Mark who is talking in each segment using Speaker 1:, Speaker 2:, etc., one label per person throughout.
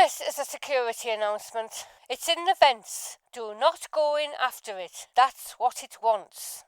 Speaker 1: This is a security announcement. It's in the vents. Do not go in after it. That's what it wants.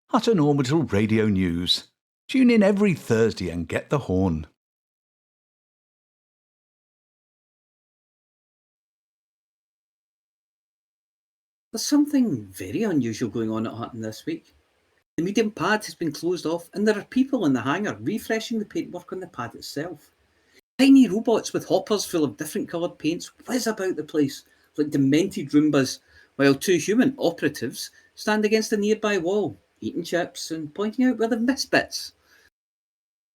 Speaker 2: Hutton Orbital Radio News. Tune in every Thursday and get the horn.
Speaker 3: There's something very unusual going on at Hutton this week. The medium pad has been closed off and there are people in the hangar refreshing the paintwork on the pad itself. Tiny robots with hoppers full of different coloured paints whiz about the place like demented Roombas, while two human operatives stand against a nearby wall, eating chips and pointing out where they've missed bits.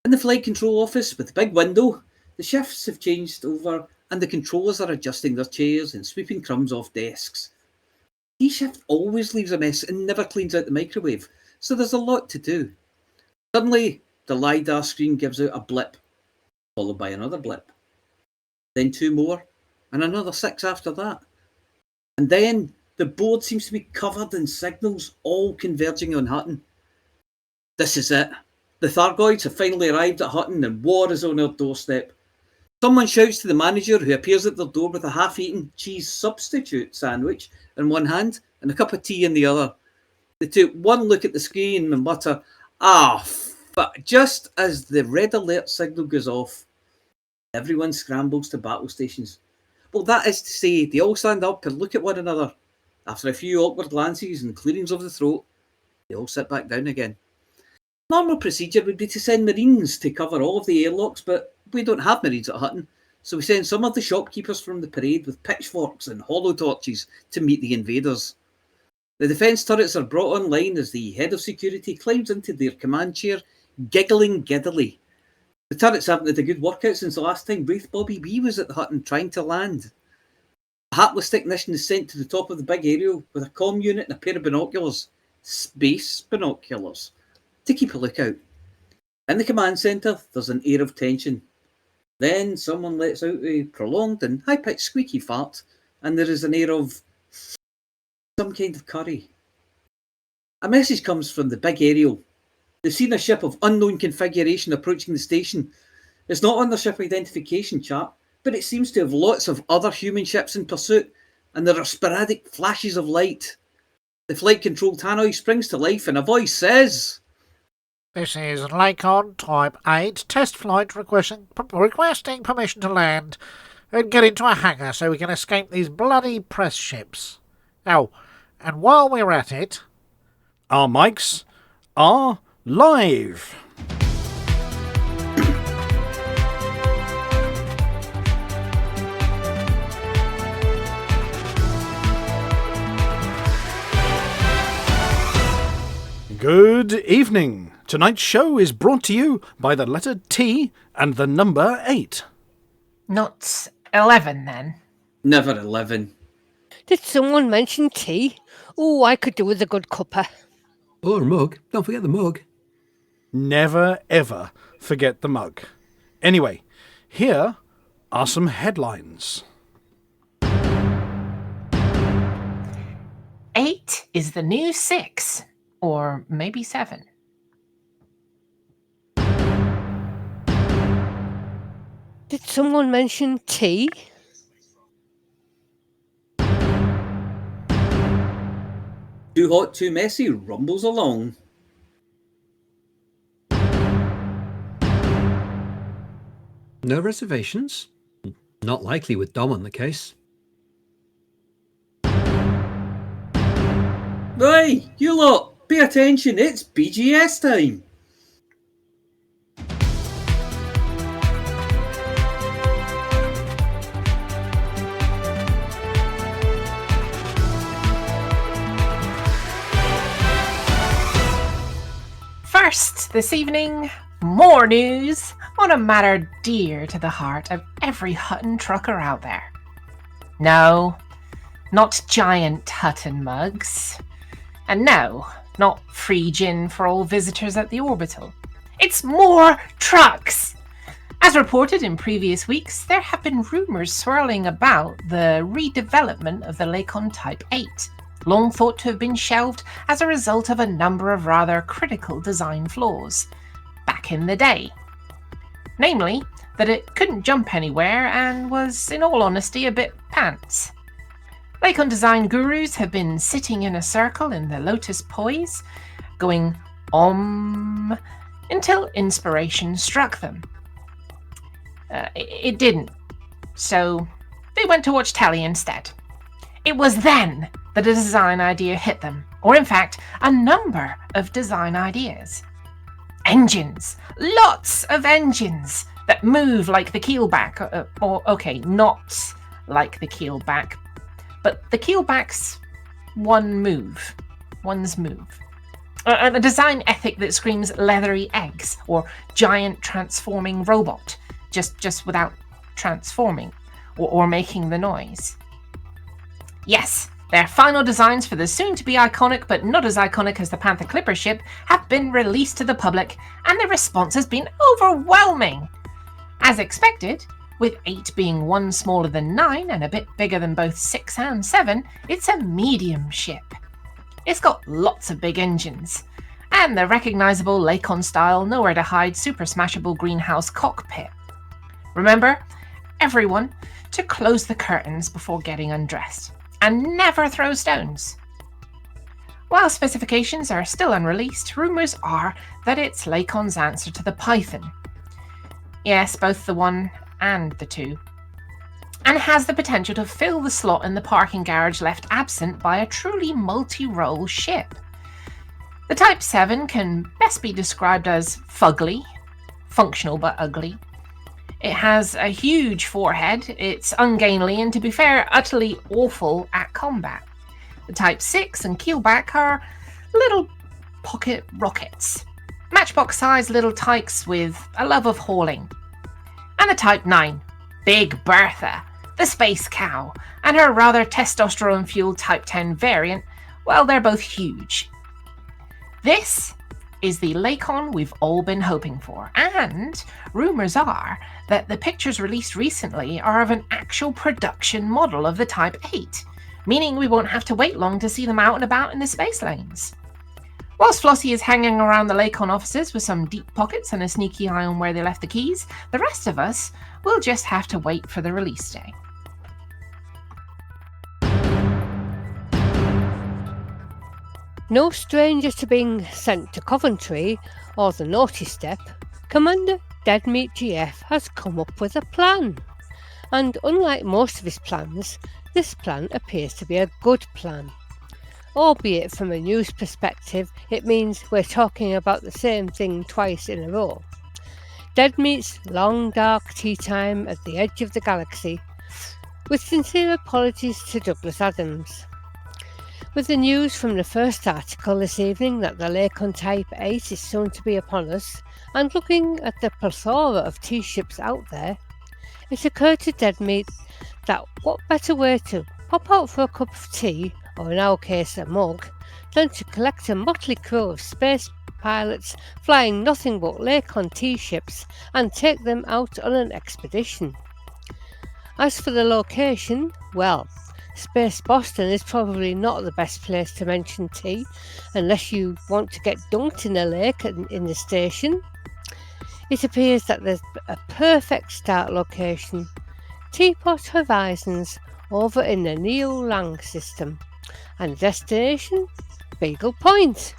Speaker 3: In the flight control office with the big window, the shifts have changed over and the controllers are adjusting their chairs and sweeping crumbs off desks. D-shift always leaves a mess and never cleans out the microwave, so there's a lot to do. Suddenly, the LiDAR screen gives out a blip, followed by another blip. Then two more, and another 6 after that. And then the board seems to be covered in signals, all converging on Hutton. This is it. The Thargoids have finally arrived at Hutton and war is on our doorstep. Someone shouts to the manager, who appears at their door with a half-eaten cheese substitute sandwich in one hand and a cup of tea in the other. They take one look at the screen and mutter, but just as the red alert signal goes off, everyone scrambles to battle stations. Well, that is to say, they all stand up and look at one another. After a few awkward glances and clearings of the throat, they all sit back down again. Normal procedure would be to send Marines to cover all of the airlocks, but we don't have Marines at Hutton, so we send some of the shopkeepers from the parade with pitchforks and hollow torches to meet the invaders. The defence turrets are brought online as the head of security climbs into their command chair, giggling giddily. The turrets haven't had a good workout since the last time Wraith Bobby B was at the Hutton trying to land. A hapless technician is sent to the top of the big aerial with a comm unit and a pair of binoculars, space binoculars, to keep a lookout. In the command centre, there's an air of tension. Then someone lets out a prolonged and high-pitched squeaky fart, and there is an air of some kind of curry. A message comes from the big aerial. They've seen a ship of unknown configuration approaching the station. It's not on their ship identification chart, but it seems to have lots of other human ships in pursuit, and there are sporadic flashes of light. The flight control tannoy springs to life and a voice says,
Speaker 4: "This is Lakon Type-8 test flight requesting permission to land and get into a hangar so we can escape these bloody press ships. Oh, and while we're at it, our mics are live." Good evening. Tonight's show is brought to you by the letter T and the number 8.
Speaker 5: Not 11, then?
Speaker 3: Never 11.
Speaker 1: Did someone mention tea? Oh, I could do with a good cuppa.
Speaker 6: Or a mug. Don't forget the mug.
Speaker 4: Never, ever forget the mug. Anyway, here are some headlines.
Speaker 5: 8 is the new 6. Or maybe 7.
Speaker 1: Did someone mention tea?
Speaker 3: Too hot, too messy rumbles along.
Speaker 6: No reservations? Not likely with Dom on the case.
Speaker 3: Oi, you lot, pay attention, it's BGS time.
Speaker 5: First this evening, more news on a matter dear to the heart of every Hutton trucker out there. No, not giant Hutton mugs. And no, not free gin for all visitors at the Orbital. It's more trucks! As reported in previous weeks, there have been rumours swirling about the redevelopment of the Lakon Type-8, long thought to have been shelved as a result of a number of rather critical design flaws back in the day. Namely, that it couldn't jump anywhere and was, in all honesty, a bit pants. Lakon design gurus have been sitting in a circle in the lotus poise, going until inspiration struck them. It didn't, so they went to watch telly instead. It was then that a design idea hit them, or in fact, a number of design ideas. Engines, lots of engines that move like the keelback, not like the keelback, but the keelback's one's move. A design ethic that screams leathery eggs or giant transforming robot, just without transforming or making the noise. Yes, their final designs for the soon-to-be iconic but not as iconic as the Panther Clipper ship have been released to the public, and the response has been overwhelming. As expected, with 8 being one smaller than 9 and a bit bigger than both 6 and 7, it's a medium ship. It's got lots of big engines, and the recognisable Lakon-style, nowhere-to-hide, super-smashable greenhouse cockpit. Remember, everyone, to close the curtains before getting undressed, and never throw stones. While specifications are still unreleased, rumours are that it's Lakon's answer to the Python. Yes, both the 1 and the 2, and has the potential to fill the slot in the parking garage left absent by a truly multi-role ship. The Type 7 can best be described as fugly, functional but ugly. It has a huge forehead, it's ungainly, and to be fair, utterly awful at combat. The Type 6 and keelback are little pocket rockets, matchbox-sized little tykes with a love of hauling. And the Type 9, Big Bertha, the space cow, and her rather testosterone-fueled Type 10 variant, well, they're both huge. This is the Lakon we've all been hoping for, and rumours are that the pictures released recently are of an actual production model of the Type 8, meaning we won't have to wait long to see them out and about in the space lanes. Whilst Flossy is hanging around the Lakon offices with some deep pockets and a sneaky eye on where they left the keys, the rest of us will just have to wait for the release day.
Speaker 1: No stranger to being sent to Coventry or the naughty step, Commander Deadmeat GF has come up with a plan. And unlike most of his plans, this plan appears to be a good plan. Albeit from a news perspective, it means we're talking about the same thing twice in a row. Deadmeat's long dark tea time at the edge of the galaxy, with sincere apologies to Douglas Adams. With the news from the first article this evening that the Lakon Type 8 is soon to be upon us, and looking at the plethora of tea ships out there, it occurred to Deadmeat that what better way to pop out for a cup of tea, or in our case a mug, than to collect a motley crew of space pilots flying nothing but Lakon tea ships and take them out on an expedition. As for the location, well, Space Boston is probably not the best place to mention tea, unless you want to get dunked in a lake in the station. It appears that there's a perfect start location, Teapot Horizons, over in the Neo-Lang system, and destination, Beagle Point.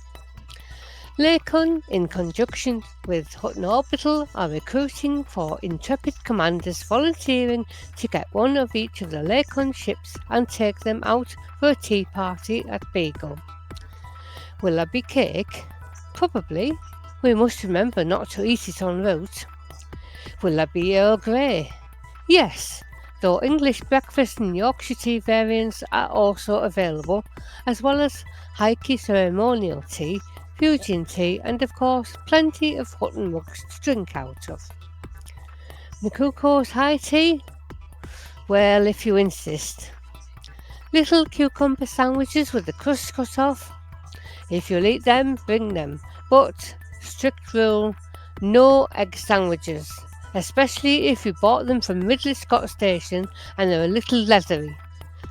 Speaker 1: Lakon, in conjunction with Hutton Orbital, are recruiting for intrepid commanders volunteering to get one of each of the Lakon ships and take them out for a tea party at Beagle. Will there be cake? Probably. We must remember not to eat it en route. Will there be Earl Grey? Yes, though English breakfast and Yorkshire tea variants are also available, as well as Heike ceremonial tea, Fujian tea, and of course plenty of Hutton mugs to drink out of. Makuko's high tea? Well, if you insist. Little cucumber sandwiches with the crust cut off? If you'll eat them, bring them. But, strict rule, no egg sandwiches, especially if you bought them from Ridley Scott Station and they're a little leathery.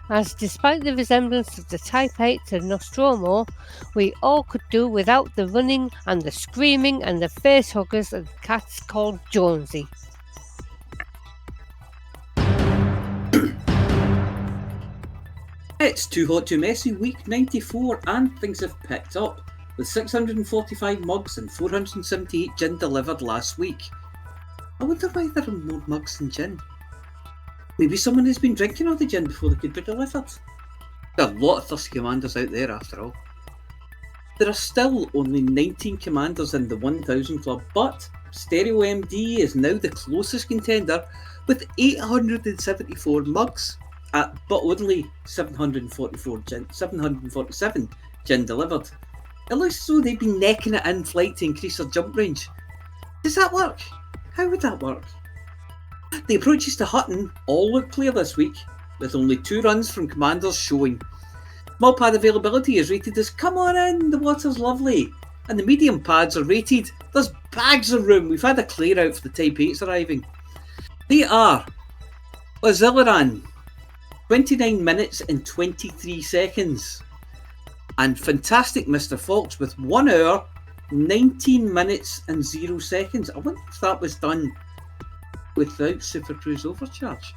Speaker 1: As despite the resemblance of the Type-8 to Nostromo, we all could do without the running and the screaming and the face huggers and cats called Jonesy.
Speaker 3: It's Too Hot Too Messy week 94 and things have picked up, with 645 mugs and 478 gin delivered last week. I wonder why there are more mugs than gin. Maybe someone has been drinking all the gin before they could be delivered. There are a lot of thirsty commanders out there after all. There are still only 19 commanders in the 1000 club, but Stereo MD is now the closest contender with 874 mugs. But only 747 gin delivered. It looks as though they've been necking it in flight to increase their jump range. Does that work? How would that work? The approaches to Hutton all look clear this week, with only 2 runs from commanders showing. Small pad availability is rated as come on in, the water's lovely, and the medium pads are rated there's bags of room. We've had a clear out for the Type-8s arriving. They are Ozileran, 29 minutes and 23 seconds. And Fantastic Mr. Fox with 1 hour, 19 minutes and 0 seconds. I wonder if that was done without Super Cruise overcharge.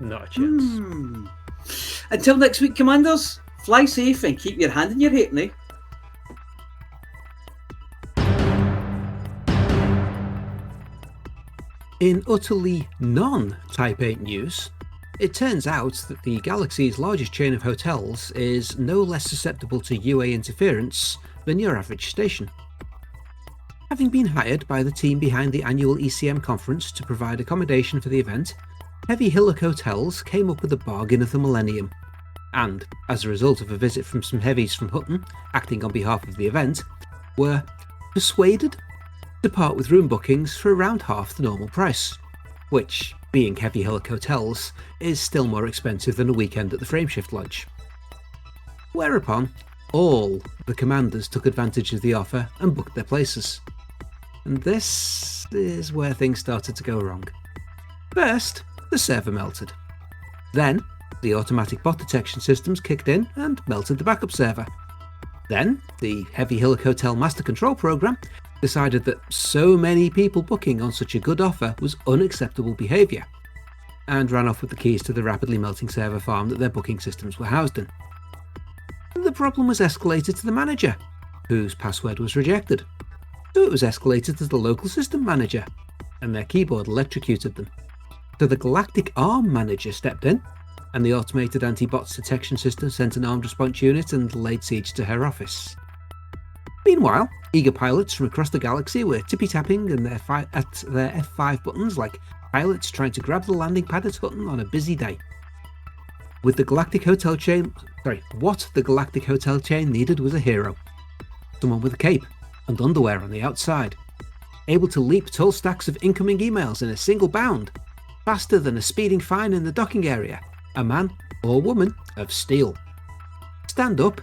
Speaker 6: Not a chance.
Speaker 3: Until next week, Commanders, fly safe and keep your hand in your halfpenny.
Speaker 6: In utterly non-Type 8 news, it turns out that the galaxy's largest chain of hotels is no less susceptible to UA interference than your average station. Having been hired by the team behind the annual ECM conference to provide accommodation for the event, Heavy Hillock Hotels came up with a bargain of the millennium, and, as a result of a visit from some heavies from Hutton, acting on behalf of the event, were persuaded to part with room bookings for around half the normal price, which, being Heavy Hillock Hotels, is still more expensive than a weekend at the Frameshift Lodge. Whereupon, all the commanders took advantage of the offer and booked their places. And this is where things started to go wrong. First, the server melted. Then, the automatic bot detection systems kicked in and melted the backup server. Then, the Heavy Hillock Hotel Master Control Program decided that so many people booking on such a good offer was unacceptable behaviour, and ran off with the keys to the rapidly melting server farm that their booking systems were housed in. The problem was escalated to the manager, whose password was rejected. So it was escalated to the local system manager, and their keyboard electrocuted them. So the Galactic Arm manager stepped in, and the automated anti-bots detection system sent an armed response unit and laid siege to her office. Meanwhile, eager pilots from across the galaxy were tippy-tapping at their F5 buttons like pilots trying to grab the landing pad at Hutton on a busy day. What the Galactic Hotel chain needed was a hero. Someone with a cape and underwear on the outside, able to leap tall stacks of incoming emails in a single bound, faster than a speeding fine in the docking area, a man or woman of steel. Stand up,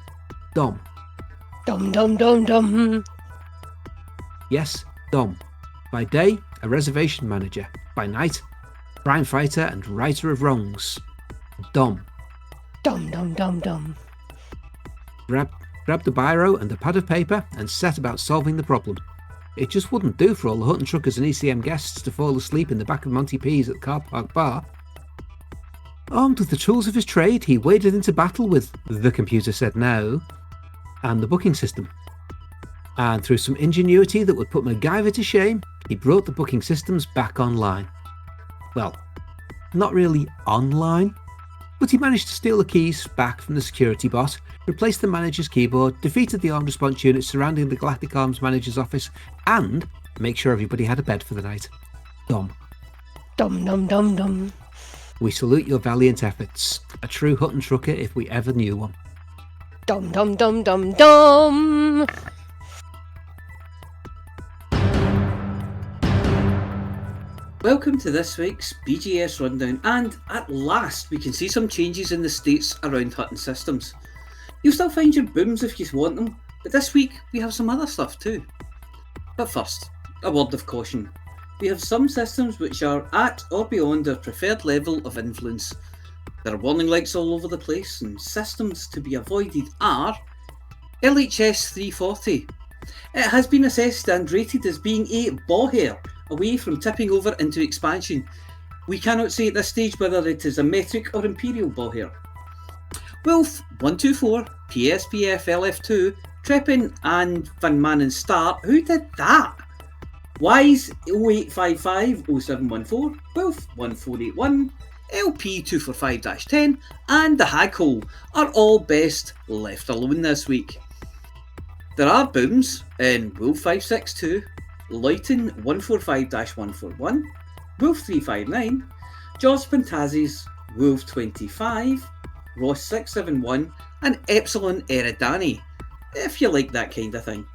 Speaker 6: Dom.
Speaker 1: Dum dum dum dum.
Speaker 6: Yes, Dom. By day, a reservation manager. By night, crime fighter and righter of wrongs. Dom.
Speaker 1: Dum dum dum dum.
Speaker 6: Grabbed a biro and a pad of paper and set about solving the problem. It just wouldn't do for all the Hutton truckers and ECM guests to fall asleep in the back of Monty P's at the car park bar. Armed with the tools of his trade, he waded into battle with the computer said no and the booking system. And through some ingenuity that would put MacGyver to shame, he brought the booking systems back online. Well, not really online. but he managed to steal the keys back from the security bot, replaced the manager's keyboard, defeated the armed response units surrounding the Galactic Arms manager's office, and make sure everybody had a bed for the night. Dom.
Speaker 1: Dum dum dum dum.
Speaker 6: We salute your valiant efforts. A true Hutton trucker if we ever knew one.
Speaker 1: Dum dum dum dum dum.
Speaker 3: Welcome to this week's BGS Rundown, and at last we can see some changes in the states around Hutton systems. You'll still find your booms if you want them, but this week we have some other stuff too. But first, a word of caution. We have some systems which are at or beyond their preferred level of influence. There are warning lights all over the place, and systems to be avoided are LHS 340. It has been assessed and rated as being a Boher, away from tipping over into expansion. We cannot say at this stage whether it is a metric or imperial Boher. Wolf 124, PSPF LF2, Treppin and Van Manen Start. Who did that? Wise 0855 0714, Wolf 1481, LP 245-10 and the Haghole are all best left alone this week. There are booms in Wolf 562, Luyten 145-141, Wolf 359, Jaws Pantazis, Wolf 25, Ross 671 and Epsilon Eridani, if you like that kind of thing.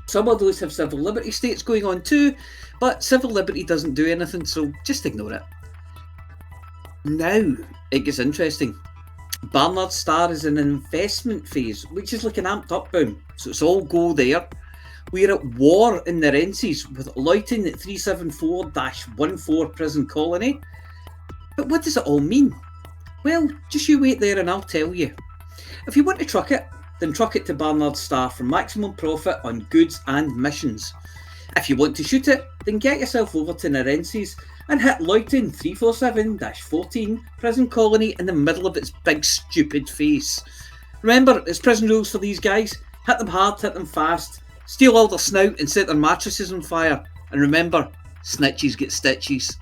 Speaker 3: Some of those have civil liberty states going on too, but civil liberty doesn't do anything, so just ignore it. Now it gets interesting. Barnard Star is in an investment phase, which is like an amped up boom, so it's all go there. We're at war in the Renses with Luyten at 374-14 prison colony. But what does it all mean? Well, just you wait there and I'll tell you. If you want to truck it, then truck it to Barnard Star for maximum profit on goods and missions. If you want to shoot it, then get yourself over to Narenses and hit Luyten 347-14 prison colony in the middle of its big stupid face. Remember, it's prison rules for these guys. Hit them hard, hit them fast, steal all their snout and set their mattresses on fire. And remember, snitches get stitches.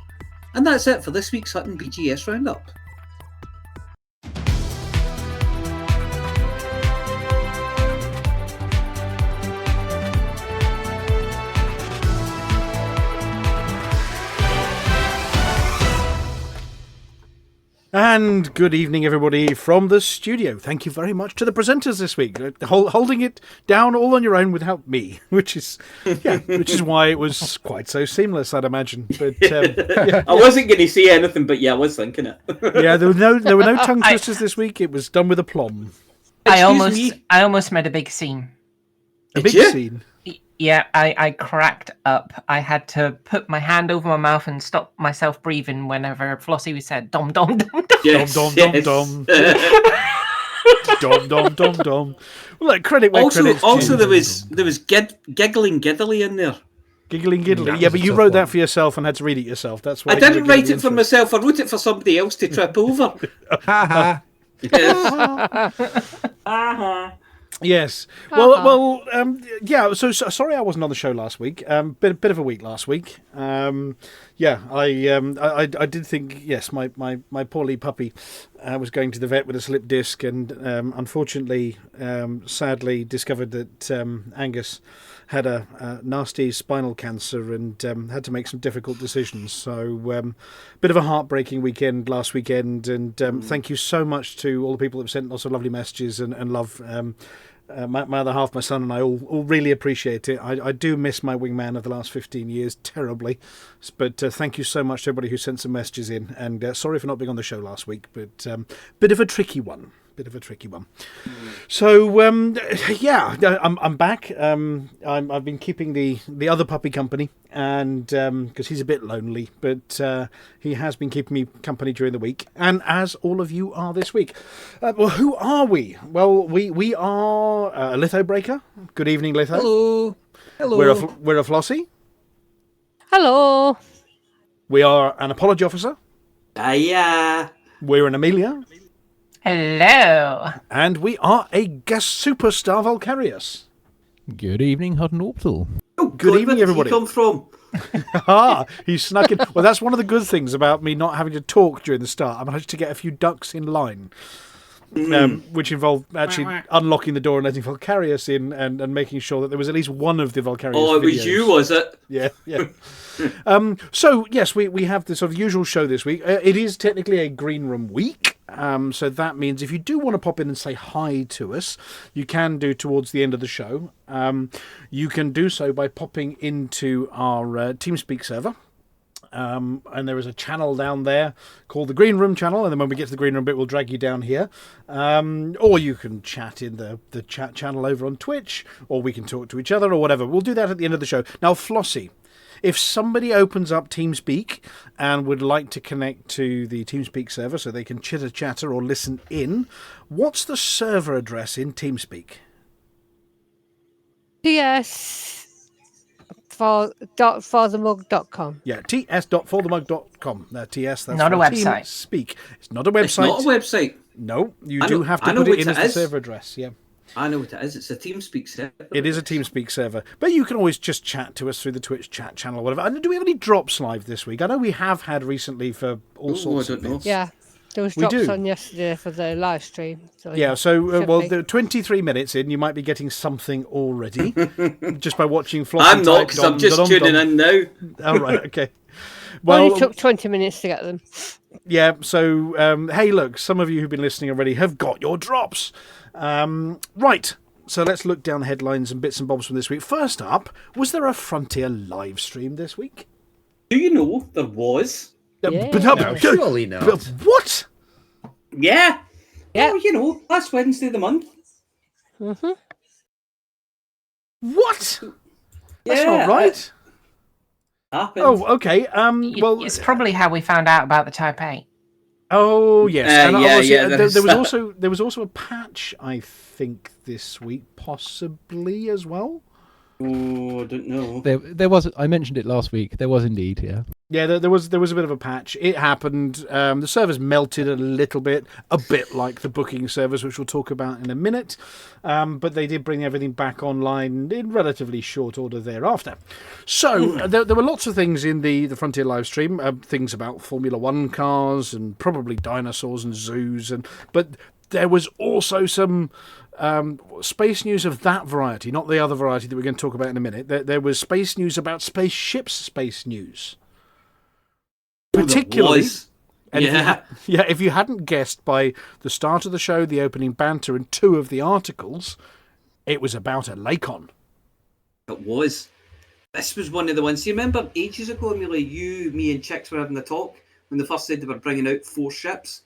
Speaker 3: And that's it for this week's Hutton BGS Roundup.
Speaker 7: And good evening, everybody, from the studio. Thank you very much to the presenters this week, holding it down all on your own without me, which is why it was quite so seamless, I'd imagine. But
Speaker 3: I wasn't going to say anything, but yeah, I was thinking it.
Speaker 7: Yeah, there were no tongue twisters this week. It was done with aplomb.
Speaker 5: I almost made a big scene.
Speaker 7: A big scene.
Speaker 5: Yeah, I cracked up. I had to put my hand over my mouth and stop myself breathing whenever Flossy said dom dom dom dom.
Speaker 3: Yes,
Speaker 7: dom dom dom dom. Dom dom dom dom. Well, like, credit where credit's due.
Speaker 3: Also there was giggling giddly in there.
Speaker 7: Giggling giddly. Yeah, but you wrote that for yourself and had to read it yourself. That's why
Speaker 3: I didn't write it for myself. I wrote it for somebody else to trip over. Yes.
Speaker 7: Yes. Well, yeah. So sorry, I wasn't on the show last week. Bit of a week last week. Yeah, I did think, yes, my poor little puppy was going to the vet with a slip disc, and unfortunately, sadly discovered that Angus had a nasty spinal cancer and had to make some difficult decisions. So, bit of a heartbreaking weekend last weekend, and thank you so much to all the people that have sent lots of lovely messages and love. My other half, my son, and I all really appreciate it. I do miss my wingman of the last 15 years terribly, but thank you so much to everybody who sent some messages in, and sorry for not being on the show last week, but bit of a tricky one. So yeah, I'm back. I've been keeping the other puppy company, and because he's a bit lonely, but he has been keeping me company during the week, and as all of you are this week. Well, who are we? Well, we are a Litho Breaker. Good evening, Litho.
Speaker 6: Hello.
Speaker 7: We're a Flossy.
Speaker 1: Hello.
Speaker 7: We are an Apology Officer.
Speaker 3: Yeah.
Speaker 7: We're an Amelia.
Speaker 5: Hello.
Speaker 7: And we are a Gas Superstar Volcarius.
Speaker 8: Good evening, Hutton Orbital.
Speaker 3: Oh,
Speaker 7: Good evening,
Speaker 3: where
Speaker 7: everybody.
Speaker 3: did he come from?
Speaker 7: He snuck in. Well, that's one of the good things about me not having to talk during the start. I managed to get a few ducks in line, which involved actually unlocking the door and letting Volcarius in and making sure that there was at least one of the Volcarius
Speaker 3: Oh, it
Speaker 7: videos.
Speaker 3: was you, was it?
Speaker 7: Yeah. So, yes, we have the sort of usual show this week. It is technically a Green Room week. So that means if you do want to pop in and say hi to us, you can do towards the end of the show. You can do so by popping into our TeamSpeak server. And there is a channel down there called the Green Room channel, and then when we get to the Green Room bit, we'll drag you down here. Or you can chat in the chat channel over on Twitch, or we can talk to each other, or whatever. We'll do that at the end of the show. Now, Flossy, if somebody opens up TeamSpeak and would like to connect to the TeamSpeak server so they can chitter-chatter or listen in, what's the server address in TeamSpeak?
Speaker 1: ts.forthemug.com.
Speaker 7: Yeah, ts.forthemug.com. TS, that's
Speaker 5: not a website.
Speaker 7: TeamSpeak. It's not a website.
Speaker 3: It's not a website.
Speaker 7: No, you do have to put it in as the server address. Yeah.
Speaker 3: I know what it is. It's a TeamSpeak server.
Speaker 7: It is a TeamSpeak server. But you can always just chat to us through the Twitch chat channel or whatever. And do we have any drops live this week? I know we have had recently for all sorts of bits.
Speaker 1: Yeah, there was drops on yesterday for the live stream. So
Speaker 7: the 23 minutes in, you might be getting something already just by watching Flossy.
Speaker 3: I'm not, because I'm just tuning in now.
Speaker 7: Oh, right, okay. Well,
Speaker 1: only took 20 minutes to get them.
Speaker 7: Yeah, so, hey, look, some of you who've been listening already have got your drops. Right, so let's look down the headlines and bits and bobs from this week. First up, was there a Frontier live stream this week?
Speaker 3: Do you know there was?
Speaker 6: Surely not.
Speaker 7: What?
Speaker 3: Yeah.
Speaker 1: Yeah.
Speaker 3: Oh, you know, last Wednesday of the month.
Speaker 1: Mm-hmm.
Speaker 7: What? That's not right.
Speaker 3: Happened.
Speaker 7: Oh, okay. Well,
Speaker 5: It's probably how we found out about the Type-8.
Speaker 7: Oh yes, and there was also a patch, I think, this week, possibly as well.
Speaker 3: Oh, I don't know.
Speaker 8: There was. I mentioned it last week. There was indeed, yeah.
Speaker 7: Yeah, there was a bit of a patch. It happened. The servers melted a little bit, a bit like the booking servers, which we'll talk about in a minute. But they did bring everything back online in relatively short order thereafter. So there were lots of things in the Frontier live stream, things about Formula One cars and probably dinosaurs and zoos, but there was also some space news of that variety, not the other variety that we're going to talk about in a minute. There was space news about spaceships, space news. Particularly, if you hadn't guessed by the start of the show, the opening banter, and two of the articles, it was about a Lakon.
Speaker 3: It was. This was one of the ones. You remember ages ago, Amelia, you, me, and Chicks were having a talk when they first said they were bringing out 4 ships,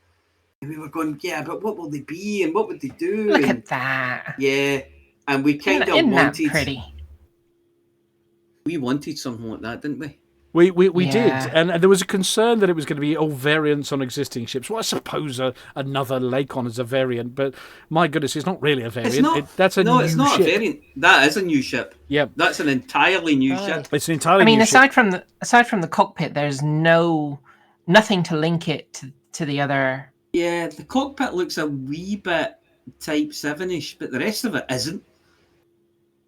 Speaker 3: and we were going, yeah, but what will they be and what would they do?
Speaker 5: Look at that.
Speaker 3: Yeah, and we kind of
Speaker 5: Isn't that
Speaker 3: wanted.
Speaker 5: pretty?
Speaker 3: We wanted something like that, didn't we?
Speaker 7: We did, and there was a concern that it was going to be all variants on existing ships. Well, I suppose another Lakon is a variant, but my goodness, it's not really a variant.
Speaker 3: It's not.
Speaker 7: That's a new ship.
Speaker 3: It's not a variant. That is a new ship.
Speaker 7: Yeah,
Speaker 3: that's an entirely new ship.
Speaker 7: It's an entirely new ship.
Speaker 5: aside from the cockpit, there's nothing to link it to the other.
Speaker 3: Yeah, the cockpit looks a wee bit Type 7ish, but the rest of it isn't.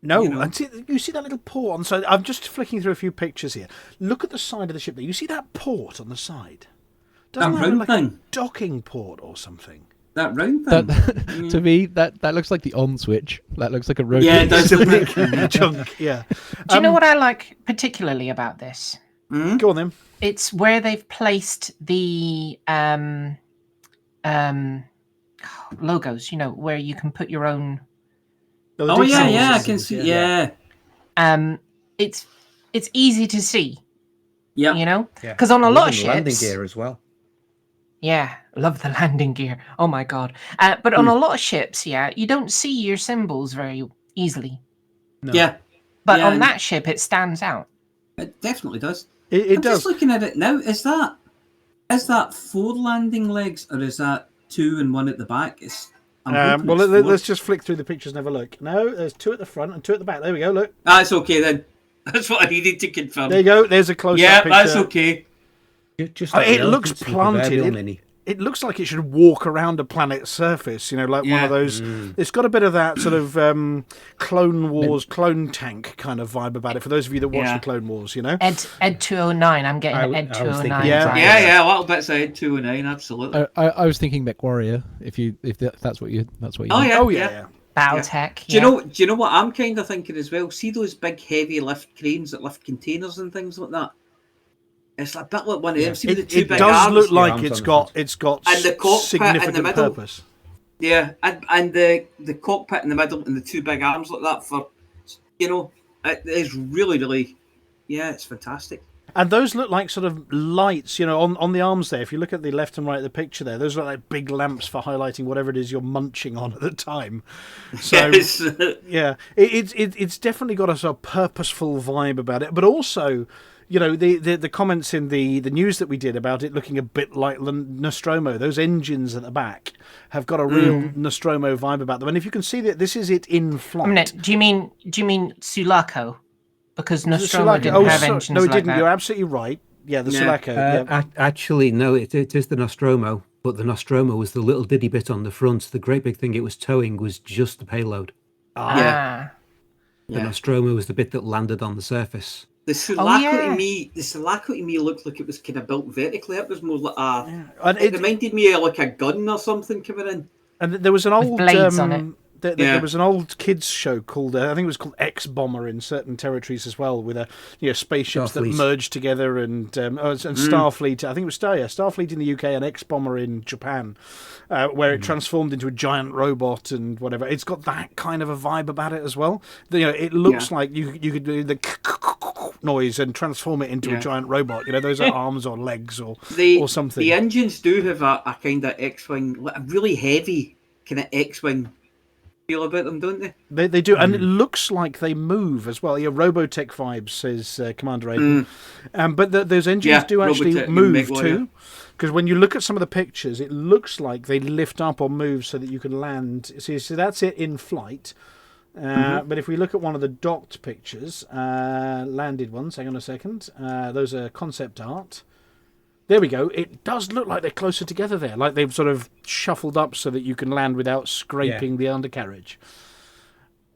Speaker 7: No, and you see that little port on. So I'm just flicking through a few pictures here. Look at the side of the ship there. You see that port on the side? Doesn't that look like a docking port or something?
Speaker 3: That round thing.
Speaker 8: To me, that looks like the on switch. That looks like a rotor.
Speaker 3: Yeah, it does look like
Speaker 7: a chunk. Yeah.
Speaker 5: Do you know what I like particularly about this?
Speaker 7: Go on then.
Speaker 5: It's where they've placed the logos. You know, where you can put your own.
Speaker 3: Oh yeah, I can see. Yeah.
Speaker 5: It's easy to see.
Speaker 3: Yeah.
Speaker 5: You know, because on a lot of ships,
Speaker 6: landing gear as well.
Speaker 5: Yeah, love the landing gear. Oh my god! But on a lot of ships, you don't see your symbols very easily.
Speaker 3: No. Yeah.
Speaker 5: But on that ship, it stands out.
Speaker 3: It definitely does.
Speaker 7: It does.
Speaker 3: Just looking at it now, is that 4 landing legs or is that 2 and 1 at the back?
Speaker 7: Let's just flick through the pictures and have a look. No, there's 2 at the front and 2 at the back. There we go. Look.
Speaker 3: That's okay then. That's what I needed to confirm.
Speaker 7: There you go. There's a close-up picture.
Speaker 3: Yeah, that's okay.
Speaker 7: It looks planted. it looks like it should walk around a planet's surface, like one of those. It's got a bit of that sort of Clone Wars, clone tank kind of vibe about it. For those of you that watch the Clone Wars,
Speaker 5: Ed 209. I'm getting Ed 209.
Speaker 3: Yeah, little bits of Ed 209, absolutely.
Speaker 8: I was thinking Mech Warrior. If that's what you.
Speaker 3: Oh yeah.
Speaker 5: Biotech.
Speaker 3: Do you know what I'm kind of thinking as well? See those big heavy lift cranes that lift containers and things like that. It's a bit like one of them. See with the two big arms.
Speaker 7: It does look like it's got
Speaker 3: and the cockpit
Speaker 7: significant
Speaker 3: in the middle.
Speaker 7: purpose.
Speaker 3: Yeah, and the cockpit in the middle and the two big arms like that for, it is really, really, it's fantastic.
Speaker 7: And those look like sort of lights, on the arms there. If you look at the left and right of the picture there, those look like big lamps for highlighting whatever it is you're munching on at the time. So,
Speaker 3: yes.
Speaker 7: Yeah, it's definitely got a sort of purposeful vibe about it. But also, the comments in the news that we did about it looking a bit like Nostromo, those engines at the back have got a real Nostromo vibe about them. And if you can see that this is it in flight.
Speaker 5: Do you mean Sulaco? Because Nostromo didn't have engines
Speaker 7: no, it didn't.
Speaker 5: That.
Speaker 7: You're absolutely right. Yeah, the Sulaco.
Speaker 6: Actually, no, it is the Nostromo, but the Nostromo was the little diddy bit on the front. The great big thing it was towing was just the payload.
Speaker 3: Yeah.
Speaker 6: The Nostromo was the bit that landed on the surface.
Speaker 3: The Sulaco to me looked like it was kind of built vertically. It was more like it reminded me of like a gun or something coming in.
Speaker 7: And there was an old
Speaker 5: blades on it.
Speaker 7: There was an old kids show called I think it was called X Bomber in certain territories as well, with spaceships that merged together and Starfleet. I think it was Starfleet in the UK and X Bomber in Japan, where it transformed into a giant robot and whatever. It's got that kind of a vibe about it as well. It looks like you could do the noise and transform it into a giant robot. Those are arms or legs or something.
Speaker 3: The engines do have a kind of X-wing, a really heavy kind of X-wing feel about them, don't they?
Speaker 7: They do, and it looks like they move as well. Robotech vibes, says Commander Aiden. But those engines do actually move too, because when you look at some of the pictures, it looks like they lift up or move so that you can land. So that's it in flight. But if we look at one of the docked pictures, landed ones, hang on a second, those are concept art. There we go. It does look like they're closer together there, like they've sort of shuffled up so that you can land without scraping the undercarriage.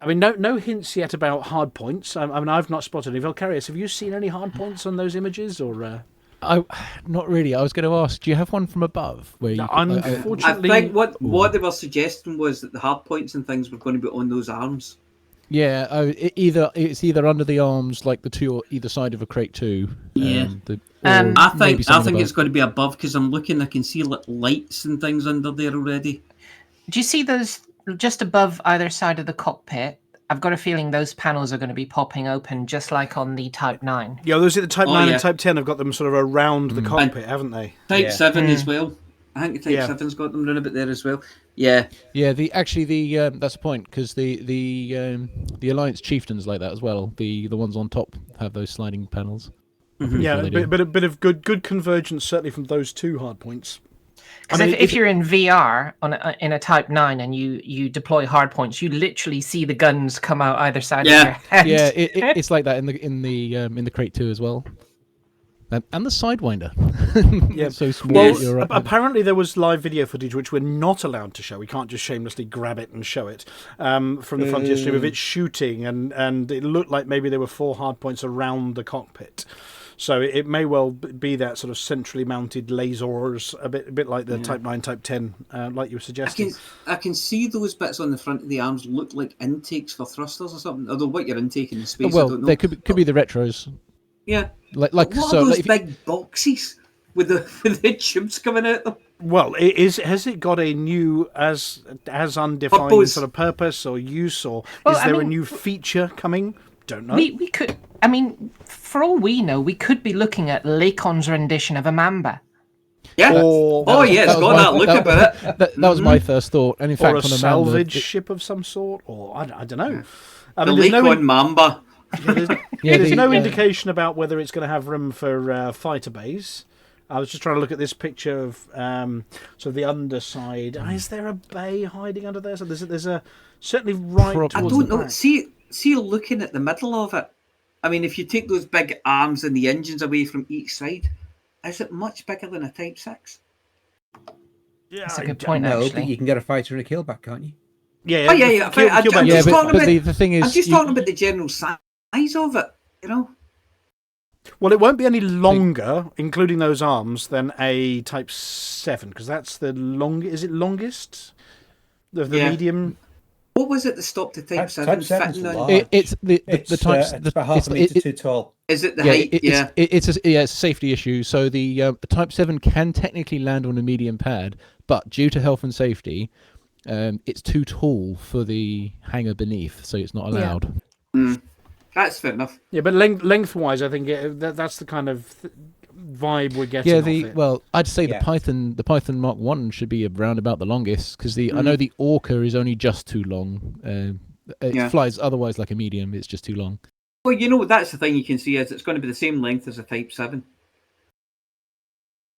Speaker 7: I mean, no hints yet about hard points. I mean, I've not spotted any. Valkyrius, have you seen any hard points on those images, or?
Speaker 8: Not really. I was going to ask, do you have one from above?
Speaker 7: Unfortunately,
Speaker 3: I think what they were suggesting was that the hard points and things were going to be on those arms.
Speaker 8: Yeah, it's either under the arms, like the two or either side of a crate 2.
Speaker 3: Yeah. I think it's going to be above, because I'm looking. I can see lights and things under there already.
Speaker 5: Do you see those just above either side of the cockpit? I've got a feeling those panels are going to be popping open, just like on the Type 9.
Speaker 7: Yeah, those are the Type 9 and Type 10 have got them sort of around the cockpit, haven't they?
Speaker 3: Type 7 as well. I think the Type 7's got them around a bit there as well. Yeah.
Speaker 8: Yeah, that's the point, because the Alliance Chieftains like that as well. The ones on top have those sliding panels.
Speaker 7: Yeah, a bit of good convergence, certainly from those two hard points.
Speaker 5: Because if you're in VR in a Type 9 and you deploy hard points, you literally see the guns come out either side of your head.
Speaker 8: Yeah, it's like that in the Crate 2 as well. And the Sidewinder.
Speaker 7: Yeah,
Speaker 8: so small.
Speaker 7: Well, apparently there was live video footage which we're not allowed to show. We can't just shamelessly grab it and show it from the Frontier stream of it shooting, and it looked like maybe there were 4 hard points around the cockpit. So it may well be that sort of centrally mounted lasers, a bit like the Type 9, Type 10, like you were suggesting.
Speaker 3: I can see those bits on the front of the arms look like intakes for thrusters or something. Although what you're intaking in space, I don't know.
Speaker 8: They could be the retros.
Speaker 3: Yeah.
Speaker 8: Like
Speaker 3: what are those big boxes with the tubes coming out them?
Speaker 7: Well, has it got a new as undefined sort of purpose or use, or is there a new feature coming? Don't know.
Speaker 5: We could. I mean, for all we know, we could be looking at Lakon's rendition of a Mamba.
Speaker 3: Yeah. It's got that look about it.
Speaker 8: That was my first thought. And in fact,
Speaker 7: or a salvage ship of some sort, or I don't know.
Speaker 3: The Lakon Mamba.
Speaker 7: There's no indication about whether it's going to have room for fighter bays. I was just trying to look at this picture of sort of the underside. Is there a bay hiding under there? So there's a certainly right.
Speaker 3: I don't know. See, looking at the middle of it. I mean, if you take those big arms and the engines away from each side, is it much bigger than a Type 6?
Speaker 7: Yeah,
Speaker 5: That's a good point,
Speaker 6: No,
Speaker 5: actually.
Speaker 6: but you can get a fighter and a killback, can't you?
Speaker 3: Oh, yeah. I'm just talking
Speaker 8: but
Speaker 3: about
Speaker 8: the thing is,
Speaker 3: I'm just talking about the general size of it, you know.
Speaker 7: Well, it won't be any longer, including those arms, than a Type 7, because that's the longest. Is it longest? Of the medium?
Speaker 3: What was it that stopped the Type 7 fitting on?
Speaker 8: It's the Type.
Speaker 6: It's about half a metre too tall.
Speaker 3: Is it the height?
Speaker 8: It's a safety issue. So the Type 7 can technically land on a medium pad, but due to health and safety, it's too tall for the hangar beneath, so it's not allowed.
Speaker 3: That's fair enough.
Speaker 7: Yeah, but lengthwise, I think that's the kind of vibe we're getting.
Speaker 8: Yeah, I'd say the Python Mark 1 should be around about the longest, because I know the Orca is only just too long. It flies otherwise like a medium. It's just too long.
Speaker 3: Well, you know, that's the thing you can see is it's going to be the same length as a Type 7.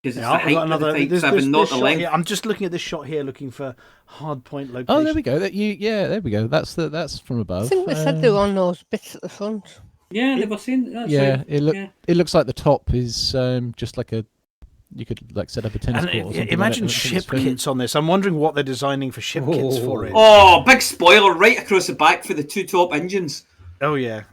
Speaker 3: Because it's the height of the Type 7, not the length.
Speaker 7: I'm just looking at this shot here, looking for hard point location.
Speaker 8: Oh, there we go. There we go. That's from above.
Speaker 1: I think they said they were on those bits at the front.
Speaker 3: Yeah, they were saying that.
Speaker 8: It looks like the top is just like you could like set up a tennis court or something.
Speaker 7: Imagine ship kits on this. I'm wondering what they're designing for ship kits for it.
Speaker 3: Oh, big spoiler right across the back for the two top engines.
Speaker 7: Oh yeah.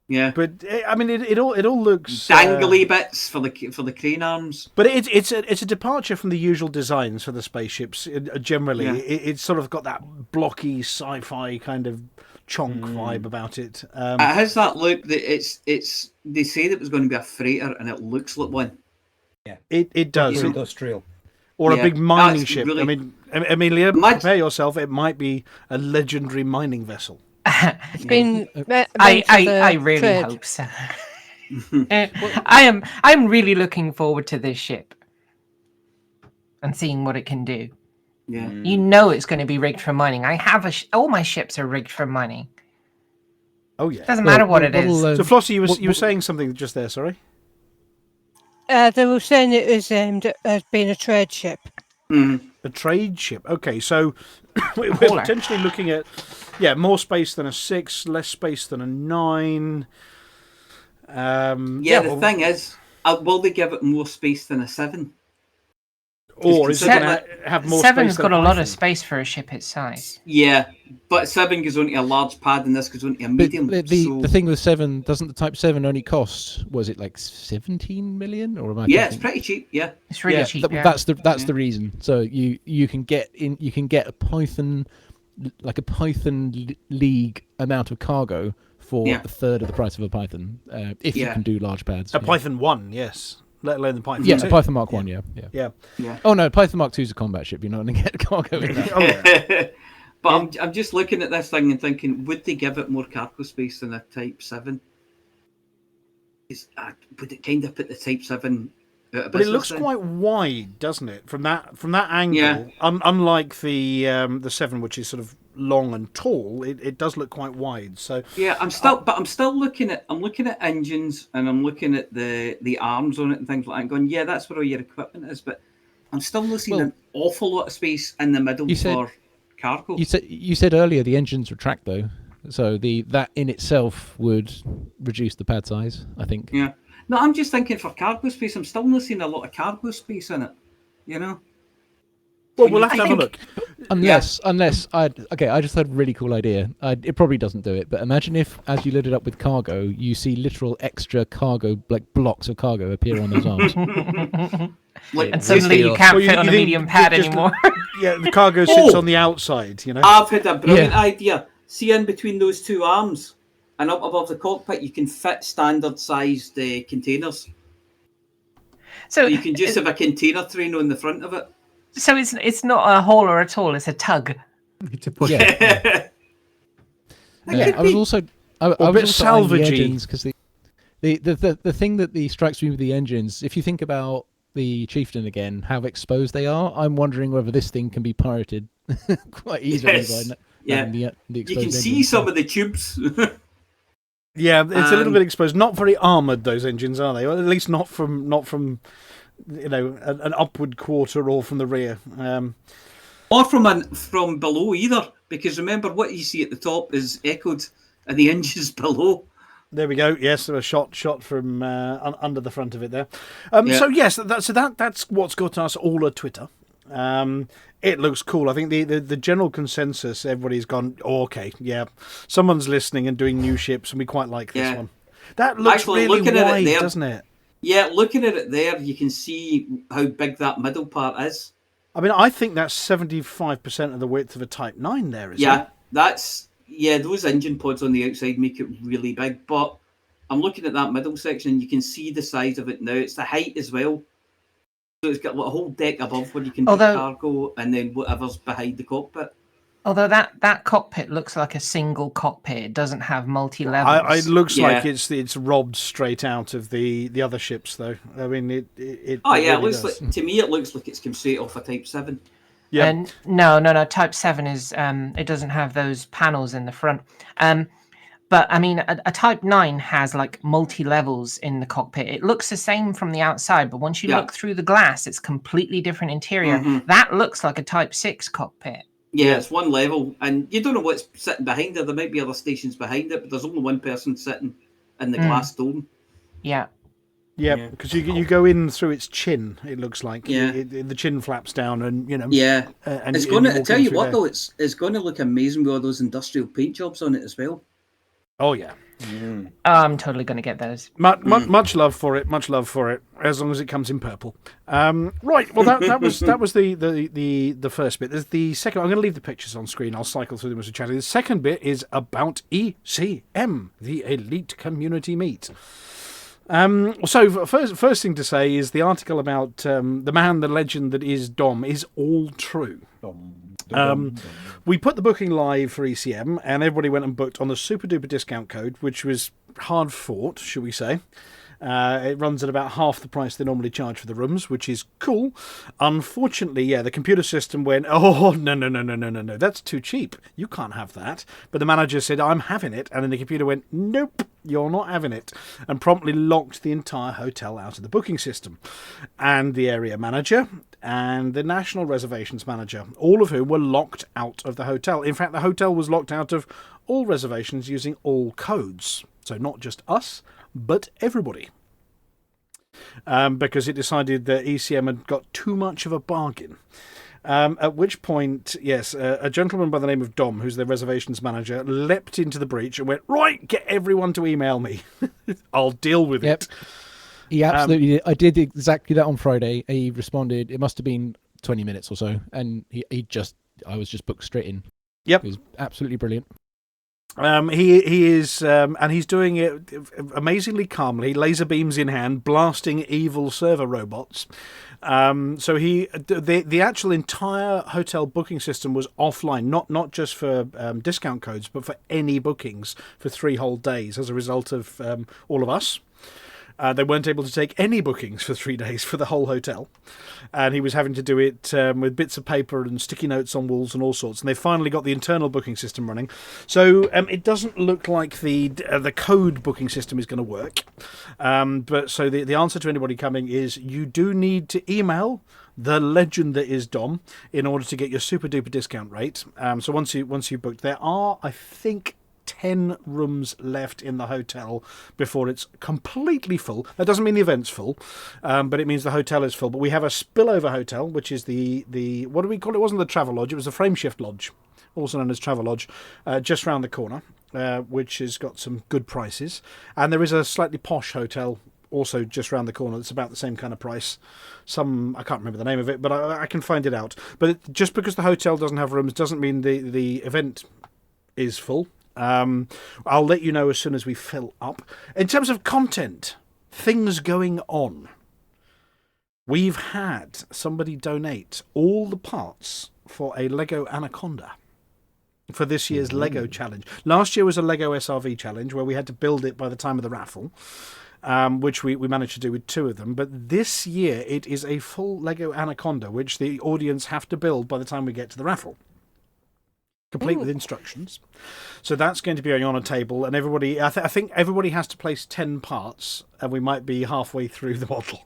Speaker 3: Yeah,
Speaker 7: but I mean, it all looks
Speaker 3: dangly bits for the crane arms.
Speaker 7: But it's a departure from the usual designs for the spaceships. Generally, it's sort of got that blocky sci-fi kind of chonk vibe about it.
Speaker 3: It has that look that it's. They said it was going to be a freighter, and it looks like one.
Speaker 6: Yeah,
Speaker 7: it does.
Speaker 6: Industrial.
Speaker 7: Or a big mining ship.
Speaker 3: Really...
Speaker 7: I mean, Amelia, prepare yourself. It might be a legendary mining vessel.
Speaker 1: It's been.
Speaker 5: I really hope so. I'm really looking forward to this ship and seeing what it can do.
Speaker 3: Yeah,
Speaker 5: you know it's going to be rigged for mining. I have all my ships are rigged for mining.
Speaker 7: Oh yeah,
Speaker 5: doesn't matter what it is.
Speaker 7: So Flossy, you were saying something just there. Sorry.
Speaker 1: They were saying it was aimed as being a trade ship.
Speaker 7: A trade ship. Okay, so we're potentially looking at more space than a 6, less space than a 9.
Speaker 3: The thing is, will they give it more space than a 7?
Speaker 7: Or is it going to have more space?
Speaker 5: 7's got a lot of space for a ship its size.
Speaker 3: Yeah, but 7 goes onto a large pad and this goes onto a medium.
Speaker 8: The thing with 7, doesn't the Type 7 only cost, was it like 17 million? Or am I
Speaker 3: it's pretty cheap,
Speaker 5: It's really cheap.
Speaker 8: That's the reason. So you can get a Python, like a Python League amount of cargo for a third of the price of a Python, if you can do large pads.
Speaker 7: A Python 1, yes. Let alone the Python 2.
Speaker 8: Yeah, Python Mark 1, yeah. Oh no, Python Mark 2 is a combat ship. You're not going to get cargo in that.
Speaker 3: But I'm just looking at this thing and thinking, would they give it more cargo space than a Type 7? Would it kind of put the Type 7 out of business?
Speaker 7: But it looks quite wide, doesn't it? From that angle, unlike the 7, which is sort of long and tall, it does look quite wide. So
Speaker 3: I'm still looking at engines and I'm looking at the arms on it and things like that and going, that's where all your equipment is, but I'm still losing an awful lot of space in the middle for cargo.
Speaker 8: You said earlier the engines retract though, so that in itself would reduce the pad size, I think.
Speaker 3: Yeah. No, I'm just thinking for cargo space, I'm still losing a lot of cargo space in it, you know?
Speaker 7: Well, we'll have to have a look.
Speaker 8: Unless I just had a really cool idea. It probably doesn't do it, but imagine if, as you load it up with cargo, you see literal extra cargo, like blocks of cargo, appear on those arms.
Speaker 5: And suddenly you can't fit on a medium pad anymore.
Speaker 7: The cargo sits on the outside, you know.
Speaker 3: I've had a brilliant idea. See, in between those two arms and up above the cockpit, you can fit standard-sized containers. So you can just have a container train on the front of it.
Speaker 5: So it's not a hauler at all; it's a tug.
Speaker 8: I was also on the engines because the thing that strikes me with the engines, if you think about the Chieftain again, how exposed they are, I'm wondering whether this thing can be pirated quite easily. The
Speaker 3: you can see some of the tubes.
Speaker 7: It's a little bit exposed. Not very armoured, those engines, are they? Or at least not from an upward quarter or from the rear.
Speaker 3: Or from below either. Because remember, what you see at the top is echoed in the engines below.
Speaker 7: There we go. Yes, a shot from under the front of it there.
Speaker 3: Yeah.
Speaker 7: So yes, that's what's got us all at Twitter. It looks cool. I think the general consensus, everybody's gone, oh, okay, yeah, someone's listening and doing new ships, and we quite like this one. That looks
Speaker 3: Actually,
Speaker 7: really
Speaker 3: looking
Speaker 7: wide,
Speaker 3: at it there,
Speaker 7: doesn't it?
Speaker 3: Yeah, looking at it there, you can see how big that middle part is.
Speaker 7: I mean, I think that's 75% of the width of a Type 9 there, isn't it?
Speaker 3: Those engine pods on the outside make it really big, but I'm looking at that middle section, and you can see the size of it now. It's the height as well. So it's got a whole deck above where you can put cargo, and then whatever's behind the cockpit.
Speaker 5: Although that cockpit looks like a single cockpit, it doesn't have multi-levels.
Speaker 7: It looks like it's robbed straight out of the other ships, though. I mean, it really
Speaker 3: it looks
Speaker 7: does.
Speaker 3: like, to me, it looks like it's come straight off a Type 7.
Speaker 7: Yeah.
Speaker 5: And no. Type 7 is it doesn't have those panels in the front. But I mean, a Type 9 has like multi-levels in the cockpit. It looks the same from the outside, but once you look through the glass, it's completely different interior.
Speaker 3: Mm-hmm.
Speaker 5: That looks like a Type 6 cockpit.
Speaker 3: Yeah, it's one level, and you don't know what's sitting behind it. There might be other stations behind it, but there's only one person sitting in the glass dome.
Speaker 5: Yeah.
Speaker 7: Yeah, because you go in through its chin. It looks like the chin flaps down, and
Speaker 3: Yeah,
Speaker 7: and
Speaker 3: it's going to. I
Speaker 7: walk
Speaker 3: tell
Speaker 7: in
Speaker 3: you
Speaker 7: through
Speaker 3: what,
Speaker 7: there.
Speaker 3: though, it's going to look amazing with all those industrial paint jobs on it as well.
Speaker 7: Oh yeah.
Speaker 5: I'm totally going to get those.
Speaker 7: Much love for it. Much love for it. As long as it comes in purple. Right. Well, that was the first bit. There's the second. I'm going to leave the pictures on screen. I'll cycle through them as we chat. The second bit is about ECM, the Elite Community Meet. So first thing to say is the article about the man, the legend that is Dom is all true. We put the booking live for ECM, and everybody went and booked on the super duper discount code, which was hard fought, should we say. It runs at about half the price they normally charge for the rooms, which is cool. Unfortunately, the computer system went, oh, no, that's too cheap. You can't have that. But the manager said, I'm having it. And then the computer went, nope, you're not having it. And promptly locked the entire hotel out of the booking system. And the area manager and the national reservations manager, all of whom were locked out of the hotel. In fact, the hotel was locked out of all reservations using all codes. So not just us, but everybody. Because it decided that ECM had got too much of a bargain. At which point, a gentleman by the name of Dom, who's the reservations manager, leapt into the breach and went, right, get everyone to email me. I'll deal with it.
Speaker 8: He absolutely did. I did exactly that on Friday. He responded, it must have been 20 minutes or so, and I was just booked straight in.
Speaker 7: Yep.
Speaker 8: It was absolutely brilliant.
Speaker 7: He is, and he's doing it amazingly calmly, laser beams in hand, blasting evil server robots. So the actual entire hotel booking system was offline, not just for discount codes, but for any bookings for 3 whole days as a result of all of us. They weren't able to take any bookings for 3 days for the whole hotel. And he was having to do it with bits of paper and sticky notes on walls and all sorts. And they finally got the internal booking system running. So it doesn't look like the code booking system is going to work. But so the answer to anybody coming is you do need to email the legend that is Dom in order to get your super duper discount rate. So once you booked, there are, I think, 10 rooms left in the hotel before it's completely full. That doesn't mean the event's full, but it means the hotel is full. But we have a spillover hotel, which is the what do we call it? It wasn't the Travel Lodge, it was the Frameshift Lodge, also known as Travel Lodge, just round the corner, which has got some good prices. And there is a slightly posh hotel also just round the corner that's about the same kind of price. I can't remember the name of it, but I can find it out. But just because the hotel doesn't have rooms doesn't mean the event is full. I'll let you know as soon as we fill up. In terms of content, things going on. We've had somebody donate all the parts for a Lego Anaconda for this year's Lego challenge. Last year was a Lego SRV challenge where we had to build it by the time of the raffle, which we managed to do with 2 of them. But this year it is a full Lego Anaconda, which the audience have to build by the time we get to the raffle. Complete with instructions. So that's going to be on a table, and everybody, I think everybody has to place 10 parts, and we might be halfway through the model.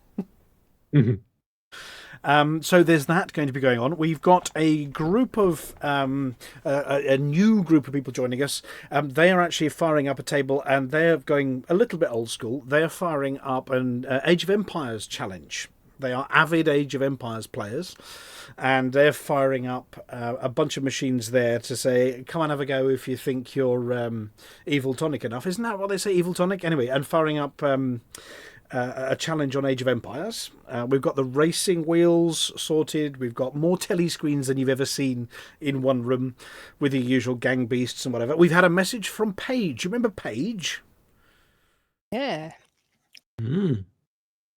Speaker 7: So there's that going to be going on. We've got a group of a new group of people joining us. They are actually firing up a table, and they're going a little bit old school. They're firing up an Age of Empires challenge. They are avid Age of Empires players, and they're firing up a bunch of machines there to say, come and have a go if you think you're evil tonic enough. Isn't that what they say, evil tonic? Anyway, and firing up a challenge on Age of Empires. We've got the racing wheels sorted. We've got more telly screens than you've ever seen in one room with the usual gang beasts and whatever. We've had a message from Paige. You remember Paige?
Speaker 1: Yeah.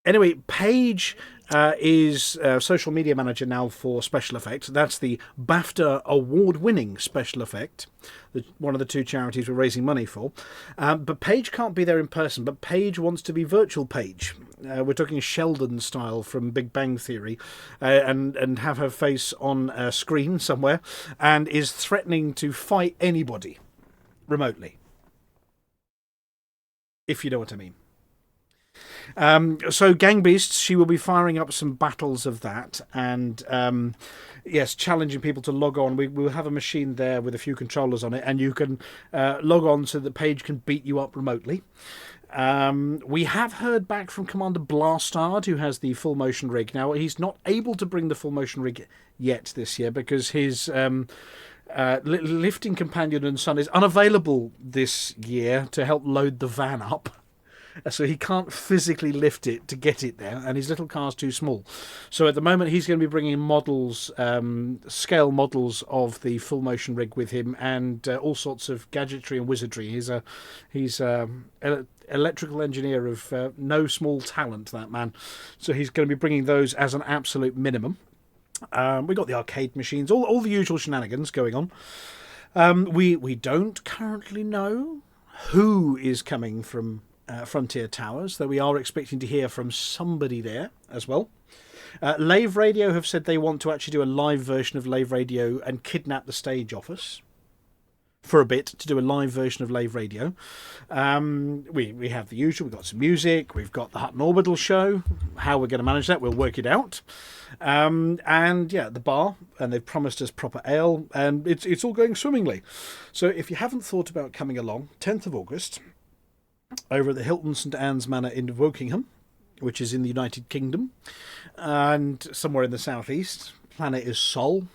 Speaker 7: Anyway, Paige is social media manager now for Special Effect. That's the BAFTA award-winning Special Effect, one of the two charities we're raising money for. But Paige can't be there in person, but Paige wants to be virtual Paige. We're talking Sheldon style from Big Bang Theory, and have her face on a screen somewhere, and is threatening to fight anybody remotely. If you know what I mean. So Gang Beasts, she will be firing up some battles of that, and yes, challenging people to log on. We'll have a machine there with a few controllers on it, and you can log on so the page can beat you up remotely. We have heard back from Commander Blastard, who has the full motion rig. Now, he's not able to bring the full motion rig yet this year because his lifting companion and son is unavailable this year to help load the van up. So he can't physically lift it to get it there, and his little car's too small. So at the moment, he's going to be bringing models, scale models of the full motion rig with him, and all sorts of gadgetry and wizardry. He's electrical engineer of no small talent, that man. So he's going to be bringing those as an absolute minimum. We got the arcade machines, all the usual shenanigans going on. We don't currently know who is coming from Frontier Towers, though we are expecting to hear from somebody there as well. Lave Radio have said they want to actually do a live version of Lave Radio and kidnap the stage office for a bit to do a live version of Lave Radio. We have the usual. We've got some music. We've got the Hutton Orbital show. How we're going to manage that, we'll work it out. And yeah, the bar, and they've promised us proper ale, and it's all going swimmingly. So if you haven't thought about coming along, 10th of August, over at the Hilton St Anne's Manor in Wokingham, which is in the United Kingdom, and somewhere in the southeast. Planet is Sol,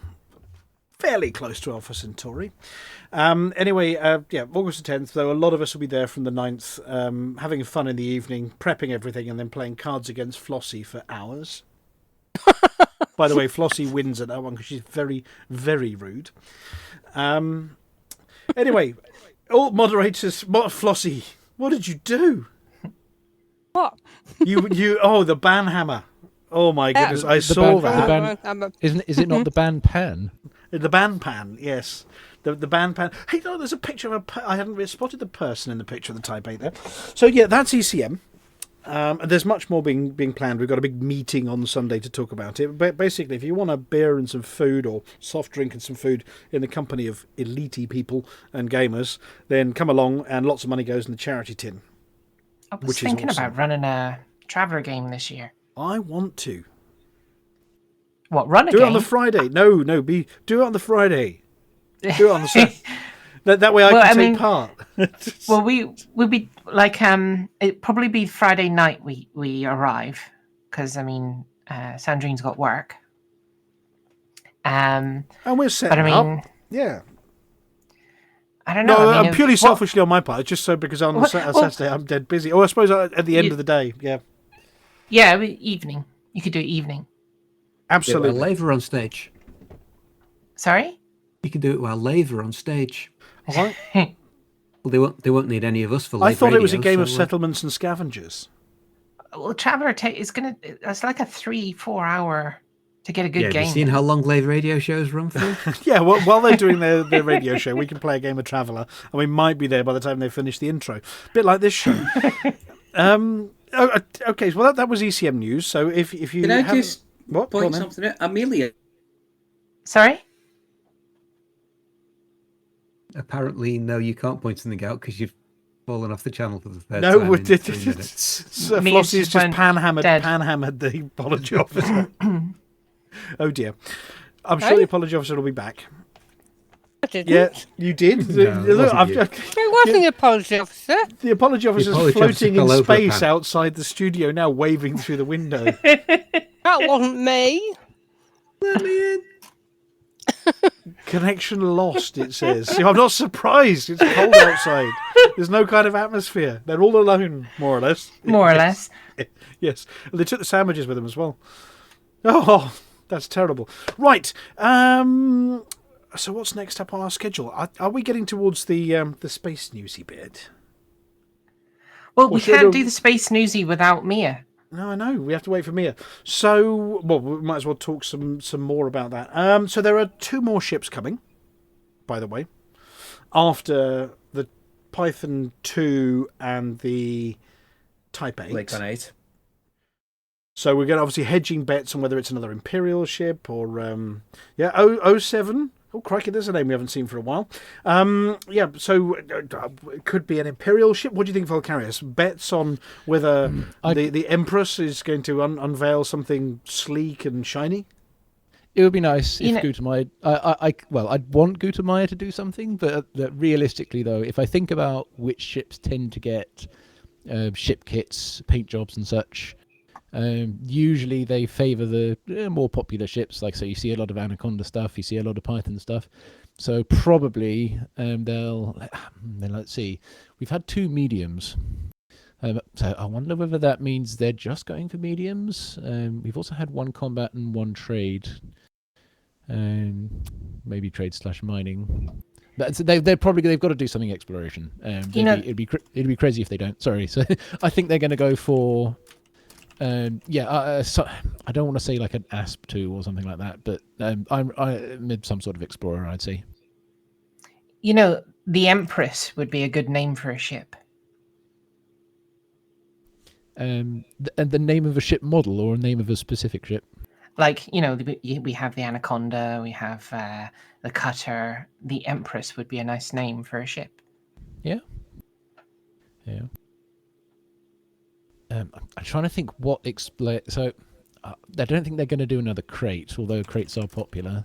Speaker 7: fairly close to Alpha Centauri. Anyway, yeah, August the 10th, though a lot of us will be there from the 9th, having fun in the evening, prepping everything, and then playing Cards Against Flossy for hours. By the way, Flossy wins at that one because she's very, very rude. Anyway, all moderators, Flossy, what did you do?
Speaker 1: What?
Speaker 7: The ban hammer. Oh my goodness, I saw that.
Speaker 8: Is it not the ban pan?
Speaker 7: The ban pan, yes. The ban pan. Hey, no, there's a picture of I hadn't spotted the person in the picture of the Type-8 there. So yeah, that's ECM. And there's much more being planned. We've got a big meeting on Sunday to talk about it. But basically, if you want a beer and some food, or soft drink and some food in the company of elite people and gamers, then come along, and lots of money goes in the charity tin.
Speaker 5: I was thinking about running a Traveller game this year.
Speaker 7: I want to.
Speaker 5: What, run a
Speaker 7: game?
Speaker 5: game?
Speaker 7: Do it on the Friday. No, do it on the Friday. Do it on the Saturday. That way I can take part.
Speaker 5: Well, we'll be like it'd probably be Friday night we arrive, because Sandrine's got work.
Speaker 7: And we're setting up. Yeah.
Speaker 5: I don't know.
Speaker 7: No, I'm purely selfishly on my part. It's just so because on Saturday I'm dead busy. Or I suppose at the end of the day, yeah.
Speaker 5: Yeah, evening. You could do it evening.
Speaker 7: Absolutely.
Speaker 6: While Lave are on stage.
Speaker 5: Sorry?
Speaker 6: You can do it while Lave are on stage.
Speaker 7: What?
Speaker 6: Well, they won't need any of us for Lave
Speaker 7: I thought
Speaker 6: Radio,
Speaker 7: it was a game of settlements and scavengers.
Speaker 5: Well, Traveller it's like a 3-4 hour to get a good game.
Speaker 6: Have you seen how long Lave Radio shows run for?
Speaker 7: Yeah, well, while they're doing their radio show, we can play a game of Traveller, and we might be there by the time they finish the intro. A bit like this show. Okay, well, that was ECM news. So if you
Speaker 3: can I just
Speaker 7: point
Speaker 3: something out? Amelia.
Speaker 5: Sorry?
Speaker 7: Apparently,
Speaker 6: no, you can't point something out because you've fallen off the channel for the third
Speaker 7: no,
Speaker 6: time.
Speaker 7: Flossy's just panhammered the apology officer. Oh dear. I'm sure the apology officer will be back.
Speaker 1: I didn't.
Speaker 7: Yeah, you did. Look,
Speaker 1: It wasn't the apology officer.
Speaker 7: the apology officer is
Speaker 6: apology
Speaker 7: floating
Speaker 6: officer
Speaker 7: in
Speaker 6: fell over a
Speaker 7: space
Speaker 6: pan.
Speaker 7: outside the studio now, waving through the window.
Speaker 1: That wasn't me.
Speaker 6: Let me in.
Speaker 7: Connection lost, it says. See, I'm not surprised. It's cold outside. There's no kind of atmosphere. They're all alone, more or less.
Speaker 5: More or less.
Speaker 7: Yes. And they took the sandwiches with them as well. Oh, that's terrible. Right. So what's next up on our schedule? Are we getting towards the space newsy bit?
Speaker 5: Well,
Speaker 7: Or
Speaker 5: we
Speaker 7: should I
Speaker 5: can't
Speaker 7: do-
Speaker 5: do the space newsy without Mia.
Speaker 7: No, I know. We have to wait for Mia. So, well, we might as well talk some more about that. So there are 2 more ships coming, by the way, after the Python 2 and the Type-8.
Speaker 3: Lakon 8.
Speaker 7: So we're going to obviously hedging bets on whether it's another Imperial ship or 07. Oh, crikey, there's a name we haven't seen for a while. So it could be an Imperial ship. What do you think, Volcarius? Bets on whether the Empress is going to unveil something sleek and shiny?
Speaker 8: It would be nice if Gutermeyer... I'd want Gutermeyer to do something, but realistically, though, if I think about which ships tend to get ship kits, paint jobs and such... usually they favour the more popular ships, like so you see a lot of Anaconda stuff, you see a lot of Python stuff. So probably let's see, we've had 2 mediums. So I wonder whether that means they're just going for mediums. We've also had 1 combat and 1 trade, maybe trade/mining. But they've got to do something exploration. It'd be crazy if they don't. Sorry, so I think they're going to go for. So I don't want to say like an ASP2 or something like that, but I'm some sort of explorer, I'd say.
Speaker 5: The Empress would be a good name for a ship.
Speaker 8: And the name of a ship model or a name of a specific ship?
Speaker 5: Like, we have the Anaconda, we have the Cutter. The Empress would be a nice name for a ship.
Speaker 8: Yeah. Yeah. I'm trying to think what explain. So, I don't think they're going to do another crate, although crates are popular.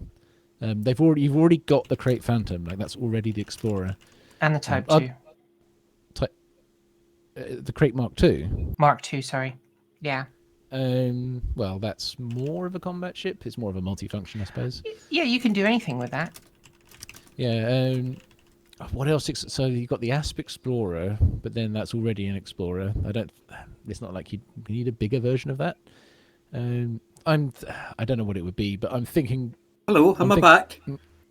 Speaker 8: You've already got the crate Phantom, like that's already the Explorer.
Speaker 5: And the Type 2.
Speaker 8: The crate Mark 2.
Speaker 5: Mark 2, sorry. Yeah.
Speaker 8: Well, that's more of a combat ship. It's more of a multifunction, I suppose.
Speaker 5: Yeah, you can do anything with that.
Speaker 8: Yeah. What else? So you've got the ASP Explorer, but then that's already an Explorer. It's not like you need a bigger version of that. I don't know what it would be, but I'm thinking.
Speaker 3: Hello, am I back?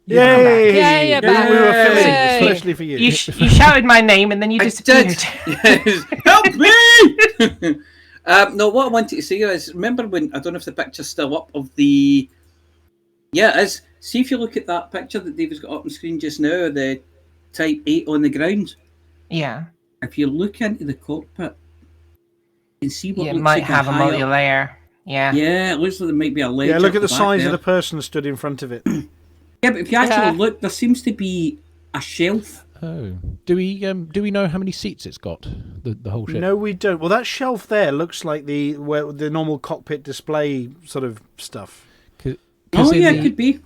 Speaker 7: Yay!
Speaker 1: Yay, you're back.
Speaker 7: We were filming
Speaker 1: Yay.
Speaker 7: especially for you.
Speaker 5: You shouted my name and then you disappeared.
Speaker 3: Yes. Help me! No, what I wanted to say is, remember when, I don't know if the picture's still up, of the... Yeah, it is. See if you look at that picture that David's got up on screen just now, the Type-8 on the ground.
Speaker 5: Yeah.
Speaker 3: If you look into the cockpit, you can see what
Speaker 5: It
Speaker 3: looks
Speaker 5: might
Speaker 3: like
Speaker 5: have a
Speaker 3: high up.
Speaker 5: multi-layer. Yeah.
Speaker 3: Yeah, it looks like there might be a ledge.
Speaker 7: Yeah, look at
Speaker 3: up
Speaker 7: the size
Speaker 3: back
Speaker 7: of the
Speaker 3: there.
Speaker 7: person stood in front of it.
Speaker 3: Yeah, but if you actually look, there seems to be a shelf.
Speaker 8: Oh, do we know how many seats it's got? The whole ship?
Speaker 7: No, we don't. Well, that shelf there looks like the normal cockpit display sort of stuff.
Speaker 3: Oh, yeah, it could be.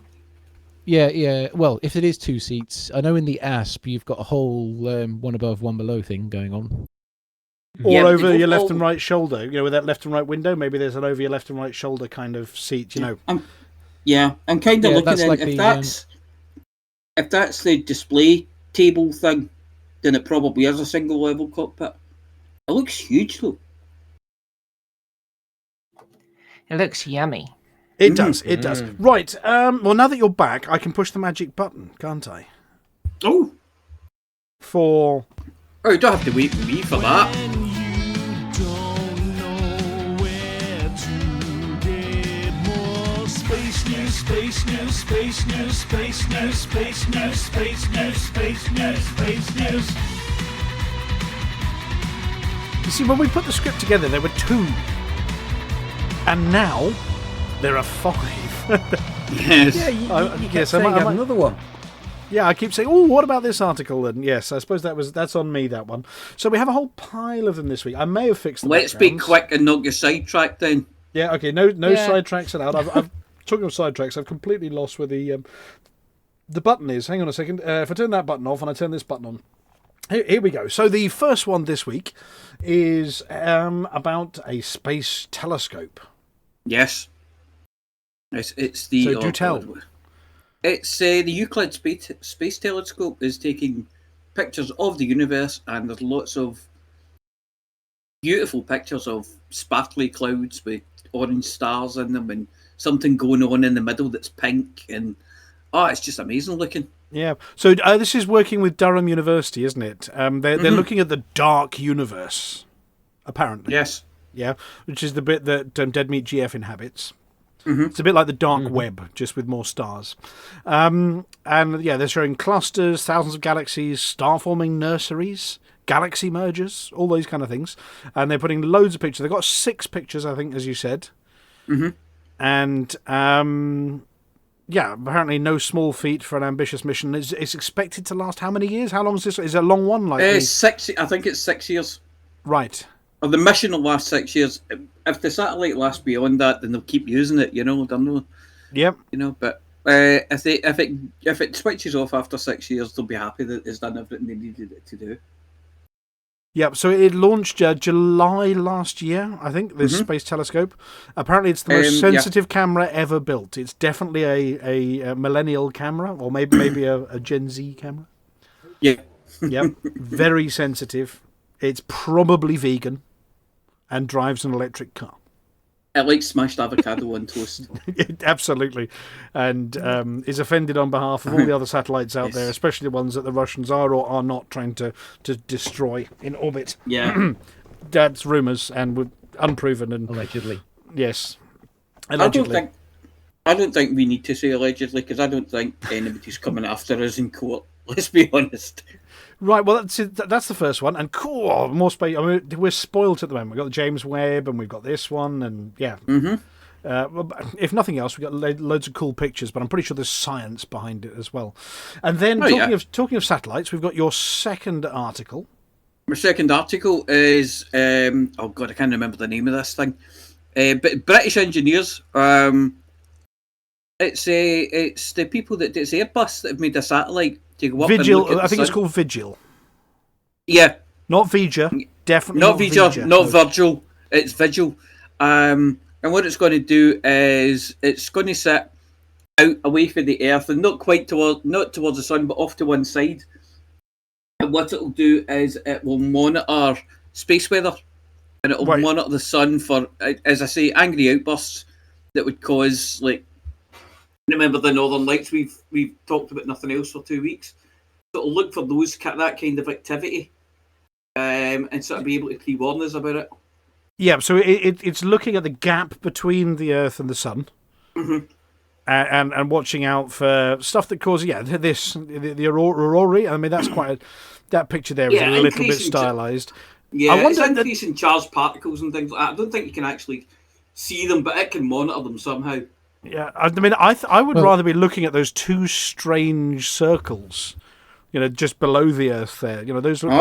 Speaker 8: Yeah. Well, if it is 2 seats, I know in the ASP you've got a whole one above, one below thing going on.
Speaker 7: Or
Speaker 3: Yeah,
Speaker 7: over
Speaker 3: they
Speaker 7: your
Speaker 3: go
Speaker 7: left
Speaker 3: all-
Speaker 7: and right shoulder. With that left and right window, maybe there's an over your left and right shoulder kind of seat.
Speaker 3: Yeah, I'm kind of
Speaker 8: Yeah,
Speaker 3: looking
Speaker 8: that's
Speaker 3: at
Speaker 8: like
Speaker 3: if that's the display table thing, then it probably is a single level cockpit. It looks huge though.
Speaker 5: It looks yummy.
Speaker 7: It does. It does. Right. Well, now that you're back, I can push the magic button, can't I?
Speaker 3: Oh,
Speaker 7: For
Speaker 3: you don't have to wait for me for that.
Speaker 7: You see, when we put the script together, there were 2, and now there are 5.
Speaker 3: Yes.
Speaker 6: You kept saying have another one.
Speaker 7: Yeah, I keep saying, "Oh, what about this article?" And yes, I suppose that's on me, that one. So we have a whole pile of them this week. I may have fixed the
Speaker 3: Let's be
Speaker 7: backgrounds.
Speaker 3: quick and not get sidetracked then.
Speaker 7: Yeah, okay. No
Speaker 1: Yeah.
Speaker 7: sidetracks allowed. I've Talking of sidetracks, I've completely lost where the button is. Hang on a second. If I turn that button off and I turn this button on. Here we go. So the first one this week is about a space telescope.
Speaker 3: Yes. It's the...
Speaker 7: So do tell.
Speaker 3: It's the Euclid Space Telescope is taking pictures of the universe, and there's lots of beautiful pictures of sparkly clouds with orange stars in them and something going on in the middle that's pink, and it's just amazing looking.
Speaker 7: Yeah. So this is working with Durham University, isn't it? They're looking at the dark universe, apparently.
Speaker 3: Yes.
Speaker 7: Yeah, which is the bit that Dead Meat GF inhabits. It's a bit like the dark web, just with more stars. And yeah, they're showing clusters, thousands of galaxies, star-forming nurseries, galaxy mergers, all those kind of things. And they're putting loads of pictures. They've got 6 pictures, I think, as you said. And yeah, apparently no small feat for an ambitious mission. It's expected to last how many years? How long is this? Is it a long one? Like
Speaker 3: 6. I think it's 6 years.
Speaker 7: Right.
Speaker 3: Or the mission will last 6 years. If the satellite lasts beyond that, then they'll keep using it. You know, don't know.
Speaker 7: Yep.
Speaker 3: You know, but if it switches off after 6 years, they'll be happy that it's done everything they needed it to do.
Speaker 7: Yep, so it launched July last year, I think, this space telescope. Apparently it's the most sensitive camera ever built. It's definitely a millennial camera, or maybe a Gen Z camera.
Speaker 3: Yeah.
Speaker 7: Yep, very sensitive. It's probably vegan and drives an electric car.
Speaker 3: It likes smashed avocado on toast.
Speaker 7: Absolutely. And is offended on behalf of all the other satellites out there, especially the ones that the Russians are or are not trying to destroy in orbit.
Speaker 3: Yeah.
Speaker 7: That's rumours and unproven. And
Speaker 8: allegedly.
Speaker 7: Yes. Allegedly.
Speaker 3: I don't think we need to say allegedly, because I don't think anybody's coming after us in court. Let's be honest.
Speaker 7: Right, well, that's the first one. And cool, more space. I mean, we're spoilt at the moment. We've got the James Webb, and we've got this one, and yeah. If nothing else, we've got loads of cool pictures, but I'm pretty sure there's science behind it as well. And then, talking of satellites, we've got your second article.
Speaker 3: My second article is, oh God, I can't remember the name of this thing. But British engineers, it's the people it's Airbus that have made a satellite to go up
Speaker 7: Vigil,
Speaker 3: and look at
Speaker 7: I think
Speaker 3: the
Speaker 7: it's
Speaker 3: sun.
Speaker 7: called Vigil.
Speaker 3: Yeah.
Speaker 7: Not Vija. Definitely
Speaker 3: not Vija,
Speaker 7: Vija.
Speaker 3: not Virgil. It's Vigil. And what it's going to do is it's going to sit out away from the Earth and not towards the sun, but off to one side. And what it'll do is it will monitor space weather, and it'll monitor the sun for, as I say, angry outbursts that would cause, like, remember the Northern Lights we've talked about nothing else for 2 weeks. So it'll look for that kind of activity, and sort of be able to pre-warn us about it.
Speaker 7: Yeah, so it's looking at the gap between the Earth and the Sun, and watching out for stuff that causes the aurora. I mean, that's that picture there is a little bit stylized.
Speaker 3: Yeah, I wonder it's increasing charged particles and things like that. I don't think you can actually see them, but it can monitor them somehow.
Speaker 7: Yeah, I mean, I would rather be looking at those 2 strange circles, just below the Earth there. Those look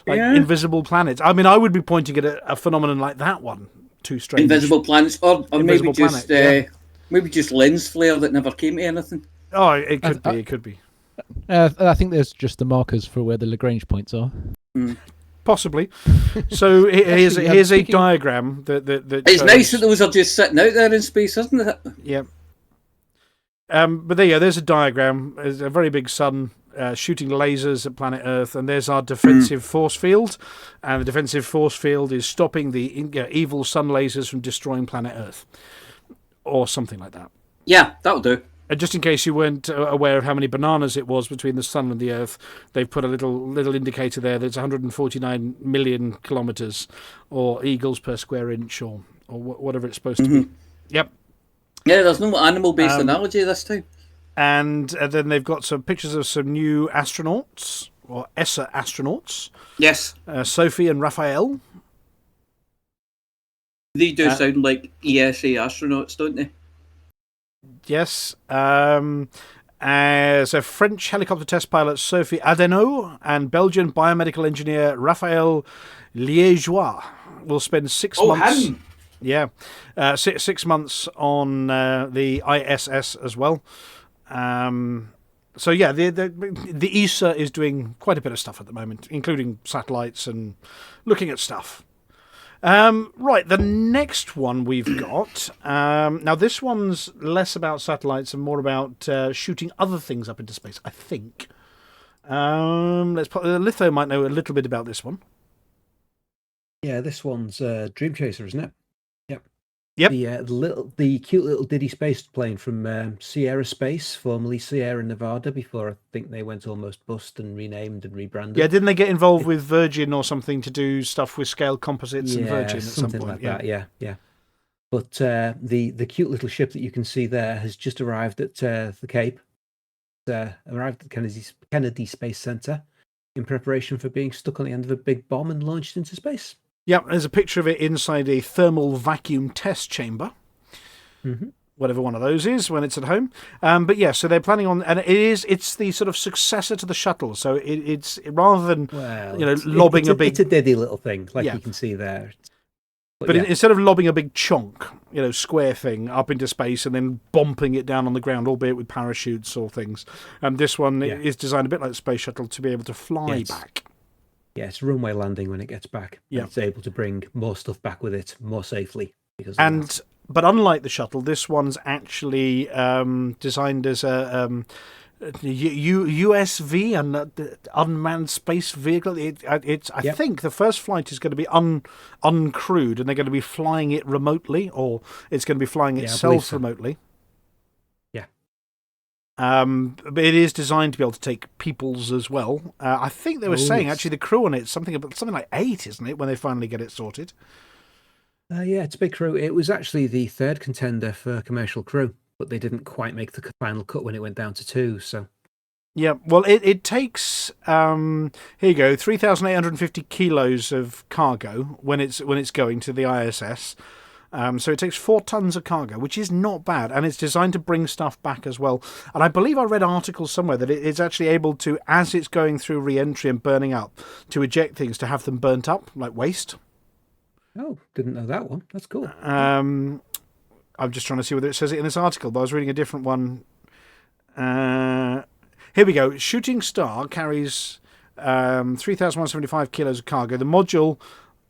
Speaker 7: invisible planets. I mean, I would be pointing at a phenomenon like that one, 2 strange
Speaker 3: invisible planets, or maybe
Speaker 7: just
Speaker 3: maybe just lens flare that never came to anything.
Speaker 7: Oh, it could be. It could be.
Speaker 8: I think there's just the markers for where the Lagrange points are.
Speaker 7: Possibly. So here's a diagram that
Speaker 3: it's
Speaker 7: shows...
Speaker 3: nice that those are just sitting out there in space, isn't it?
Speaker 7: Yeah. But there you go. There's a diagram. There's a very big sun shooting lasers at planet Earth, and there's our defensive force field, and the defensive force field is stopping the evil sun lasers from destroying planet Earth, or something like that.
Speaker 3: Yeah, that'll do.
Speaker 7: Just in case you weren't aware of how many bananas it was between the sun and the Earth, they've put a little indicator there that it's 149 million kilometres, or eagles per square inch, or whatever it's supposed to be. Yep.
Speaker 3: Yeah, there's no animal-based analogy this time.
Speaker 7: And then they've got some pictures of some new astronauts, or ESA astronauts.
Speaker 3: Yes.
Speaker 7: Sophie and Raphael.
Speaker 3: They do sound like ESA astronauts, don't they?
Speaker 7: Yes. So French helicopter test pilot Sophie Adenau and Belgian biomedical engineer Raphael Liégeois will spend 6 months. Yeah. 6 months on the ISS as well. So yeah, the ESA is doing quite a bit of stuff at the moment, including satellites and looking at stuff. Right, the next one we've got. Now this one's less about satellites and more about shooting other things up into space, I think. Litho might know a little bit about this one.
Speaker 6: Yeah, this one's Dream Chaser, isn't it?
Speaker 7: Yep.
Speaker 6: The cute little Diddy space plane from Sierra Space, formerly Sierra Nevada, before I think they went almost bust and renamed and rebranded.
Speaker 7: Yeah, didn't they get involved with Virgin or something to do stuff with scale composites and Virgin at some point?
Speaker 6: Like that, yeah. But the cute little ship that you can see there has just arrived at the Cape. Arrived at Kennedy Space Center in preparation for being stuck on the end of a big bomb and launched into space.
Speaker 7: Yeah, there's a picture of it inside a thermal vacuum test chamber.
Speaker 6: Mm-hmm.
Speaker 7: Whatever one of those is when it's at home. But yeah, so they're planning on, and it's the sort of successor to the shuttle. So it's rather than lobbing a big,
Speaker 6: it's a deadly little thing, like you can see there.
Speaker 7: But instead of lobbing a big chunk, square thing up into space and then bumping it down on the ground, albeit with parachutes or things, this one is designed a bit like the space shuttle to be able to fly back.
Speaker 6: Yeah, it's runway landing when it gets back.
Speaker 7: Yeah,
Speaker 6: it's able to bring more stuff back with it more safely
Speaker 7: But unlike the shuttle, this one's actually designed as a USV, an unmanned space vehicle. I think the first flight is going to be uncrewed, and they're going to be flying it remotely, or it's going to be flying itself remotely. But it is designed to be able to take peoples as well. I think they were saying actually the crew on it something like 8, isn't it, when they finally get it sorted?
Speaker 6: Yeah, it's a big crew. It was actually the third contender for commercial crew, but they didn't quite make the final cut when it went down to 2. So
Speaker 7: yeah, well, it takes here you go, 3,850 kilos of cargo when it's going to the ISS. So it takes 4 tons of cargo, which is not bad, and it's designed to bring stuff back as well. And I believe I read articles somewhere that it's actually able to, as it's going through re-entry and burning up, to eject things to have them burnt up, like waste.
Speaker 6: Oh, didn't know that one. That's cool.
Speaker 7: I'm just trying to see whether it says it in this article, but I was reading a different one. Here we go. Shooting Star carries 3,175 kilos of cargo. The module,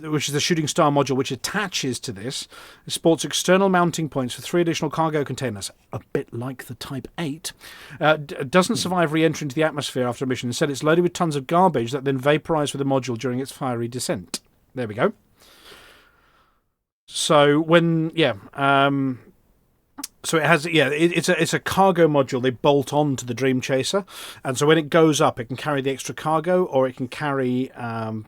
Speaker 7: which is the Shooting Star module, which attaches to this, sports external mounting points for 3 additional cargo containers, a bit like the Type-8. Doesn't survive re-entry into the atmosphere after a mission. Instead, it's loaded with tons of garbage that then vaporize with the module during its fiery descent. There we go. So so it has, it's a cargo module they bolt on to the Dream Chaser, and so when it goes up, it can carry the extra cargo, or it can carry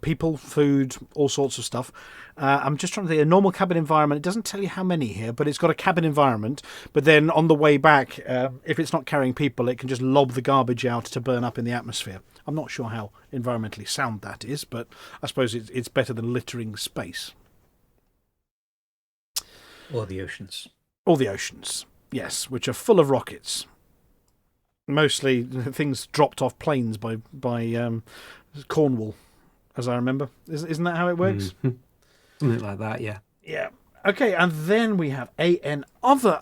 Speaker 7: people, food, all sorts of stuff. I'm just trying to think, a normal cabin environment, it doesn't tell you how many here, but it's got a cabin environment, but then on the way back, if it's not carrying people, it can just lob the garbage out to burn up in the atmosphere. I'm not sure how environmentally sound that is, but I suppose it's better than littering space.
Speaker 6: Or the oceans.
Speaker 7: Or the oceans, yes, which are full of rockets. Mostly things dropped off planes by Cornwall, as I remember. Isn't that how it works?
Speaker 6: Mm-hmm. Something like that, yeah.
Speaker 7: Yeah. Okay, and then we have another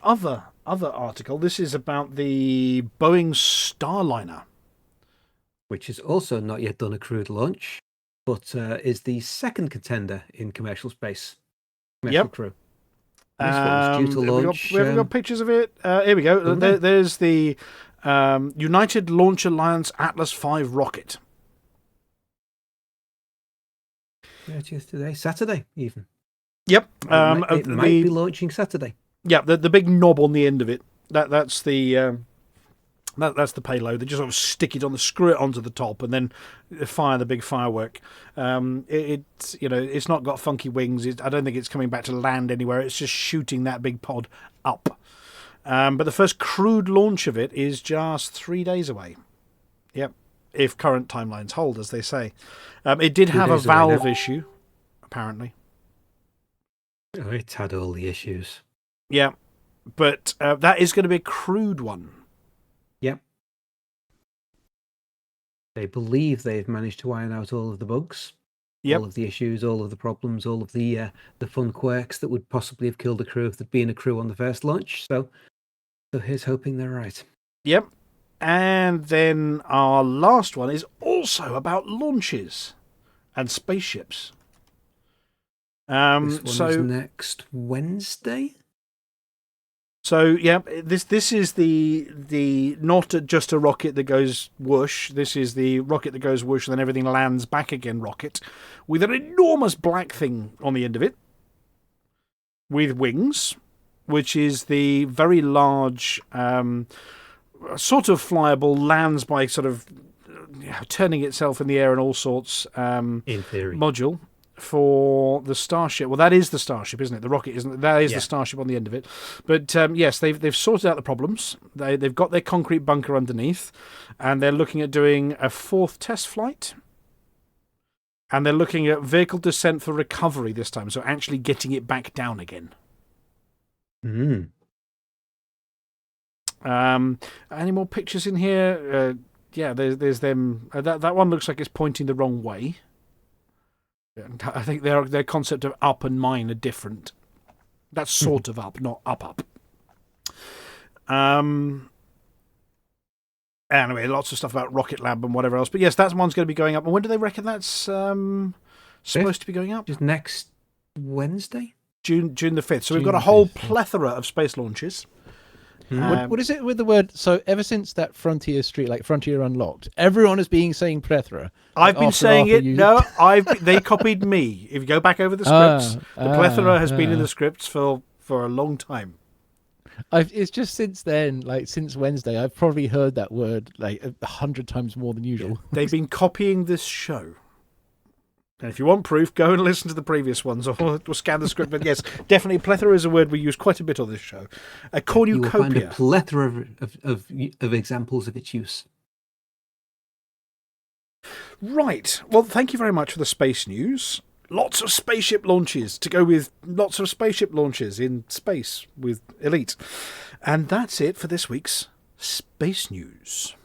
Speaker 7: article. This is about the Boeing Starliner,
Speaker 6: which has also not yet done a crewed launch, but is the second contender in commercial space. Commercial crew. Due to launch.
Speaker 7: We haven't got pictures of it. Here we go. There's the United Launch Alliance Atlas V rocket.
Speaker 6: 30th today, Saturday even.
Speaker 7: Yep.
Speaker 6: It might be launching Saturday.
Speaker 7: Yeah, the big knob on the end of it. That's the payload. They just sort of stick it on, screw it onto the top, and then fire the big firework. It's not got funky wings. I don't think it's coming back to land anywhere. It's just shooting that big pod up. But the first crewed launch of it is just 3 days away. Yep, if current timelines hold, as they say. It did have a valve issue, apparently.
Speaker 6: Oh, it's had all the issues.
Speaker 7: Yeah, but that is going to be a crewed one.
Speaker 6: Yep. They believe they've managed to iron out all of the bugs.
Speaker 7: Yep.
Speaker 6: All of the issues, all of the problems, all of the fun quirks that would possibly have killed a crew if there'd been a crew on the first launch. So here's hoping they're right.
Speaker 7: Yep. And then our last one is also about launches and spaceships.
Speaker 6: This one is next Wednesday.
Speaker 7: So yeah, this is the not just a rocket that goes whoosh. This is the rocket that goes whoosh and then everything lands back again rocket, with an enormous black thing on the end of it, with wings, which is the very large, sort of flyable, lands by sort of turning itself in the air and all sorts.
Speaker 6: In theory,
Speaker 7: module. For the Starship. Well, that is the Starship, isn't it? The rocket isn't. That is the Starship on the end of it. But yes, they've sorted out the problems. They've got their concrete bunker underneath, and they're looking at doing a 4th test flight. And they're looking at vehicle descent for recovery this time, so actually getting it back down again. Any more pictures in here? Yeah, there's them. That one looks like it's pointing the wrong way. I think their concept of up and mine are different. That's sort of up, not up. Anyway, lots of stuff about Rocket Lab and whatever else. But yes, that one's going to be going up. And when do they reckon that's supposed to be going up?
Speaker 6: Just next Wednesday?
Speaker 7: June the 5th. So we've got a whole plethora of space launches.
Speaker 8: What is it with the word? So ever since that Frontier Street, like Frontier Unlocked, everyone has been saying plethora.
Speaker 7: I've been saying it. No, they copied me. If you go back over the scripts, the plethora has been in the scripts for a long time.
Speaker 8: It's just since then, like since Wednesday, I've probably heard that word like 100 times more than usual.
Speaker 7: They've been copying this show. And if you want proof, go and listen to the previous ones or scan the script. But yes, definitely plethora is a word we use quite a bit on this show. A cornucopia.
Speaker 6: You will find a plethora of examples of its use.
Speaker 7: Right. Well, thank you very much for the space news. Lots of spaceship launches to go with lots of spaceship launches in space with Elite. And that's it for this week's Space News.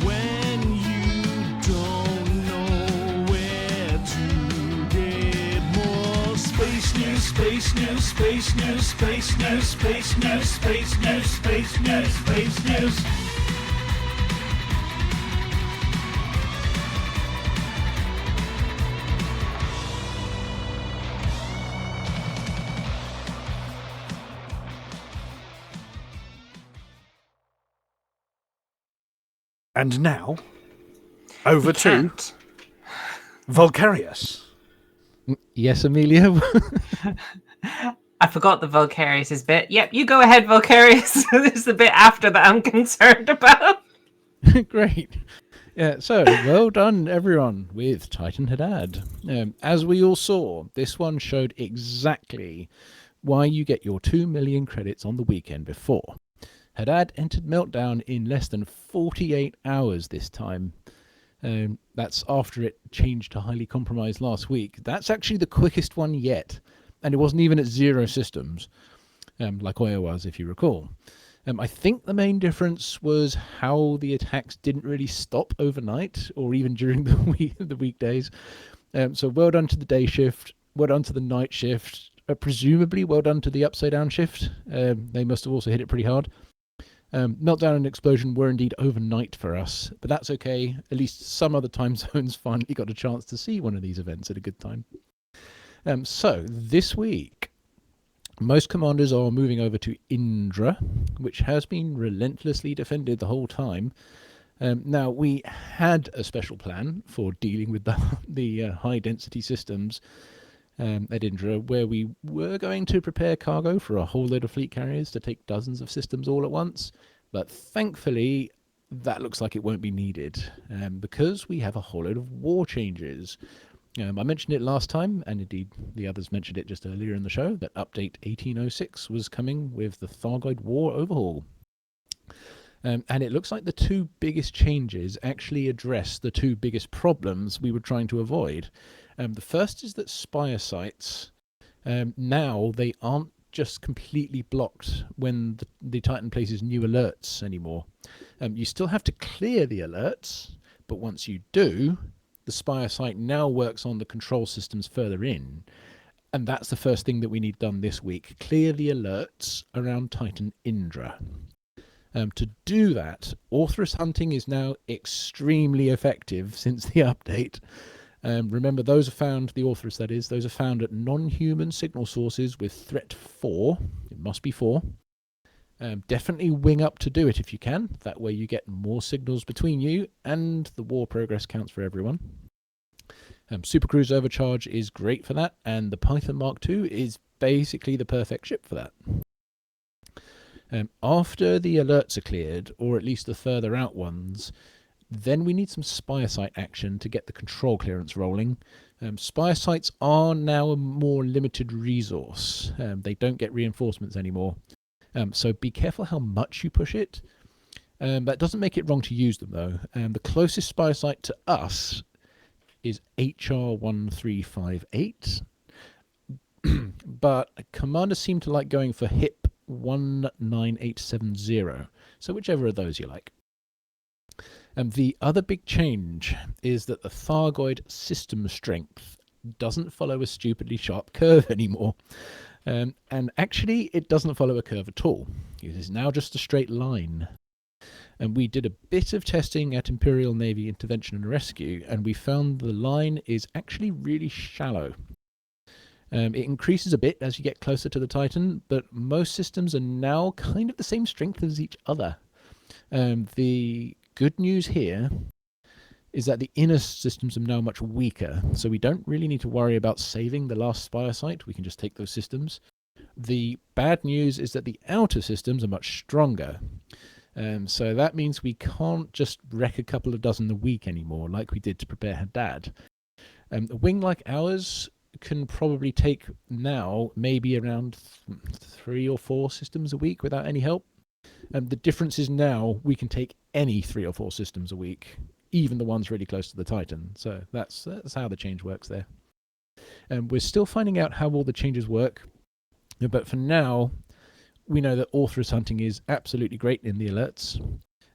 Speaker 9: When you don't know where to get more space news, space news, space news, space news, space news, space news, space news, space news.
Speaker 7: And now, over to Volcarius.
Speaker 8: Yes, Amelia.
Speaker 5: I forgot the Volcarius' bit. Yep, you go ahead, Volcarius. This is the bit after that I'm concerned about.
Speaker 8: Great. Yeah, so well done, everyone, with Titan Haddad. As we all saw, this one showed exactly why you get your 2 million credits on the weekend before. Haddad entered Meltdown in less than 48 hours this time. That's after it changed to highly compromised last week. That's actually the quickest one yet. And it wasn't even at 0 systems, like Oya was, if you recall. I think the main difference was how the attacks didn't really stop overnight or even during the weekdays. So well done to the day shift, well done to the night shift, presumably well done to the upside down shift. They must have also hit it pretty hard. Meltdown and Explosion were indeed overnight for us, but that's okay. At least some other time zones finally got a chance to see one of these events at a good time. So this week, most commanders are moving over to Indra, which has been relentlessly defended the whole time. Now, we had a special plan for dealing with the high-density systems at Indra, where we were going to prepare cargo for a whole load of fleet carriers to take dozens of systems all at once, but thankfully that looks like it won't be needed because we have a whole load of war changes. I mentioned it last time, and indeed the others mentioned it just earlier in the show, that update 1806 was coming with the Thargoid War overhaul. And it looks like the 2 biggest changes actually address the 2 biggest problems we were trying to avoid. The first is that Spire sites, now they aren't just completely blocked when the Titan places new alerts anymore. You still have to clear the alerts, but once you do, the Spire site now works on the control systems further in. And that's the first thing that we need done this week. Clear the alerts around Titan Indra. To do that, authoress hunting is now extremely effective since the update. Remember, those are found, the authoress that is, those are found at non-human signal sources with threat 4. It must be 4. Definitely wing up to do it if you can. That way you get more signals between you and the war progress counts for everyone. Supercruise Overcharge is great for that, and the Python Mark II is basically the perfect ship for that. After the alerts are cleared, or at least the further out ones, then we need some Spire site action to get the control clearance rolling. Spire sites are now a more limited resource. They don't get reinforcements anymore. So be careful how much you push it. That doesn't make it wrong to use them, though. The closest Spire site to us is HR1358. But commanders seem to like going for HIP 19870. So whichever of those you like. The other big change is that the Thargoid system strength doesn't follow a stupidly sharp curve anymore. And actually, it doesn't follow a curve at all. It is now just a straight line. And we did a bit of testing at Imperial Navy Intervention and Rescue, and we found the line is actually really shallow. It increases a bit as you get closer to the Titan, but most systems are now kind of the same strength as each other. The good news here is that the inner systems are now much weaker, so we don't really need to worry about saving the last Spire site. We can just take those systems. The bad news is that the outer systems are much stronger. So that means we can't just wreck a couple of dozen a week anymore, like we did to prepare Haddad. A wing like ours can probably take now maybe around 3 or 4 systems a week without any help. The difference is now we can take any 3 or 4 systems a week, even the ones really close to the Titan. So that's how the change works there. We're still finding out how all the changes work, but for now, we know that authoress hunting is absolutely great in the alerts.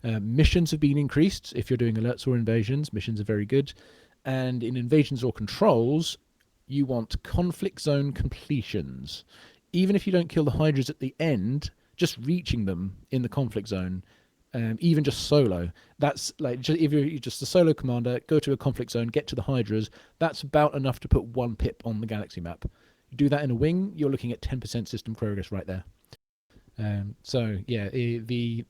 Speaker 8: Missions have been increased. If you're doing alerts or invasions, missions are very good. And in invasions or controls, you want conflict zone completions. Even if you don't kill the Hydras at the end, just reaching them in the conflict zone, even just solo. That's like, if you're just a solo commander, go to a conflict zone, get to the Hydras. That's about enough to put 1 pip on the galaxy map. You do that in a wing, you're looking at 10% system progress right there. So yeah,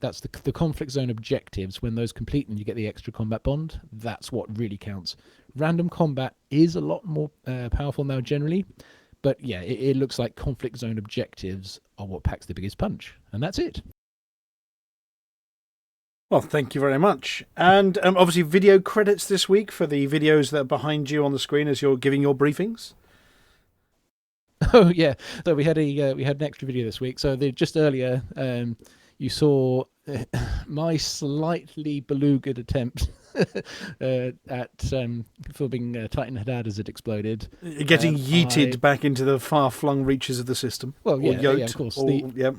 Speaker 8: that's the conflict zone objectives. When those complete and you get the extra combat bond, that's what really counts. Random combat is a lot more powerful now generally, but yeah, it looks like conflict zone objectives are what packs the biggest punch, and that's it.
Speaker 7: Well, thank you very much. And obviously video credits this week for the videos that are behind you on the screen as you're giving your briefings.
Speaker 8: Oh yeah, so we had an extra video this week. So just earlier, you saw my slightly beluga attempt at filming Titan Haddad as it exploded,
Speaker 7: getting yeeted back into the far-flung reaches of the system.
Speaker 8: Well, yeah,
Speaker 7: yoked,
Speaker 8: yeah, of course.
Speaker 7: Yeah.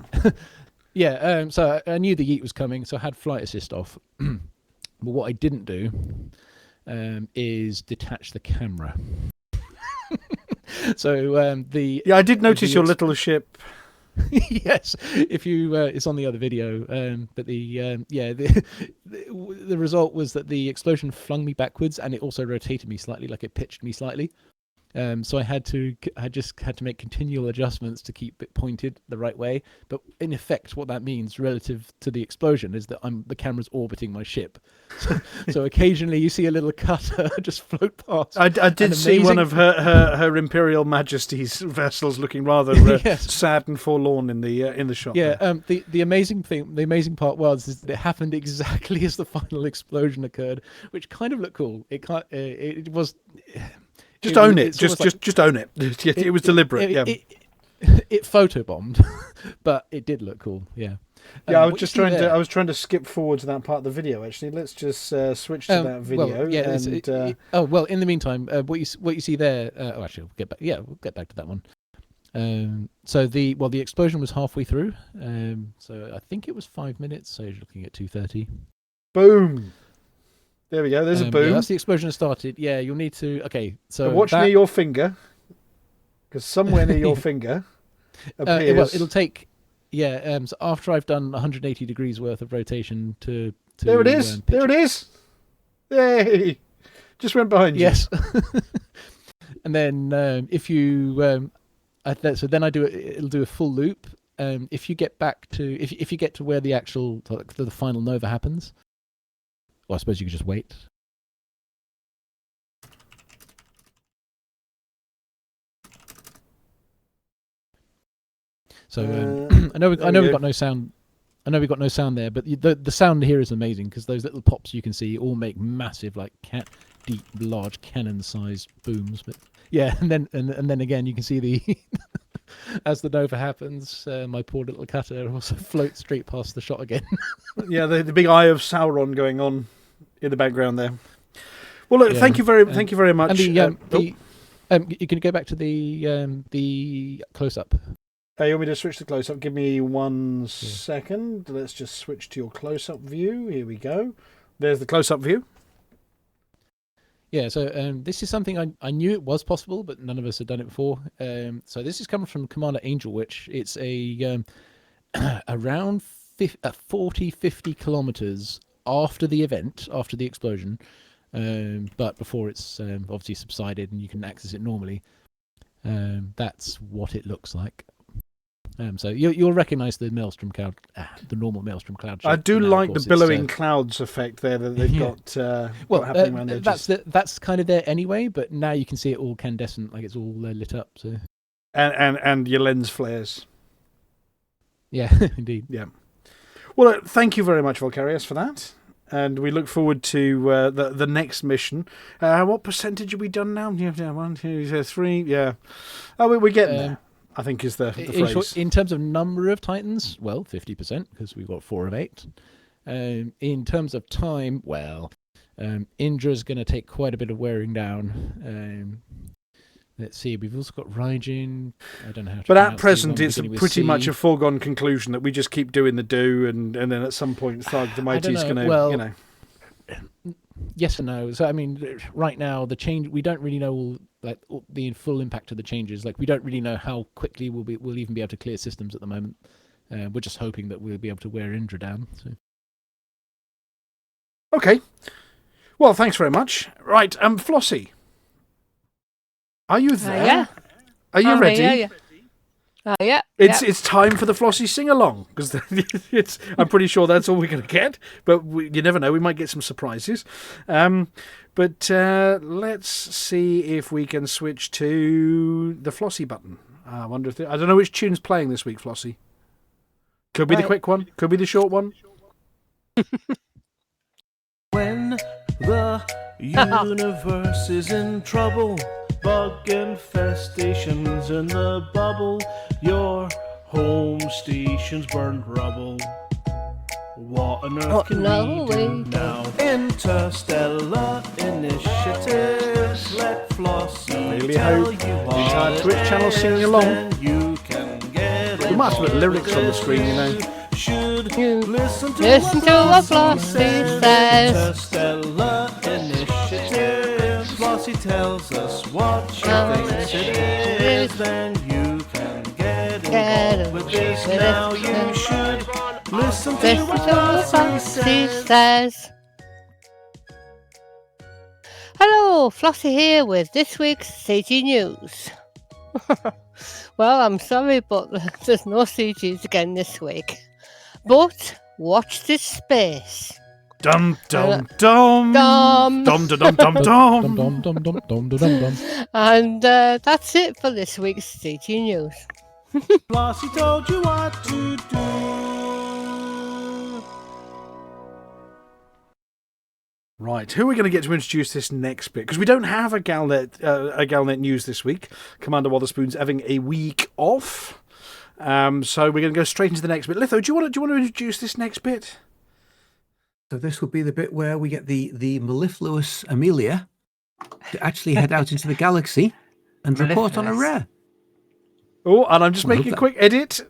Speaker 8: Yeah. So I knew the yeet was coming, so I had flight assist off. But what I didn't do is detach the camera. So
Speaker 7: I did notice your little ship.
Speaker 8: Yes, if you it's on the other video, but the result was that the explosion flung me backwards, and it also rotated me slightly, like it pitched me slightly. So I just had to make continual adjustments to keep it pointed the right way. But in effect, what that means relative to the explosion is that the camera's orbiting my ship. So occasionally you see a little cutter just float past.
Speaker 7: I did see one of her Imperial Majesty's vessels looking rather
Speaker 8: yes.
Speaker 7: sad and forlorn in the shot.
Speaker 8: Yeah. The amazing part was is that it happened exactly as the final explosion occurred, which kind of looked cool. It was. Just own it.
Speaker 7: Just own it. It was deliberate.
Speaker 8: It photobombed, but it did look cool. Yeah.
Speaker 7: Yeah, I was trying to skip forward to that part of the video. Actually, let's just switch to that video.
Speaker 8: Well, in the meantime, what you see there. Actually, we'll get back. Yeah, we'll get back to that one. So the explosion was halfway through. So I think it was 5 minutes. So you're looking at 2:30.
Speaker 7: Boom. There we go. There's a boom.
Speaker 8: Yeah, that's the explosion that started. Yeah, you'll need to... Okay, so
Speaker 7: watch near your finger, because somewhere near your finger appears...
Speaker 8: well, it'll take... Yeah, so after I've done 180 degrees worth of rotation to
Speaker 7: there it is. There it is. Yay! Just went behind you.
Speaker 8: Yes. And then if you... so then it'll do a full loop. If you get back to... If you get to where the actual... the final nova happens... Well, I suppose you could just wait. So I know we've got no sound. I know we've got no sound there, but the sound here is amazing because those little pops you can see all make massive, like deep, large cannon-sized booms. But yeah, and then again you can see the as the nova happens, my poor little cutter also floats straight past the shot again.
Speaker 7: Yeah, the big eye of Sauron going on in the background there. Well, look, thank you very much.
Speaker 8: And you can go back to the close-up.
Speaker 7: You want me to switch to close-up? Give me 1 second. Let's just switch to your close-up view. Here we go. There's the close-up view.
Speaker 8: Yeah, so this is something I knew it was possible, but none of us had done it before. So this is coming from Commander Angel Witch. It's a around 40-50 kilometers after the event, after the explosion, but before it's obviously subsided and you can access it normally. That's what it looks like. So you'll recognise the maelstrom cloud, the normal maelstrom cloud.
Speaker 7: I do like the billowing clouds effect there that they've got happening around edges.
Speaker 8: That's kind of there anyway, but now you can see it all incandescent, like it's all lit up. So
Speaker 7: and your lens flares.
Speaker 8: Yeah, indeed.
Speaker 7: Yeah. Well, thank you very much, Volcarius, for that. And we look forward to the next mission. What percentage have we done now? 1, 2, 3. Yeah. Oh, we're getting there, I think is the phrase.
Speaker 8: In terms of number of Titans, well, 50%, because we've got 4 of 8. In terms of time, well, Indra's going to take quite a bit of wearing down. Let's see, we've also got Raijin. I don't know how to.
Speaker 7: But at present, it's pretty much a foregone conclusion that we just keep doing the do, and then at some point, Tharg the Mighty is going to,
Speaker 8: Yes and no. So I mean, right now the change, we don't really know the full impact of the changes. Like we don't really know how quickly we'll even be able to clear systems at the moment. We're just hoping that we'll be able to wear Indra down. So.
Speaker 7: Okay. Well, thanks very much. Right, Flossy. Are you there?
Speaker 1: Yeah.
Speaker 7: Are you ready?
Speaker 1: Yeah.
Speaker 7: It's time for the Flossy sing-along, because I'm pretty sure that's all we're going to get, but you never know, we might get some surprises. But let's see if we can switch to the Flossy button. I wonder if I don't know which tune's playing this week, Flossy. Could be the quick one, could be the short one.
Speaker 9: When the universe is in trouble, bug infestations in the bubble, your home station's burned rubble. What on earth can we do now? Interstellar initiatives, let Flossy
Speaker 7: really
Speaker 9: tell
Speaker 7: hope
Speaker 9: you
Speaker 7: the entire Twitch channel singing along.
Speaker 9: You can get
Speaker 7: we might have to put lyrics on the screen, you know.
Speaker 9: Should
Speaker 1: listen to what Flossy says.
Speaker 9: Interstellar initiatives, Flossy tells us what she thinks it is. Then you can get involved with this. Now you should listen to what Flossy says.
Speaker 1: Hello, Flossy here with this week's CG News. Well, I'm sorry, but there's no CGs again this week. But watch this space.
Speaker 7: Dum dum dum dum dum dum dum dum.
Speaker 1: And that's it for this week's CG News.
Speaker 9: Flossy told you what to do.
Speaker 7: Right, who are we going to get to introduce this next bit? Because we don't have a Galnet news this week. Commander Wotherspoon's having a week off. So we're going to go straight into the next bit. Litho, do you want to introduce this next bit?
Speaker 6: So this would be the bit where we get the mellifluous Amelia to actually head out into the galaxy and report on a rare.
Speaker 7: Oh, and I'm just making a quick edit.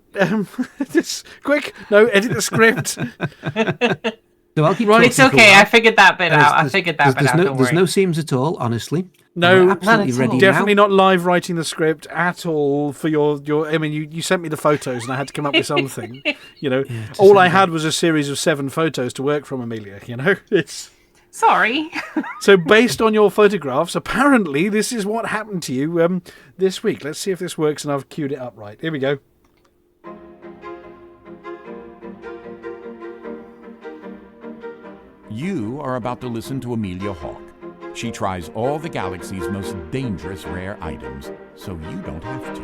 Speaker 7: Just quick. No, edit the script.
Speaker 6: So I'll keep
Speaker 5: Well,
Speaker 6: talking
Speaker 5: it's okay.
Speaker 6: for
Speaker 5: I figured that bit out. I figured that bit out.
Speaker 6: There's no seams at all, honestly.
Speaker 7: No,
Speaker 6: We're absolutely ready
Speaker 7: definitely
Speaker 6: now.
Speaker 7: not live writing the script at all for your. I mean, you sent me the photos, and I had to come up with something. All I had was a series of 7 photos to work from, Amelia. It's.
Speaker 5: Sorry.
Speaker 7: So based on your photographs, apparently this is what happened to you this week. Let's see if this works, and I've queued it up right. Here we go.
Speaker 10: You are about to listen to Amelia Hawke. She tries all the galaxy's most dangerous rare items, so you don't have to.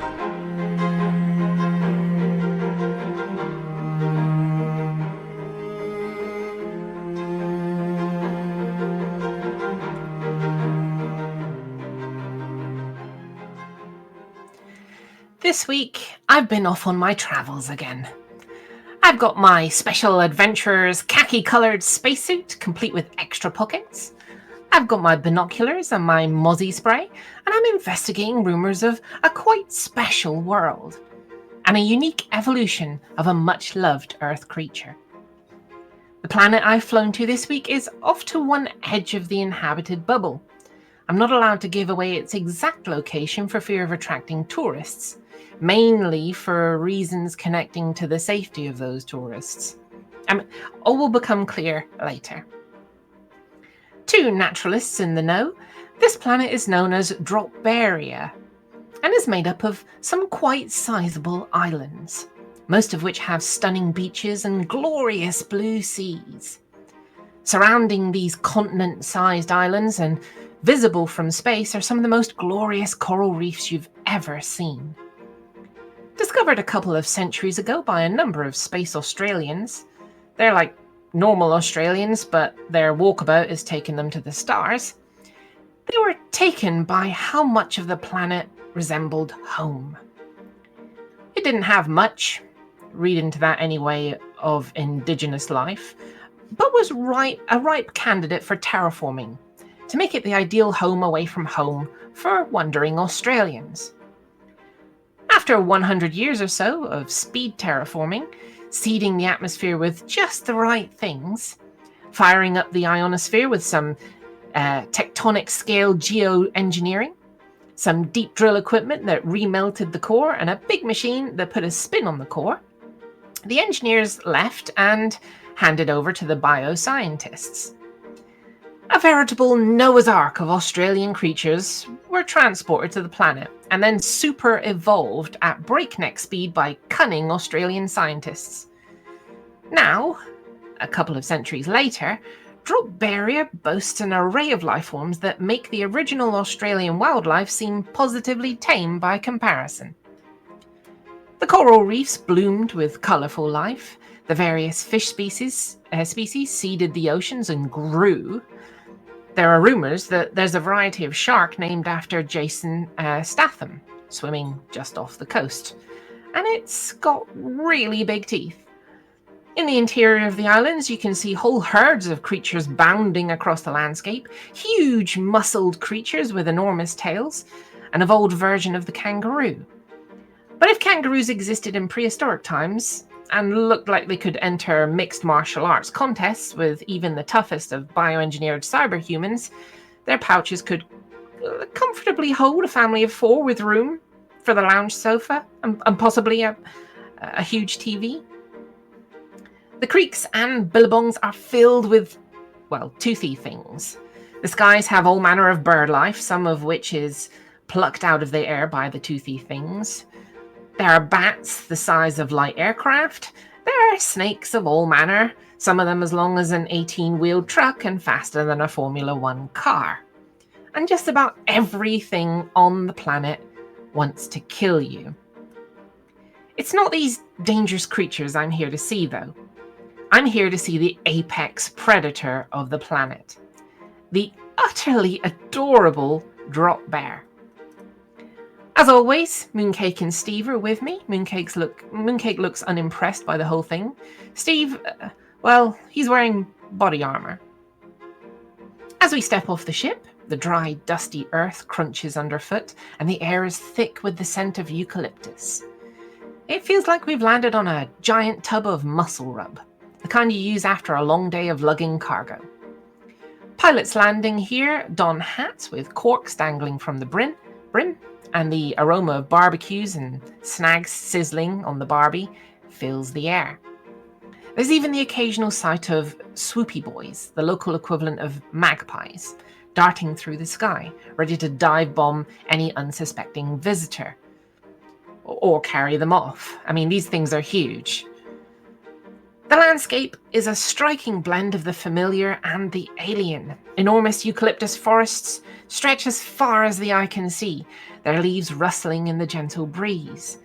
Speaker 5: This week, I've been off on my travels again. I've got my special adventurer's khaki-coloured spacesuit, complete with extra pockets. I've got my binoculars and my mozzie spray, and I'm investigating rumours of a quite special world, and a unique evolution of a much-loved Earth creature. The planet I've flown to this week is off to one edge of the inhabited bubble. I'm not allowed to give away its exact location for fear of attracting tourists, mainly for reasons connecting to the safety of those tourists. All will become clear later. To naturalists in the know, this planet is known as Dropberia and is made up of some quite sizable islands, most of which have stunning beaches and glorious blue seas. Surrounding these continent-sized islands and visible from space are some of the most glorious coral reefs you've ever seen. Discovered a couple of centuries ago by a number of space Australians, they're like normal Australians, but their walkabout has taken them to the stars. They were taken by how much of the planet resembled home. It didn't have much, read into that anyway, of indigenous life, but was a ripe candidate for terraforming, to make it the ideal home away from home for wandering Australians. After 100 years or so of speed terraforming, seeding the atmosphere with just the right things, firing up the ionosphere with some tectonic scale geoengineering, some deep drill equipment that remelted the core, and a big machine that put a spin on the core, the engineers left and handed over to the bioscientists. A veritable Noah's Ark of Australian creatures were transported to the planet and then super evolved at breakneck speed by cunning Australian scientists. Now, a couple of centuries later, Dropberia boasts an array of life forms that make the original Australian wildlife seem positively tame by comparison. The coral reefs bloomed with colourful life, the various fish species seeded the oceans and grew. There are rumours that there's a variety of shark named after Jason Statham, swimming just off the coast, and it's got really big teeth. In the interior of the islands, you can see whole herds of creatures bounding across the landscape, huge muscled creatures with enormous tails, an evolved version of the kangaroo. But if kangaroos existed in prehistoric times, and looked like they could enter mixed martial arts contests with even the toughest of bioengineered cyberhumans, their pouches could comfortably hold a family of 4 with room for the lounge sofa and possibly a huge TV. The creeks and billabongs are filled with, toothy things. The skies have all manner of bird life, some of which is plucked out of the air by the toothy things. There are bats the size of light aircraft. There are snakes of all manner, some of them as long as an 18-wheeled truck and faster than a Formula One car. And just about everything on the planet wants to kill you. It's not these dangerous creatures I'm here to see, though. I'm here to see the apex predator of the planet. The utterly adorable drop bear. As always, Mooncake and Steve are with me. Mooncake looks unimpressed by the whole thing. Steve, he's wearing body armor. As we step off the ship, the dry, dusty earth crunches underfoot, and the air is thick with the scent of eucalyptus. It feels like we've landed on a giant tub of muscle rub, the kind you use after a long day of lugging cargo. Pilots landing here don hats with corks dangling from the brim, and the aroma of barbecues and snags sizzling on the barbie fills the air. There's even the occasional sight of swoopy boys, the local equivalent of magpies, darting through the sky, ready to dive bomb any unsuspecting visitor. Or carry them off. I mean, these things are huge. The landscape is a striking blend of the familiar and the alien. Enormous eucalyptus forests stretch as far as the eye can see, their leaves rustling in the gentle breeze.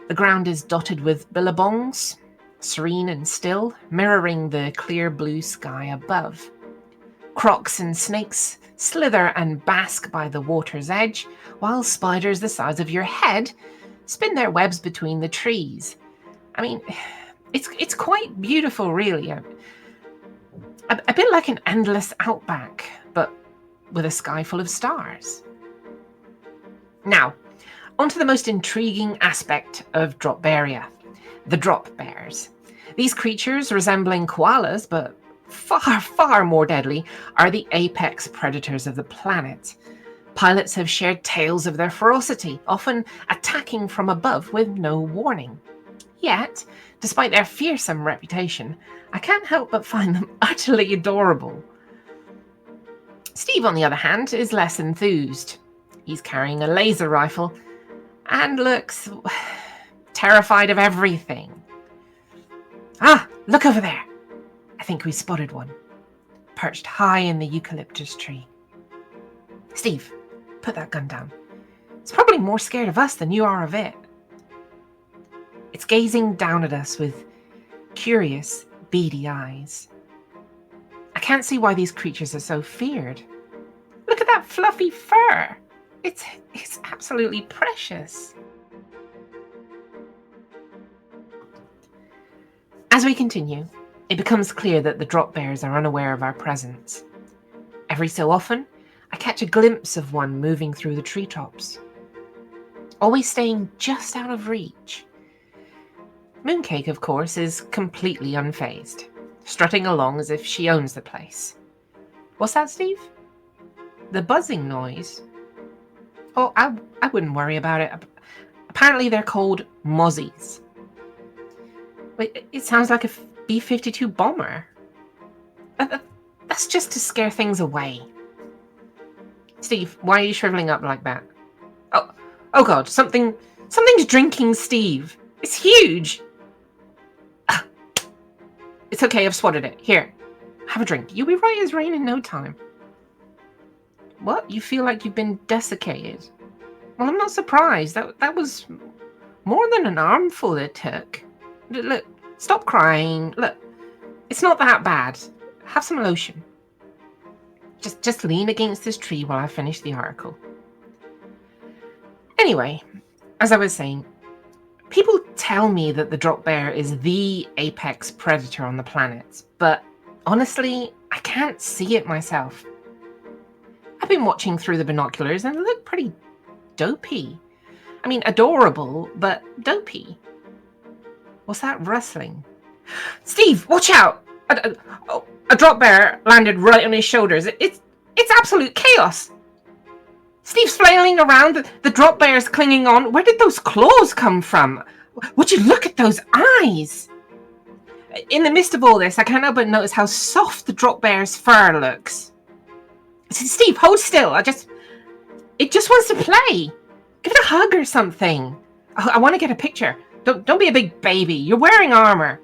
Speaker 5: The ground is dotted with billabongs, serene and still, mirroring the clear blue sky above. Crocs and snakes slither and bask by the water's edge, while spiders the size of your head spin their webs between the trees. I mean, it's quite beautiful, really. A bit like an endless outback, but with a sky full of stars. Now, onto the most intriguing aspect of Dropberia, the drop bears. These creatures, resembling koalas, but far more deadly, are the apex predators of the planet. Pilots have shared tales of their ferocity, often attacking from above with no warning. Yet, despite their fearsome reputation, I can't help but find them utterly adorable. Steve, on the other hand, is less enthused. He's carrying a laser rifle and looks terrified of everything. Ah, look over there. I think we spotted one, perched high in the eucalyptus tree. Steve, put that gun down. It's probably more scared of us than you are of it. It's gazing down at us with curious, beady eyes. I can't see why these creatures are so feared. Look at that fluffy fur. It's absolutely precious. As we continue, it becomes clear that the drop bears are unaware of our presence. Every so often, I catch a glimpse of one moving through the treetops, always staying just out of reach. Mooncake, of course, is completely unfazed, strutting along as if she owns the place. What's that, Steve? The buzzing noise? Oh, I wouldn't worry about it. Apparently they're called mozzies. Wait, it sounds like a B-52 bomber. That's just to scare things away. Steve, why are you shriveling up like that? Oh God, something's drinking Steve. It's huge. It's okay, I've swatted it. Here, have a drink. You'll be right as rain in no time. What? You feel like you've been desiccated? Well, I'm not surprised. That was more than an armful it took. Look, stop crying. Look, it's not that bad. Have some lotion. Just lean against this tree while I finish the article. Anyway, as I was saying, people tell me that the drop bear is the apex predator on the planet, but honestly, I can't see it myself. I've been watching through the binoculars and they look pretty dopey. I mean, adorable, but dopey. What's that rustling? Steve, watch out! A drop bear landed right on his shoulders. It's absolute chaos. Steve's flailing around. The drop bear's clinging on. Where did those claws come from? Would you look at those eyes? In the midst of all this, I can't help but notice how soft the drop bear's fur looks. Steve, hold still. It just wants to play. Give it a hug or something. I want to get a picture. Don't be a big baby. You're wearing armor.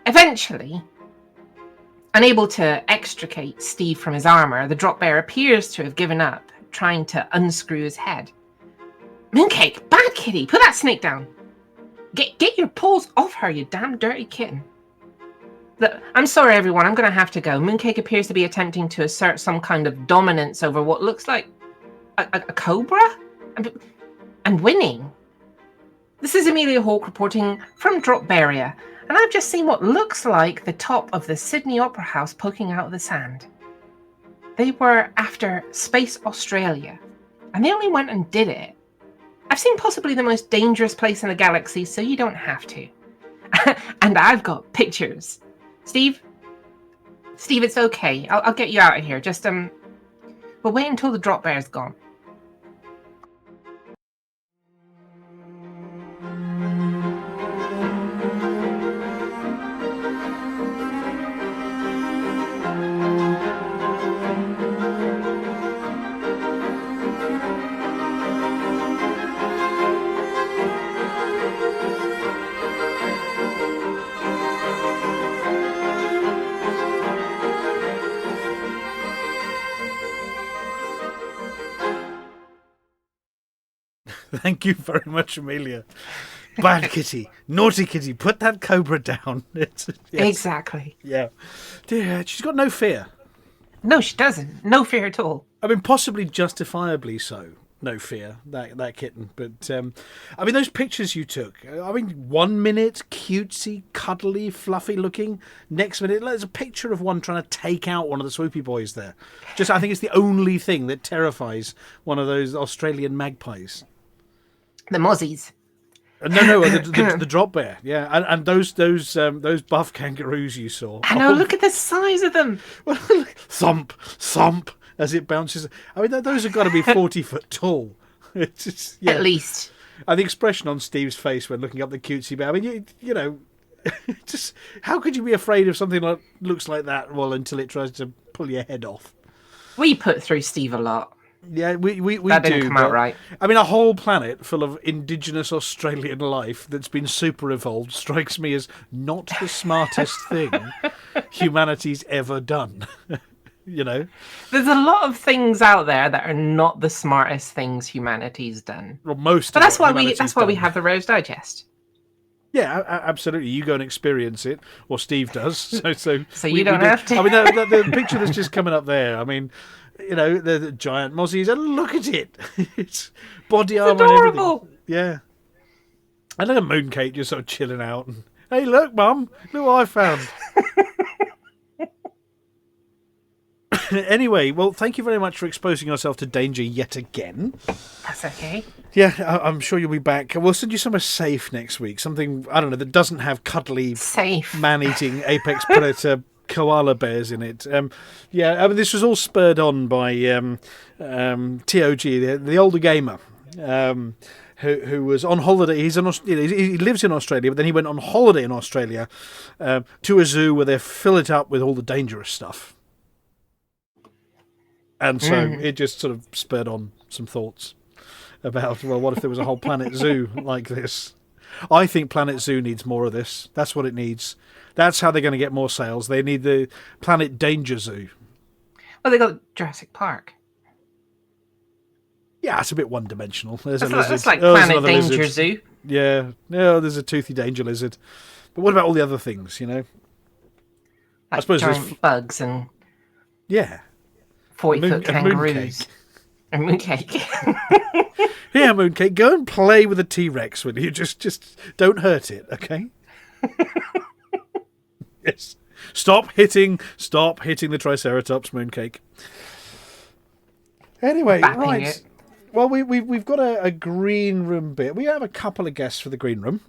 Speaker 5: Eventually, unable to extricate Steve from his armor, the drop bear appears to have given up, trying to unscrew his head. Mooncake, bad kitty, put that snake down. Get your paws off her, you damn dirty kitten. Look, I'm sorry, everyone, I'm going to have to go. Mooncake appears to be attempting to assert some kind of dominance over what looks like a cobra? And winning. This is Amelia Hawke reporting from Dropberia, and I've just seen what looks like the top of the Sydney Opera House poking out of the sand. They were after Space Australia, and they only went and did it. I've seen possibly the most dangerous place in the galaxy, so you don't have to. And I've got pictures. Steve, it's okay. I'll get you out of here. Just but wait until the drop bear's gone.
Speaker 7: Thank you very much, Amelia. Bad kitty, naughty kitty, put that cobra down. Yes.
Speaker 5: Exactly.
Speaker 7: Yeah. Dear, she's got no fear.
Speaker 5: No, she doesn't. No fear at all.
Speaker 7: I mean, possibly justifiably so. No fear, that kitten. But, I mean, those pictures you took, I mean, 1 minute, cutesy, cuddly, fluffy looking. Next minute, there's a picture of one trying to take out one of the swoopy boys there. Just, I think it's the only thing that terrifies one of those Australian magpies.
Speaker 5: The mozzies.
Speaker 7: No, the drop bear, yeah, and those buff kangaroos you saw.
Speaker 5: I know, look at the size of them.
Speaker 7: Thump, as it bounces. I mean, those have got to be 40 foot tall. It's just, yeah.
Speaker 5: At least.
Speaker 7: And the expression on Steve's face when looking up the cutesy bear. I mean, you know, just how could you be afraid of something that looks like that? Well, until it tries to pull your head off.
Speaker 5: We put through Steve a lot.
Speaker 7: Yeah, we
Speaker 5: that
Speaker 7: do.
Speaker 5: Didn't come out right.
Speaker 7: I mean, a whole planet full of indigenous Australian life that's been super evolved strikes me as not the smartest thing humanity's ever done. You know,
Speaker 5: there's a lot of things out there that are not the smartest things humanity's done.
Speaker 7: Well, most.
Speaker 5: But that's why we have the Rose Digest.
Speaker 7: Yeah, absolutely. You go and experience it, or Steve does. So
Speaker 5: you don't have to.
Speaker 7: I mean, the picture that's just coming up there. I mean. You know, the giant mozzies, and look at it. It's body armor and everything. Yeah. And look at Mooncake just sort of chilling out. And, hey, look, Mum, look what I found. Anyway, well, thank you very much for exposing yourself to danger yet again.
Speaker 5: That's okay.
Speaker 7: Yeah, I'm sure you'll be back. We'll send you somewhere safe next week. Something, I don't know, that doesn't have cuddly, man-eating apex predator koala bears in it. Yeah, I mean, this was all spurred on by TOG, the older gamer, who was on holiday. He lives in Australia, but then he went on holiday in Australia to a zoo where they fill it up with all the dangerous stuff. And so it just sort of spurred on some thoughts about, well, what if there was a whole Planet Zoo like this? I think Planet Zoo needs more of this. That's what it needs. That's how they're going to get more sales. They need the Planet Danger Zoo.
Speaker 5: Well, they got Jurassic Park.
Speaker 7: Yeah, it's a bit one-dimensional. There's
Speaker 5: that's
Speaker 7: a lizard.
Speaker 5: That's like Planet Danger Zoo.
Speaker 7: Yeah, there's a toothy danger lizard. But what about all the other things, you know?
Speaker 5: Like I suppose giant bugs and...
Speaker 7: Yeah.
Speaker 5: 40-foot kangaroos. And Mooncake.
Speaker 7: Yeah, Mooncake, go and play with a T-Rex, will you? Just don't hurt it, okay? Yes. Stop hitting the Triceratops, Mooncake. Anyway, right.
Speaker 5: It.
Speaker 7: Well, we've got a green room bit. We have a couple of guests for the green room.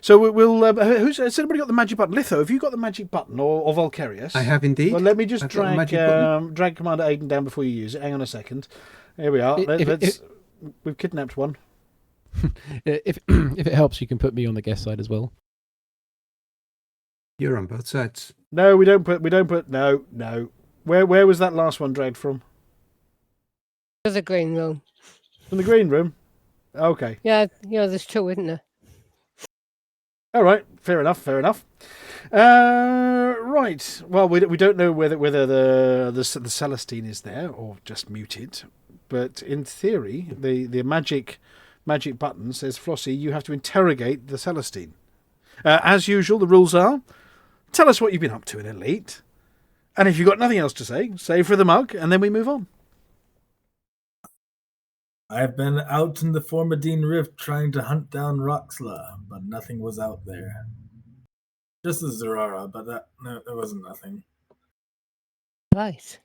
Speaker 7: So we'll. Has anybody got the magic button? Litho, have you got the magic button, or Volcarius?
Speaker 6: I have indeed.
Speaker 7: Well, let me just drag Commander Aiden down before you use it. Hang on a second. Here we are. We've kidnapped one.
Speaker 8: If it helps, you can put me on the guest side as well.
Speaker 6: You're on both sides.
Speaker 7: No, we don't put. No. Where was that last one dragged from?
Speaker 1: To the green room.
Speaker 7: From the green room? Okay.
Speaker 1: Yeah, there's two, isn't there?
Speaker 7: All right, fair enough. Right. Well, we don't know whether the Celestine is there or just muted, but in theory, the magic button says, Flossy, you have to interrogate the Celestine. As usual, the rules are: tell us what you've been up to in Elite, and if you've got nothing else to say for the mug, and then we move on.
Speaker 11: I've been out in the Formidine Rift trying to hunt down Roxla, but nothing was out there. Just a Zerara, but there wasn't nothing.
Speaker 1: Right.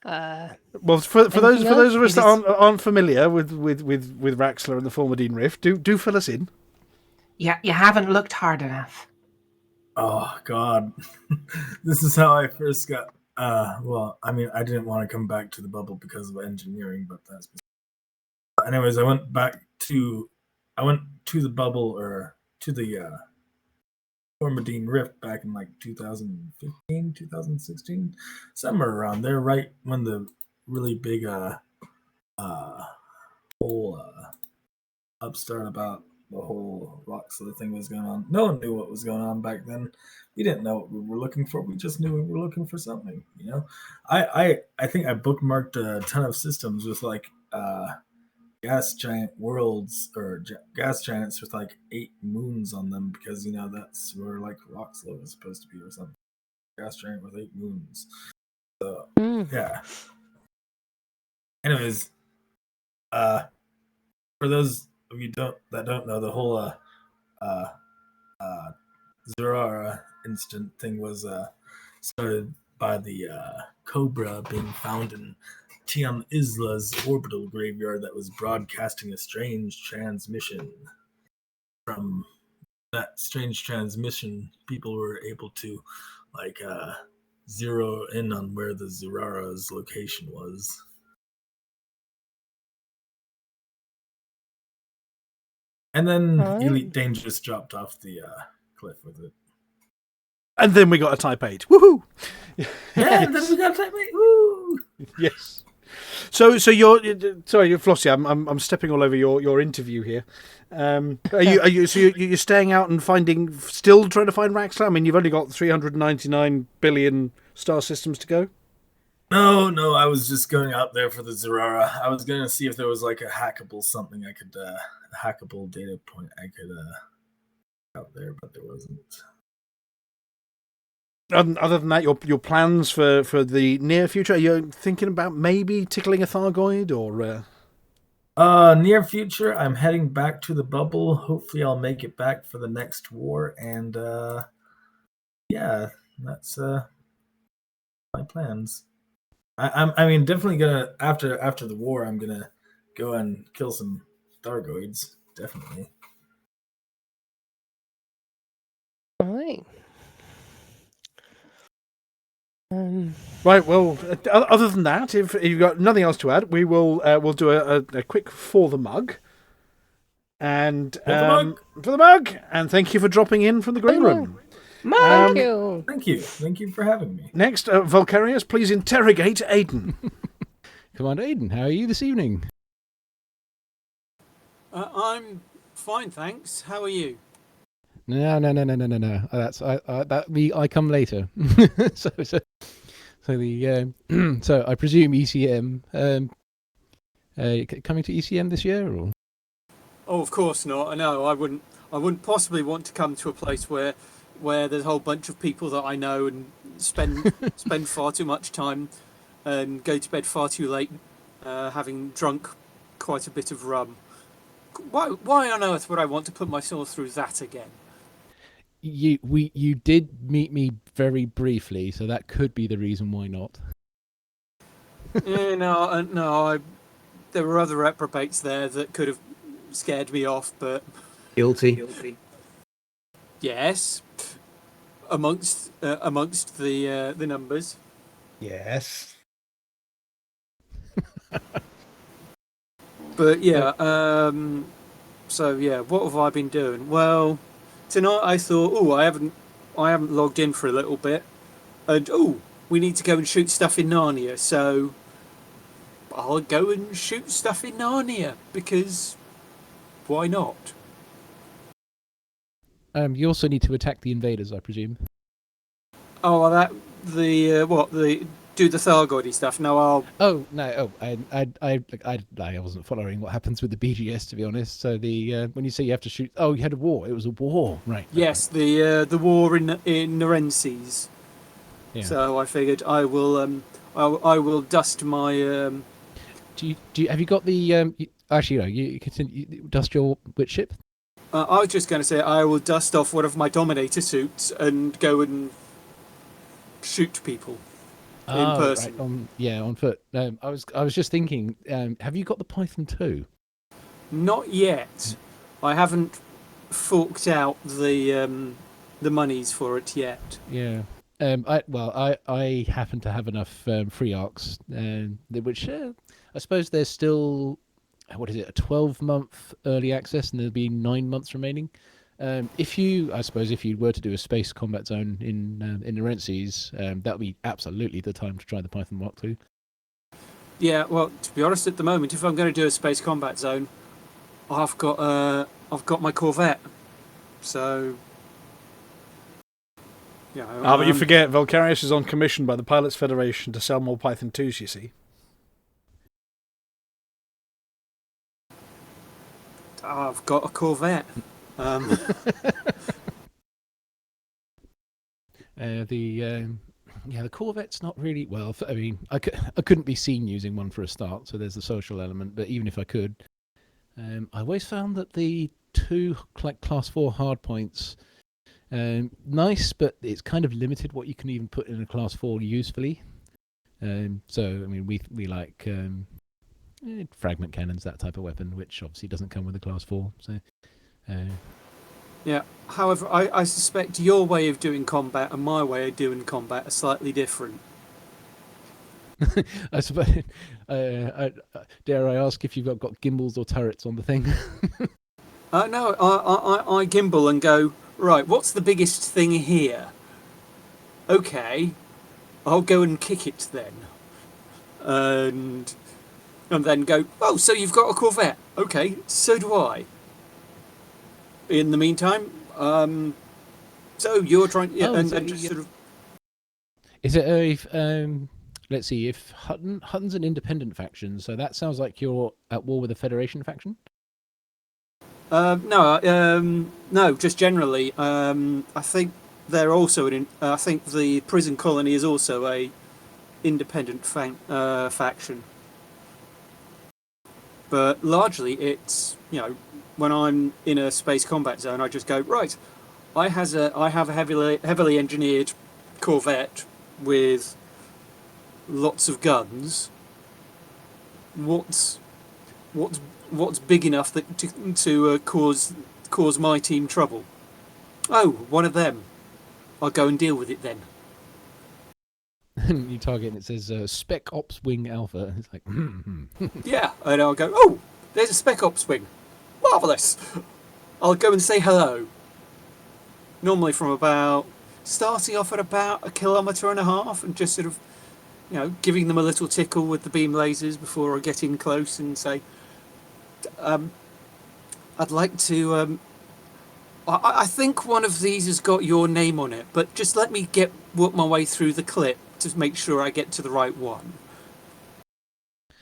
Speaker 7: Well, for those of us
Speaker 5: It
Speaker 7: that aren't familiar with Raxler and the Formidine Rift, do fill us in.
Speaker 5: Yeah, you haven't looked hard enough.
Speaker 11: Oh God, this is how I first got. Well, I mean, I didn't want to come back to the bubble because of engineering, but that's. Anyways, I went to the bubble, or to the Formidine Rift back in like 2015, 2016, somewhere around there, right when the really big whole upstart about the whole Roxley thing was going on. No one knew what was going on back then. We didn't know what we were looking for. We just knew we were looking for something, you know. I think I bookmarked a ton of systems with like gas giant worlds, or gas giants with like 8 moons on them, because you know that's where like Roxley was supposed to be or something. Gas giant with 8 moons. So yeah. Anyways, for those of you that don't know, the whole Zurara instant thing was started by the Cobra being found in Tiam Isla's orbital graveyard that was broadcasting a strange transmission. From that strange transmission, people were able to like zero in on where the Zurara's location was. And then Elite Dangerous dropped off the cliff with it.
Speaker 7: And then we got a Type-8. Woohoo!
Speaker 11: Yeah, and then we got a Type-8. Woo!
Speaker 7: Yes. So you're sorry, Flossy. I'm stepping all over your interview here. Are you so you're staying out and still trying to find Raxler? I mean, you've only got 399 billion star systems to go.
Speaker 11: No, I was just going out there for the Zurara. I was going to see if there was like a hackable something I could, a hackable data point I could out there, but there wasn't.
Speaker 7: Other than that, your plans for the near future, are you thinking about maybe tickling a Thargoid or?
Speaker 11: Near future, I'm heading back to the bubble. Hopefully, I'll make it back for the next war, and yeah, that's my plans. I mean, definitely gonna after the war, I'm gonna go and kill some Thargoids. Definitely.
Speaker 1: All right.
Speaker 7: Right. Well, other than that, if you've got nothing else to add, we'll do a quick for the mug. And for the mug, and thank you for dropping in from the green room.
Speaker 1: Thank you.
Speaker 11: Thank you for having me.
Speaker 7: Next, Volcarius, please interrogate Aiden.
Speaker 8: Commander Aiden, how are you this evening?
Speaker 12: I'm fine, thanks. How are you?
Speaker 8: No. That's I come later. so I presume ECM coming to ECM this year, or?
Speaker 12: Oh, of course not. No, I wouldn't possibly want to come to a place where there's a whole bunch of people that I know and spend far too much time and go to bed far too late, having drunk quite a bit of rum. Why on earth would I want to put myself through that again?
Speaker 8: You did meet me very briefly, so that could be the reason why not.
Speaker 12: No. There were other reprobates there that could have scared me off, but
Speaker 6: guilty.
Speaker 12: Yes, amongst the numbers.
Speaker 7: Yes.
Speaker 12: But yeah, so yeah, what have I been doing? Well, tonight I thought, I haven't logged in for a little bit, and we need to go and shoot stuff in Narnia, so I'll go and shoot stuff in Narnia, because why not?
Speaker 8: You also need to attack the invaders, I presume.
Speaker 12: Oh, well, do the Thargoidy stuff? No, I'll.
Speaker 8: Oh no! I wasn't following what happens with the BGS, to be honest. So when you say you have to shoot, you had a war. It was a war, right?
Speaker 12: Yes, the war in Narences. Yeah. So I figured I will dust my.
Speaker 8: Have you got the? Actually, no. You continue. Dust your which ship?
Speaker 12: I was just going to say I will dust off one of my Dominator suits and go and shoot people. in person.
Speaker 8: Right, on foot. I was just thinking, have you got the Python 2?
Speaker 12: Not yet. I haven't forked out the monies for it yet.
Speaker 8: Yeah. I happen to have enough free arcs, which I suppose there's still, what is it, a 12-month early access, and there'll be 9 months remaining. If you were to do a space combat zone in Nerences, that would be absolutely the time to try the Python Mark II.
Speaker 12: Yeah, well, to be honest, at the moment, if I'm going to do a space combat zone, I've got my Corvette, so. Yeah,
Speaker 7: but you forget, Valkyrius is on commission by the Pilots Federation to sell more Python 2s, you see.
Speaker 12: I've got a Corvette.
Speaker 8: The Corvette's not really, well, I mean, I couldn't be seen using one for a start, so there's the social element, but even if I could, I always found that the 2 class 4 hardpoints, nice, but it's kind of limited what you can even put in a class 4 usefully. So, I mean, we like fragment cannons, that type of weapon, which obviously doesn't come with a class 4. So,
Speaker 12: yeah. However, I suspect your way of doing combat and my way of doing combat are slightly different.
Speaker 8: I suppose. Dare I ask if you've got gimbals or turrets on the thing?
Speaker 12: No, I gimbal and go, right, what's the biggest thing here? Okay, I'll go and kick it then. And then go, oh, so you've got a Corvette. Okay, so do I. In the meantime, so you're trying... Yeah, and just sort of...
Speaker 8: Is it let's see, if Hutton's an independent faction, so that sounds like you're at war with a Federation faction?
Speaker 12: No, just generally. I think they're also I think the prison colony is also a independent faction. But largely, it's when I'm in a space combat zone, I just go right. I have a heavily engineered Corvette with lots of guns. What's big enough to cause my team trouble? Oh, one of them. I'll go and deal with it then.
Speaker 8: You target and it says Spec Ops Wing Alpha. It's like,
Speaker 12: Yeah, and I'll go, oh, there's a Spec Ops Wing. Marvellous. I'll go and say hello. Normally starting off at about 1.5 kilometres and just sort of, giving them a little tickle with the beam lasers before I get in close and say, I'd like to, I think one of these has got your name on it, but just let me work my way through the clip to make sure I get to the right one.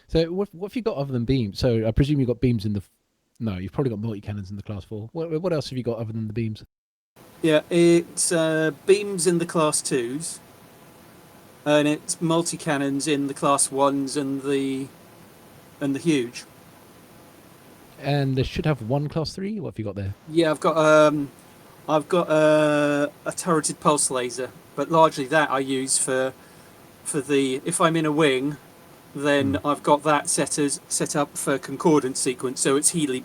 Speaker 8: So what have you got other than beams? So I presume you've got beams in the... No, you've probably got multi-cannons in the Class 4. What else have you got other than the beams?
Speaker 12: Yeah, it's beams in the Class 2s, and it's multi-cannons in the Class 1s and the huge.
Speaker 8: And they should have one Class 3? What have you got there?
Speaker 12: Yeah, I've got a turreted pulse laser, but largely that I use for the... If I'm in a wing, then I've got that set up for concordance sequence, so it's Healy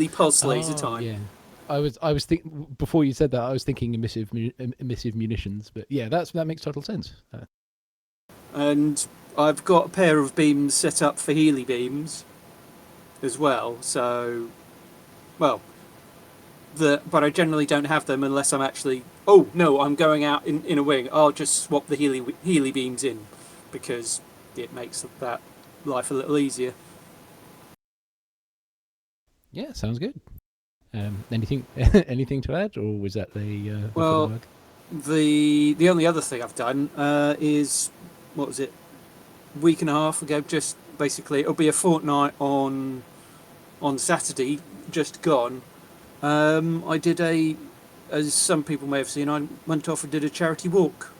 Speaker 12: pulse laser time.
Speaker 8: Yeah, I was thinking before you said that, I was thinking emissive munitions, but yeah, that makes total sense.
Speaker 12: And I've got a pair of beams set up for Healy beams as well. So, but I generally don't have them unless I'm actually. Oh no, I'm going out in a wing. I'll just swap the Healy beams in because it makes that life a little easier. Yeah,
Speaker 8: sounds good. Anything to add, or was that the
Speaker 12: well, the only other thing I've done is, what was it, week and a half ago, just basically it'll be a fortnight on Saturday just gone. I did as some people may have seen, I went off and did a charity walk.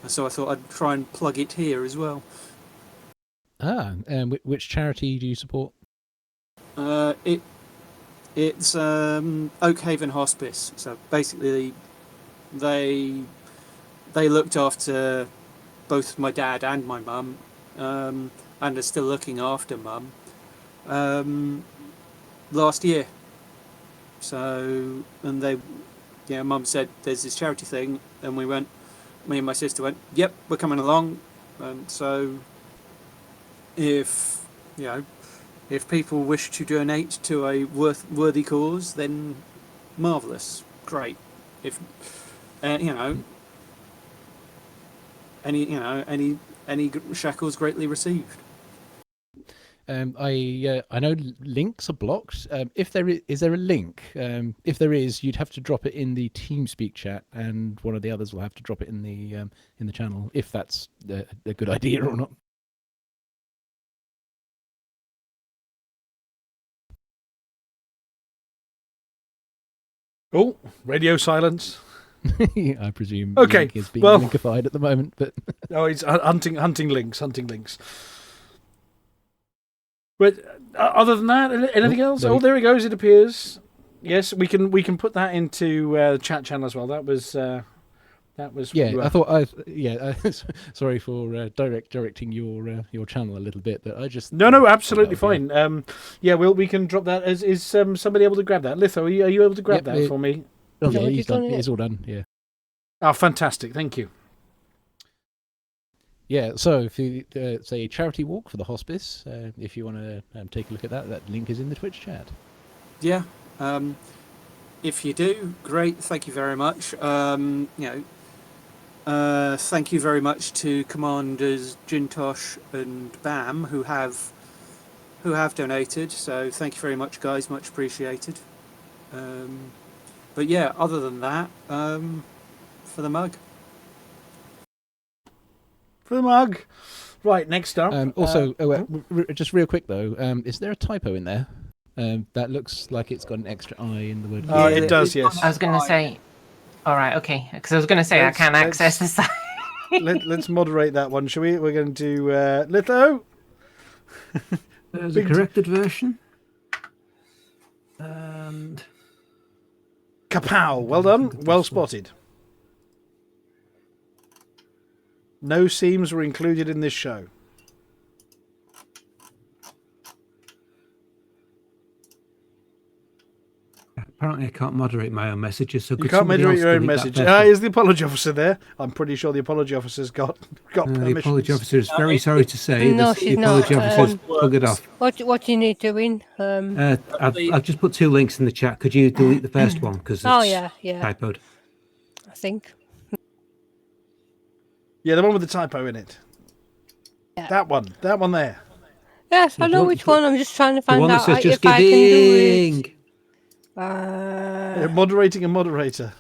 Speaker 12: So I thought I'd try and plug it here as well.
Speaker 8: Which charity do you support?
Speaker 12: It's Oak Haven Hospice. So basically, they they looked after both my dad and my mum, and are still looking after mum last year. So, and they, mum said there's this charity thing, and me and my sister went, yep, we're coming along. And so, if people wish to donate to a worthy cause, then marvellous, great. If any shackles greatly received.
Speaker 8: I know links are blocked. If there is there a link? If there is, you'd have to drop it in the TeamSpeak chat, and one of the others will have to drop it in the channel. If that's a good idea or not.
Speaker 7: Oh, radio silence.
Speaker 8: I presume.
Speaker 7: Okay,
Speaker 8: Link is being linkified at the moment, but
Speaker 7: it's hunting links. But other than that, anything else? Oh, there he goes. It appears. Yes, we can put that into the chat channel as well. That was. Yeah,
Speaker 8: I thought. Sorry for directing your channel a little bit, but I just.
Speaker 7: No, absolutely fine. We can drop that. Is somebody able to grab that? Litho, are you able to grab that for me?
Speaker 8: Oh, yeah, he's done. It's all done. Yeah.
Speaker 7: Oh, fantastic! Thank you.
Speaker 8: Yeah, so if you say charity walk for the hospice, if you want to take a look at that link is in the Twitch chat.
Speaker 12: Yeah, if you do, great. Thank you very much. Thank you very much to Commanders Jintosh and Bam who have donated. So thank you very much, guys. Much appreciated. But yeah, other than that, for the mug.
Speaker 7: Right, next up.
Speaker 8: Just real quick though, is there a typo in there? That looks like it's got an extra I in the word.
Speaker 7: Oh, it does, yes.
Speaker 5: I was going to say. All right, okay. Because I was going to say I can't access the site.
Speaker 7: Let's moderate that one, shall we? We're going to Litho.
Speaker 6: There's a corrected version. And
Speaker 7: kapow! Well done. Well spotted. No seams were included in this show.
Speaker 6: Apparently I can't moderate my own messages. So
Speaker 7: you can't moderate your own message. Is the apology officer there? I'm pretty sure the apology officer's got permission.
Speaker 6: The apology officer is very sorry to say.
Speaker 1: No, she's
Speaker 6: the apology officer's buggered off.
Speaker 1: What do you need doing?
Speaker 6: I've just put 2 links in the chat. Could you delete the first one? Because it's typoed.
Speaker 1: I think.
Speaker 7: Yeah, the one with the typo in it. Yeah. That one there.
Speaker 1: Yes, I know which one. I'm just trying to find out
Speaker 6: says,
Speaker 1: if I can do it.
Speaker 7: Moderating a moderator.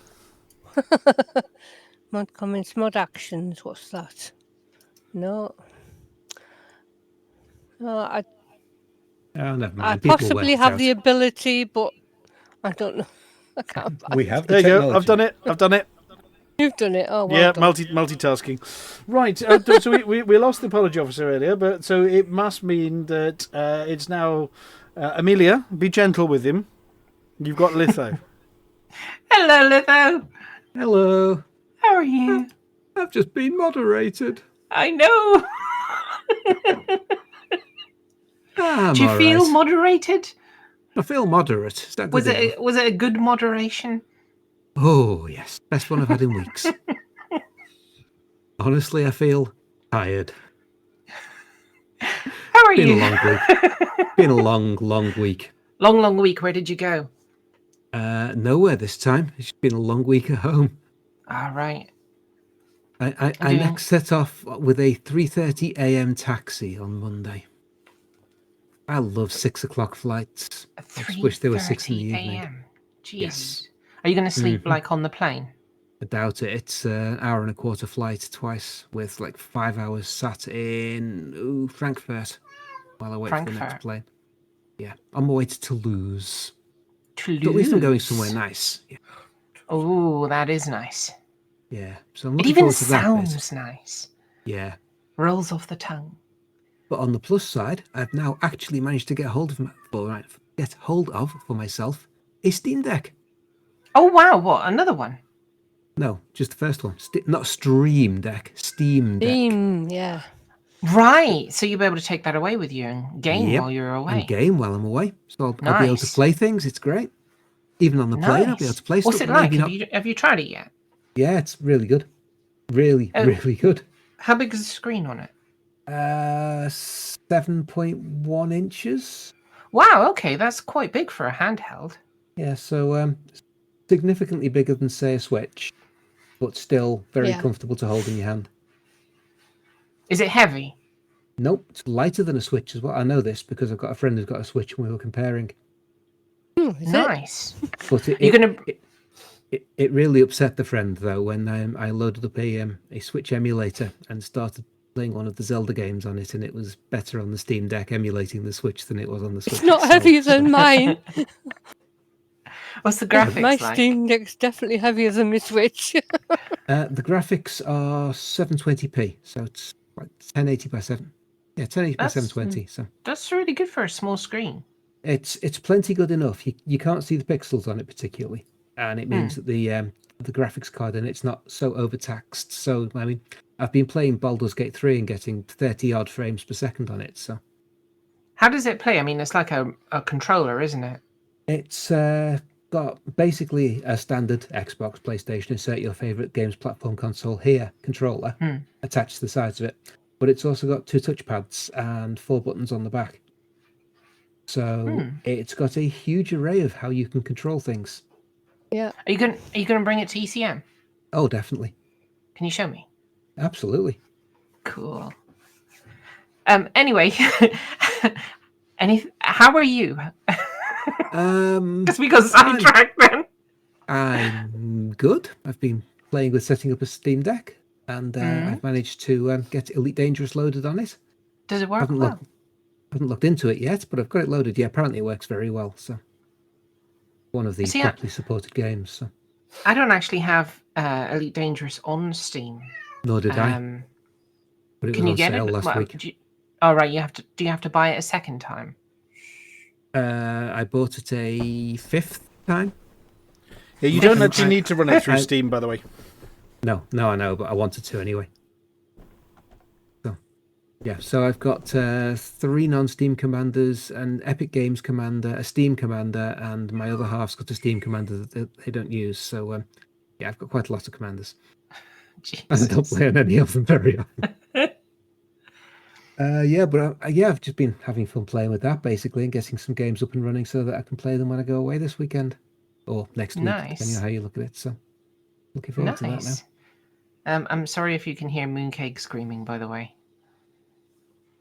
Speaker 1: Mod comments, mod actions. What's that? No.
Speaker 6: Oh, never mind.
Speaker 1: I possibly have the ability, but I don't know. I can't.
Speaker 8: We have.
Speaker 7: There you go. I've done it.
Speaker 1: You've done it. Oh, well
Speaker 7: yeah,
Speaker 1: done.
Speaker 7: multitasking. Right. So we lost the apology officer earlier, but so it must mean that it's now Amelia. Be gentle with him. You've got Litho.
Speaker 5: Hello, Litho.
Speaker 6: Hello.
Speaker 5: How are you?
Speaker 6: I've just been moderated.
Speaker 5: I know. Do you feel moderated?
Speaker 6: I feel moderate. Is that good?
Speaker 5: Was it a good moderation?
Speaker 6: Oh, yes. Best one I've had in weeks. Honestly, I feel tired.
Speaker 5: How are you?
Speaker 6: Been a long week. Been a long week.
Speaker 5: Long week. Where did you go?
Speaker 6: Nowhere this time. It's been a long week at home.
Speaker 5: All right.
Speaker 6: I next set off with a 3:30 a.m. taxi on Monday. I love 6 o'clock flights. I just wish they were 6 in the evening.
Speaker 5: Jeez.
Speaker 6: Yes.
Speaker 5: Are you going to sleep like on the plane?
Speaker 6: I doubt it. It's an hour and a quarter flight twice with like 5 hours sat in Frankfurt while I wait for the next plane. Yeah, on my way to Toulouse. But at least I'm going somewhere nice. Yeah.
Speaker 5: Oh, that is nice.
Speaker 6: Yeah, so I'm looking forward to that.
Speaker 5: It even sounds nice.
Speaker 6: Yeah.
Speaker 5: Rolls off the tongue.
Speaker 6: But on the plus side, I've now actually managed to get hold of for myself a Steam Deck.
Speaker 5: Oh wow! What, another one?
Speaker 6: No, just the first one. Not Stream Deck, Steam Deck.
Speaker 1: Steam, yeah.
Speaker 5: Right. So you'll be able to take that away with you and game
Speaker 6: Yep,
Speaker 5: while you're away.
Speaker 6: and game while I'm away. So I'll be able to
Speaker 5: Nice.
Speaker 6: play things. It's great. Even on the plane, I'll be able to play
Speaker 5: What's
Speaker 6: stuff.
Speaker 5: it like? Have you tried it yet?
Speaker 6: Yeah, it's really good. Really good.
Speaker 5: How big is the screen on it?
Speaker 6: 7.1 inches.
Speaker 5: Wow, okay, that's quite big for a handheld.
Speaker 6: Yeah, so significantly bigger than, say, a Switch, but still very comfortable to hold in your hand.
Speaker 5: Is it heavy?
Speaker 6: Nope, it's lighter than a Switch as well. I know this because I've got a friend who's got a Switch and we were comparing.
Speaker 5: Nice.
Speaker 6: But it really upset the friend, though, when I loaded up a Switch emulator and started playing one of the Zelda games on it, and it was better on the Steam Deck emulating the Switch than it was on the Switch.
Speaker 1: It's not heavier than mine.
Speaker 5: What's the graphics
Speaker 1: My
Speaker 5: like?
Speaker 1: Steam Deck's definitely heavier than my Switch.
Speaker 6: The graphics are 720p, so it's like 1080 by 7. Yeah, 1080 by 720. So
Speaker 5: that's really good for a small screen.
Speaker 6: It's plenty good enough. You can't see the pixels on it particularly, and it means that the graphics card in it's not so overtaxed. So I mean, I've been playing Baldur's Gate 3 and getting 30 odd frames per second on it. So
Speaker 5: how does it play? I mean, it's like a controller, isn't it?
Speaker 6: It's got basically a standard Xbox, PlayStation, insert your favorite games platform console here controller attached to the sides of it, but it's also got 2 touchpads and 4 buttons on the back. So it's got a huge array of how you can control things.
Speaker 1: Yeah.
Speaker 5: Are you gonna bring it to ECM?
Speaker 6: Oh, definitely.
Speaker 5: Can you show me?
Speaker 6: Absolutely.
Speaker 5: Cool. Anyway, how are you? Just because sidetracked then.
Speaker 6: I'm good. I've been playing with setting up a Steam Deck, and I've managed to get Elite Dangerous loaded on it.
Speaker 5: Does it work well?
Speaker 6: Haven't looked into it yet, but I've got it loaded. Yeah, apparently it works very well. So one of the properly supported games. So
Speaker 5: I don't actually have Elite Dangerous on Steam.
Speaker 6: Nor did I. But it was
Speaker 5: can you
Speaker 6: on
Speaker 5: get
Speaker 6: sale
Speaker 5: it?
Speaker 6: last week.
Speaker 5: Do you have to? Do you have to buy it a second time?
Speaker 6: I bought it a 5th time.
Speaker 7: Yeah, you don't actually need to run it through Steam, by the way.
Speaker 6: No, I know, but I wanted to anyway. So, yeah, so I've got 3 non-Steam commanders, an Epic Games commander, a Steam commander, and my other half's got a Steam commander that they don't use. So, yeah, I've got quite a lot of commanders. And I don't play on any of them very often. I've just been having fun playing with that basically and getting some games up and running so that I can play them when I go away this weekend or next week, depending on how you look at it. So, looking forward to that now.
Speaker 5: I'm sorry if you can hear Mooncake screaming. By the way,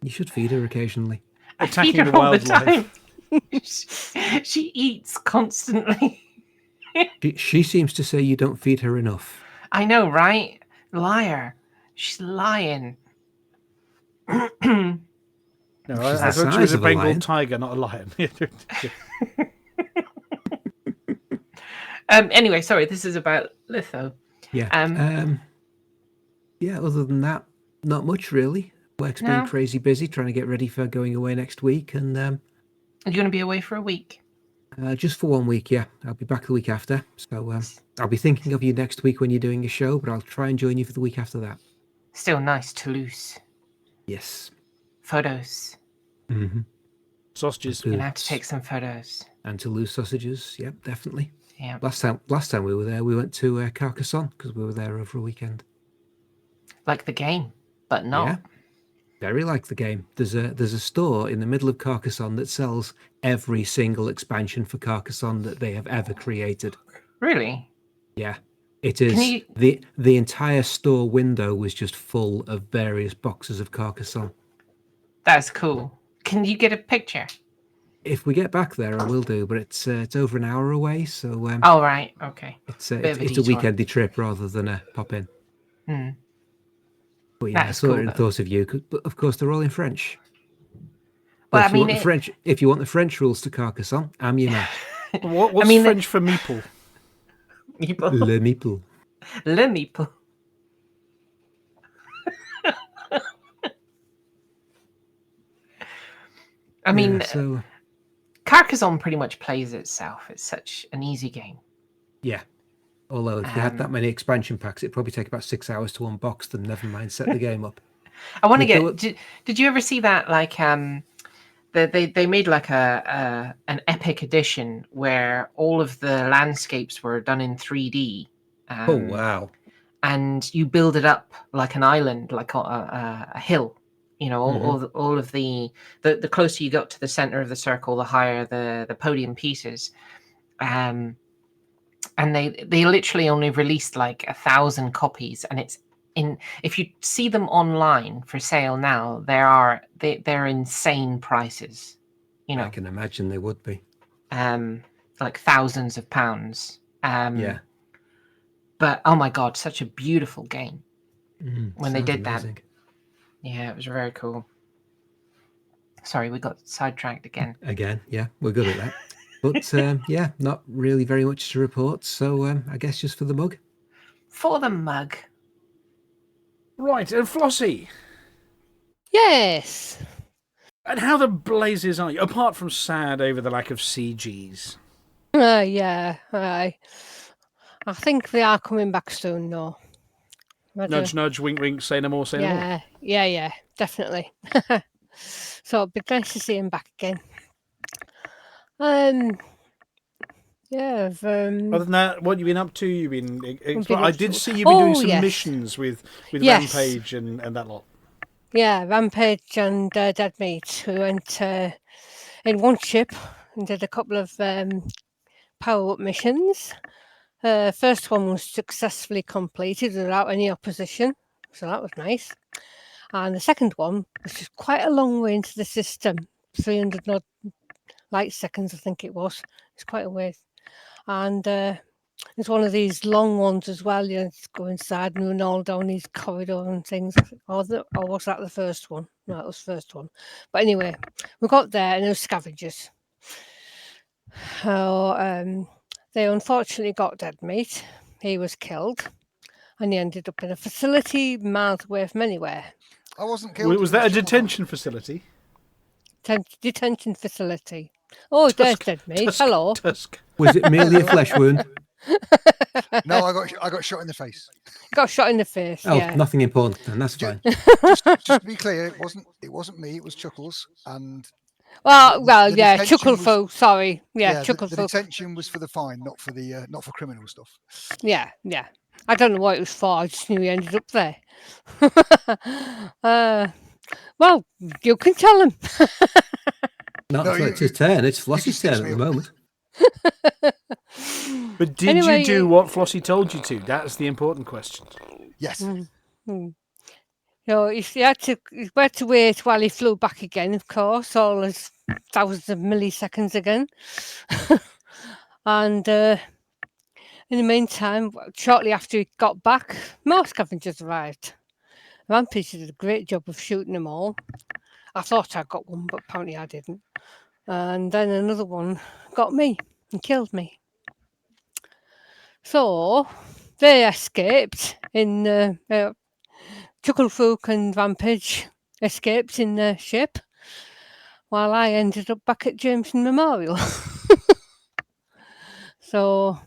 Speaker 6: you should feed her occasionally.
Speaker 5: I feed her all the time. She eats constantly.
Speaker 6: She seems to say you don't feed her enough.
Speaker 5: I know, right? Liar. She's lying.
Speaker 7: No, I thought she was a Bengal tiger, not a lion.
Speaker 5: Anyway, sorry, this is about Litho.
Speaker 6: Yeah. Yeah, other than that, not much really. Work's been crazy busy trying to get ready for going away next week. And
Speaker 5: are you going to be away for a week?
Speaker 6: Just for 1 week, yeah. I'll be back the week after. So I'll be thinking of you next week when you're doing a show, but I'll try and join you for the week after that.
Speaker 5: Still nice, Toulouse.
Speaker 6: Yes.
Speaker 5: Photos.
Speaker 6: Mm-hmm.
Speaker 7: Sausages.
Speaker 5: You're going to have to take some photos.
Speaker 6: And Toulouse sausages, yep, definitely.
Speaker 5: Yeah.
Speaker 6: Last time we were there, we went to Carcassonne because we were there over a weekend.
Speaker 5: Like the game, but not.
Speaker 6: Yeah. Very like the game. There's a store in the middle of Carcassonne that sells every single expansion for Carcassonne that they have ever created.
Speaker 5: Really?
Speaker 6: Yeah. It is. The entire store window was just full of various boxes of Carcassonne.
Speaker 5: That's cool. Can you get a picture?
Speaker 6: If we get back there, I will do, but it's over an hour away, so...
Speaker 5: oh, right. Okay.
Speaker 6: It's a weekendy trip rather than a pop-in. But yeah, I saw it and thought of you. But of course, they're all in French. Well, French, if you want the French rules to Carcassonne, I'm your man.
Speaker 7: What's French for meeple?
Speaker 5: Meeple.
Speaker 6: Le meeple.
Speaker 5: Le meeple. I mean, Carcassonne pretty much plays itself. It's such an easy game.
Speaker 6: Yeah. Although if you had that many expansion packs, it'd probably take about 6 hours to unbox them. Never mind set the game up.
Speaker 5: I want to get. Did you ever see that? Like, they made like an epic edition where all of the landscapes were done in 3D.
Speaker 6: Oh wow!
Speaker 5: And you build it up like an island, like a hill. You know, all of the closer you got to the center of the circle, the higher the podium pieces. And they literally only released like 1,000 copies, and it's if you see them online for sale now, they're insane prices. You know,
Speaker 6: I can imagine they would be.
Speaker 5: Like thousands of pounds.
Speaker 6: Yeah.
Speaker 5: But oh my god, such a beautiful game when they did
Speaker 6: amazing.
Speaker 5: that. Yeah, it was very cool. Sorry, we got sidetracked again.
Speaker 6: Again, yeah, we're good at that. But yeah, not really very much to report. So I guess just for the mug.
Speaker 5: For the mug.
Speaker 7: Right, and Flossy.
Speaker 1: Yes.
Speaker 7: And how the blazes are you? Apart from sad over the lack of CGs.
Speaker 1: Yeah, I think they are coming back soon, though.
Speaker 7: Nudge, nudge, wink, wink, say no more, say no more.
Speaker 1: Yeah, definitely. So it'd be nice to see him back again. Yeah.
Speaker 7: Other than that, what have you been up to? You've been. I did see you've been doing some missions with Rampage and that lot.
Speaker 1: Yeah, Rampage and Dead Meat, who went in one ship and did a couple of power-up missions. First one was successfully completed without any opposition, so that was nice. And the second one was just quite a long way into the system, 300 odd light seconds, I think it was. It's quite a ways. And it's one of these long ones as well. You just go inside and run all down these corridors and things. Or was that the first one? No, that was the first one. But anyway, we got there and there were scavengers. They unfortunately got Dead Meat. He was killed. And he ended up in a facility miles away from anywhere.
Speaker 13: I wasn't killed.
Speaker 7: Was that a detention facility?
Speaker 1: Detention facility. Oh, there's Dead Meat. Hello.
Speaker 7: Tusk.
Speaker 6: Was it merely a flesh wound?
Speaker 13: No, I got shot in the face.
Speaker 1: Got shot in the face.
Speaker 6: Oh,
Speaker 1: yeah.
Speaker 6: Nothing important, then that's fine.
Speaker 13: Just to be clear, it wasn't me. It was Chuckles, and
Speaker 1: yeah, Chucklefu. Sorry, yeah, Chucklefu.
Speaker 13: The detention was for the fine, not for criminal stuff.
Speaker 1: Yeah. I don't know what it was for. I just knew he ended up there. Well, you can tell him.
Speaker 6: It's his turn. It's Flossy's turn at the moment.
Speaker 7: But did you do what Flossy told you to? That's the important question.
Speaker 13: Yes.
Speaker 1: You know, he had to wait while he flew back again, of course, all his thousands of milliseconds again. And in the meantime, shortly after he got back, more scavengers arrived. Rampage did a great job of shooting them all. I thought I got one, but apparently I didn't. And then another one got me and killed me. So they escaped in Chucklefook and Rampage escaped in their ship, while I ended up back at Jameson Memorial. So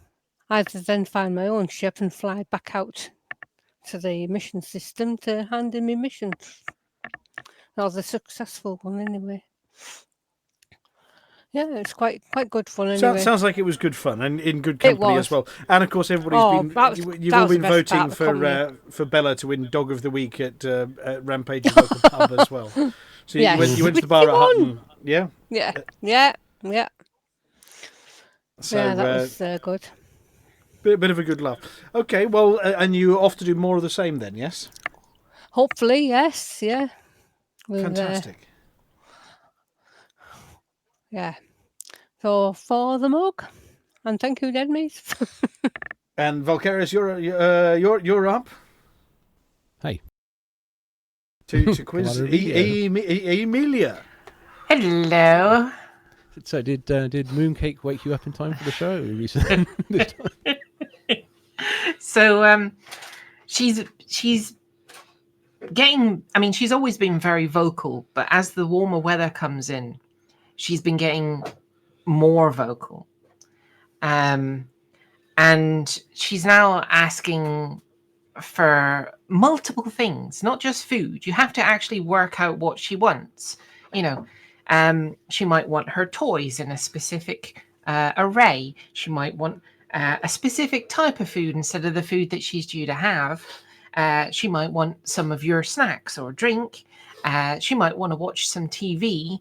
Speaker 1: I had to then find my own ship and fly back out to the mission system to hand in my missions. That was a successful one anyway. Yeah, it's quite good fun anyway.
Speaker 7: Sounds like it was good fun and in good company as well. And of course, everybody's you've all been voting for Bella to win Dog of the Week at Rampage's local pub as well. So you went to the bar at Hutton, yeah?
Speaker 1: Yeah.
Speaker 7: So
Speaker 1: yeah, that was good.
Speaker 7: Bit of a good laugh. Okay, well, and you're off to do more of the same then, yes?
Speaker 1: Hopefully, yes, yeah.
Speaker 7: Fantastic.
Speaker 1: Yeah. So for the mug, and thank you, Dead Meat.
Speaker 7: And Valkyrius, you're up.
Speaker 8: Hey.
Speaker 7: To quiz Emilia.
Speaker 5: Hello.
Speaker 8: So did Mooncake wake you up in time for the show?
Speaker 5: So she's getting. I mean, she's always been very vocal, but as the warmer weather comes in, she's been getting more vocal. And And she's now asking for multiple things, not just food. You have to actually work out what she wants. She might want her toys in a specific array. She might want a specific type of food instead of the food that she's due to have. She might want some of your snacks or drink. She might want to watch some TV.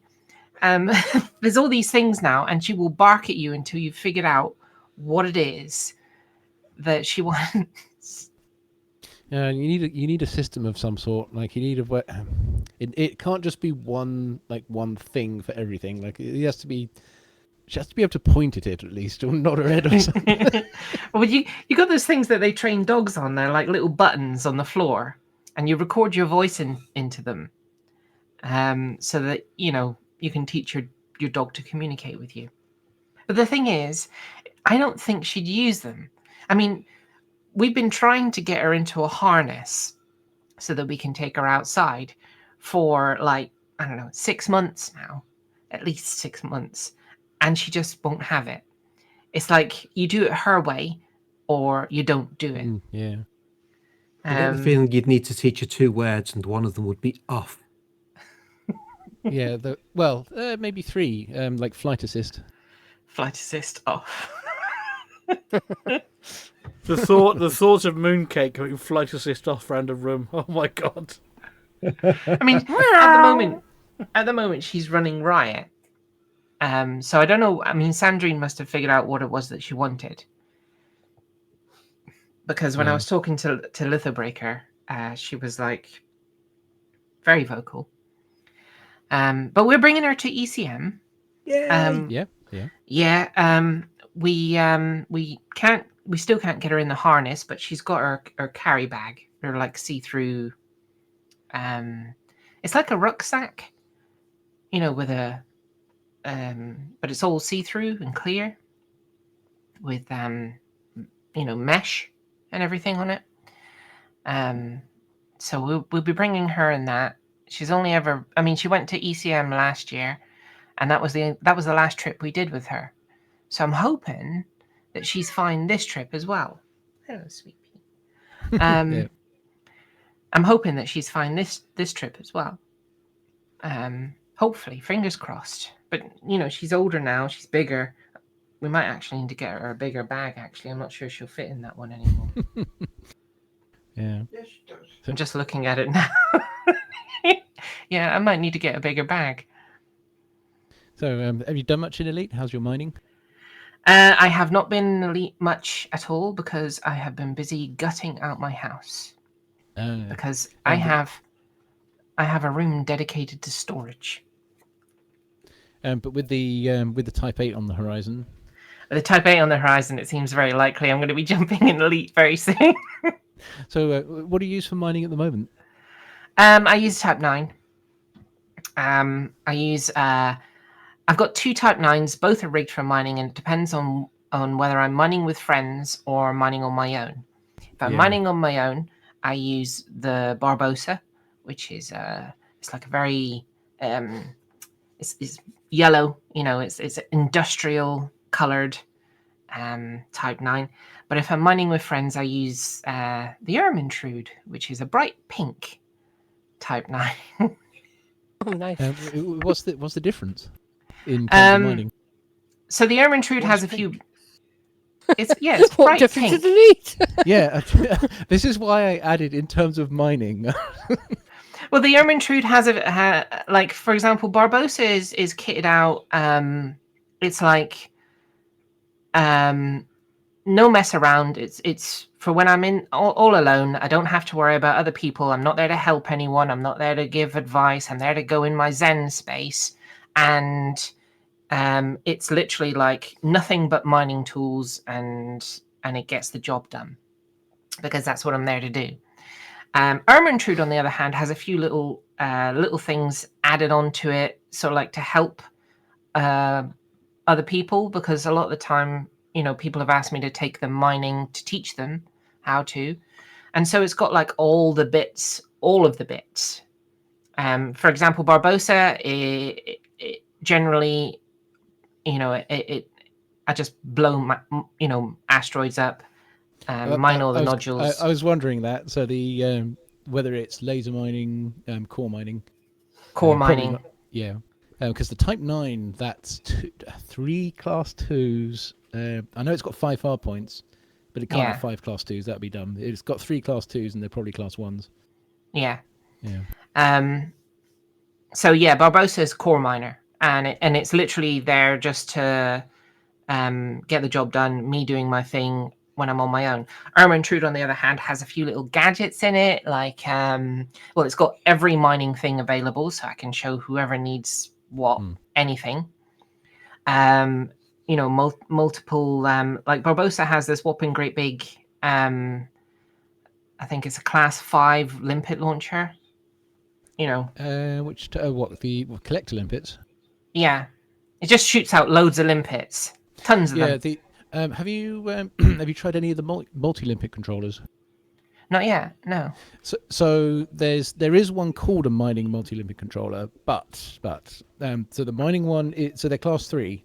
Speaker 5: There's all these things now, and she will bark at you until you've figured out what it is that she wants.
Speaker 8: You need a system of some sort. Like you need it can't just be one thing for everything. Like she has to be able to point at it at least, or nod her head or something.
Speaker 5: Well, you got those things that they train dogs on. They're like little buttons on the floor, and you record your voice into them, so that you can teach your dog to communicate with you. But the thing is, I don't think she'd use them. I mean, we've been trying to get her into a harness so that we can take her outside for 6 months now, at least 6 months, and she just won't have it. It's like you do it her way or you don't do it.
Speaker 6: Yeah. I get the feeling you'd need to teach her 2 words and one of them would be off.
Speaker 8: Yeah, maybe 3, like flight assist.
Speaker 5: Flight assist off.
Speaker 7: The thought of Mooncake going flight assist off around a room. Oh my god.
Speaker 5: I mean, at the moment she's running riot. So I don't know. I mean, Sandrine must have figured out what it was that she wanted. Because when I was talking to Lithobreaker, she was like very vocal. But we're bringing her to ECM. We still can't get her in the harness, but she's got her carry bag. Her like see-through. It's like a rucksack, with a. But it's all see-through and clear, with mesh and everything on it. So we'll be bringing her in that. She's only ever. I mean, she went to ECM last year, and that was the last trip we did with her. So I'm hoping that she's fine this trip as well. Hello, sweet pea. I'm hoping that she's fine this trip as well. Hopefully, fingers crossed. But she's older now. She's bigger. We might actually need to get her a bigger bag. Actually, I'm not sure she'll fit in that one anymore.
Speaker 8: Yeah.
Speaker 5: Yes, she does. I'm just looking at it now. Yeah, I might need to get a bigger bag.
Speaker 8: So, have you done much in Elite? How's your mining?
Speaker 5: I have not been in Elite much at all because I have been busy gutting out my house. Because I have a room dedicated to storage.
Speaker 8: But with the Type-8 on the horizon.
Speaker 5: With the Type-8 on the horizon, it seems very likely I'm going to be jumping in Elite very soon.
Speaker 8: So, what do you use for mining at the moment?
Speaker 5: I use Type-9. I've got 2 Type-9s, both are rigged for mining, and it depends on whether I'm mining with friends or mining on my own. If I'm mining on my own, I use the Barbosa, which is it's like a very it's yellow, it's industrial colored Type-9. But if I'm mining with friends, I use the Ermintrude, which is a bright pink Type-9.
Speaker 1: Oh, nice.
Speaker 8: What's the difference in terms of mining?
Speaker 5: So the Ermintrude has a few. It's
Speaker 1: what
Speaker 5: bright
Speaker 1: difference
Speaker 5: pink.
Speaker 1: does it need?
Speaker 8: Yeah, this is why I added in terms of mining.
Speaker 5: Well, the Ermintrude has like, for example, Barbosa is kitted out. It's like no mess around. It's for when I'm in all alone. I don't have to worry about other people. I'm not there to help anyone. I'm not there to give advice. I'm there to go in my Zen space, and it's literally like nothing but mining tools, and it gets the job done because that's what I'm there to do. Ermintrude, on the other hand, has a few little things added onto it, sort of like to help other people, because a lot of the time, people have asked me to take them mining to teach them how to, and so it's got like all of the bits. For example, Barbosa, it generally, it I just blow asteroids up, mine all the nodules.
Speaker 8: I was wondering that. So the whether it's laser mining, core mining.
Speaker 5: Core mining.
Speaker 8: Not, yeah. Because the Type 9, that's 3 Class 2s. I know it's got 5 hard points, but it can't have 5 Class 2s. That'd be dumb. It's got 3 Class 2s, and they're probably Class 1s.
Speaker 5: Yeah.
Speaker 8: Yeah.
Speaker 5: So yeah, Barbossa is core miner, and it's literally there just to get the job done. Me doing my thing when I'm on my own. Ermintrude, on the other hand, has a few little gadgets in it, like it's got every mining thing available, so I can show whoever needs what anything. Multiple like Barbossa has this whopping great big I think it's a Class 5 limpet launcher.
Speaker 8: Which the collector limpets?
Speaker 5: Yeah, it just shoots out loads of limpets, tons of them.
Speaker 8: Have you tried any of the multi-limpet controllers?
Speaker 5: Not yet, no.
Speaker 8: So there is one called a mining multi-limpet controller, but so the mining one so they're Class 3.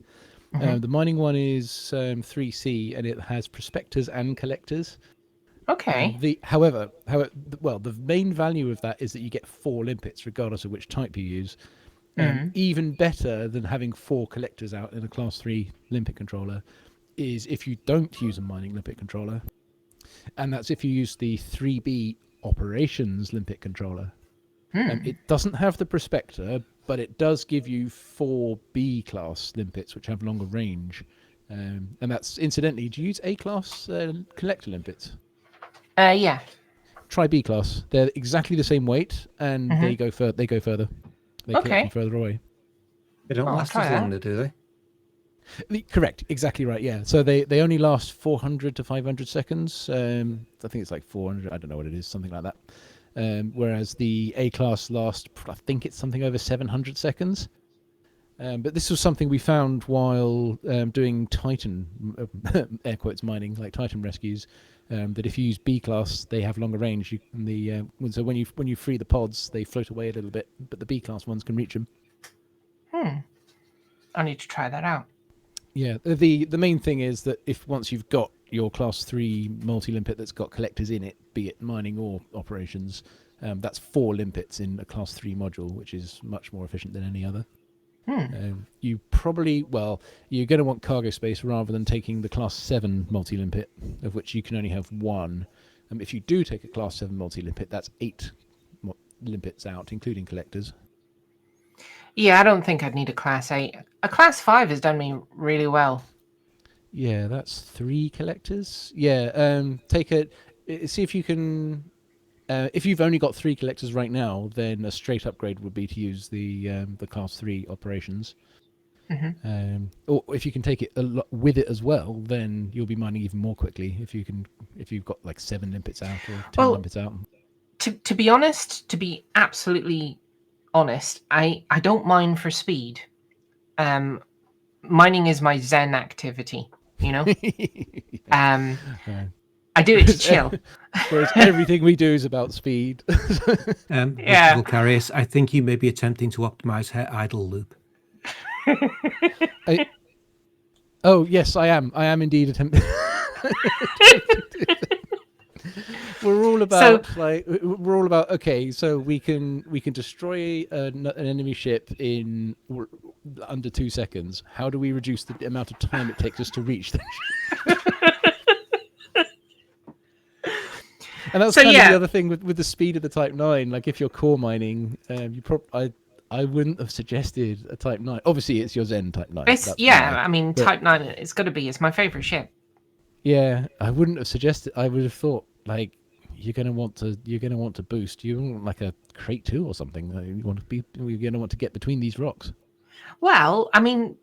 Speaker 8: The mining one is 3C, and it has prospectors and collectors.
Speaker 5: Okay.
Speaker 8: However, the main value of that is that you get 4 limpets, regardless of which type you use. Even better than having 4 collectors out in a Class 3 limpet controller is if you don't use a mining limpet controller, and that's if you use the 3B operations limpet controller. It doesn't have the prospector, but it does give you 4 B class limpets, which have longer range. And that's, incidentally, do you use A class collector limpets?
Speaker 5: Yeah.
Speaker 8: Try B class. They're exactly the same weight, and they go further. They collect them further away.
Speaker 6: They don't last as long, do they?
Speaker 8: Correct, exactly right. Yeah, so they only last 400 to 500 seconds. I think it's like 400. I don't know what it is, something like that. Whereas the A class lasts, I think it's something over 700 seconds. But this was something we found while doing Titan, air quotes mining, like Titan rescues. That if you use B class, they have longer range. So when you free the pods, they float away a little bit, but the B class ones can reach them.
Speaker 5: I need to try that out.
Speaker 8: Yeah, the main thing is that if once you've got your Class 3 multi-limpet that's got collectors in it, be it mining or operations, that's 4 limpets in a Class 3 module, which is much more efficient than any other. You probably, you're going to want cargo space rather than taking the Class 7 multi-limpet, of which you can only have 1. If you do take a Class 7 multi-limpet, that's 8 limpets out, including collectors.
Speaker 5: Yeah, I don't think I'd need a Class 8. A Class 5 has done me really well.
Speaker 8: Yeah, that's 3 collectors. Yeah, see if you can... if you've only got 3 collectors right now, then a straight upgrade would be to use the Class 3 operations. Or if you can take it with it as well, then you'll be mining even more quickly if you've got like 7 limpets out or 10 limpets out.
Speaker 5: To be honest, to be absolutely honest, I don't mine for speed. Mining is my Zen activity, I do it to chill.
Speaker 8: Whereas everything we do is about speed.
Speaker 6: Carius, I think you may be attempting to optimize her idle loop.
Speaker 8: Yes, I am. I am indeed attempting. We're all about okay, so we can destroy an enemy ship in under 2 seconds. How do we reduce the amount of time it takes us to reach them? And that's kind of the other thing with the speed of the Type 9. Like if you're core mining, I wouldn't have suggested a Type 9. Obviously, it's your Zen Type 9.
Speaker 5: Type 9. It's got to be. It's my favorite ship.
Speaker 8: Yeah, I wouldn't have suggested. I would have thought like you're gonna want to boost. You want like a crate 2 or something. You're gonna want to get between these rocks.
Speaker 5: Well, I mean,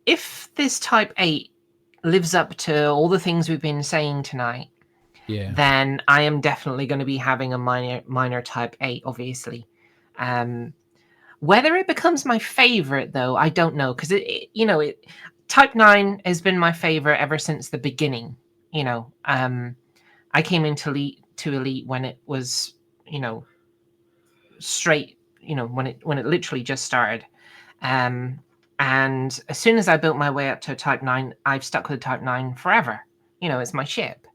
Speaker 5: if this Type 8 lives up to all the things we've been saying tonight, then I am definitely going to be having a minor Type 8, obviously. Whether it becomes my favorite, though, I don't know, because Type 9 has been my favorite ever since the beginning. I came into Elite when it was, straight, when it literally just started. And as soon as I built my way up to a Type 9, I've stuck with Type 9 forever. It's my ship.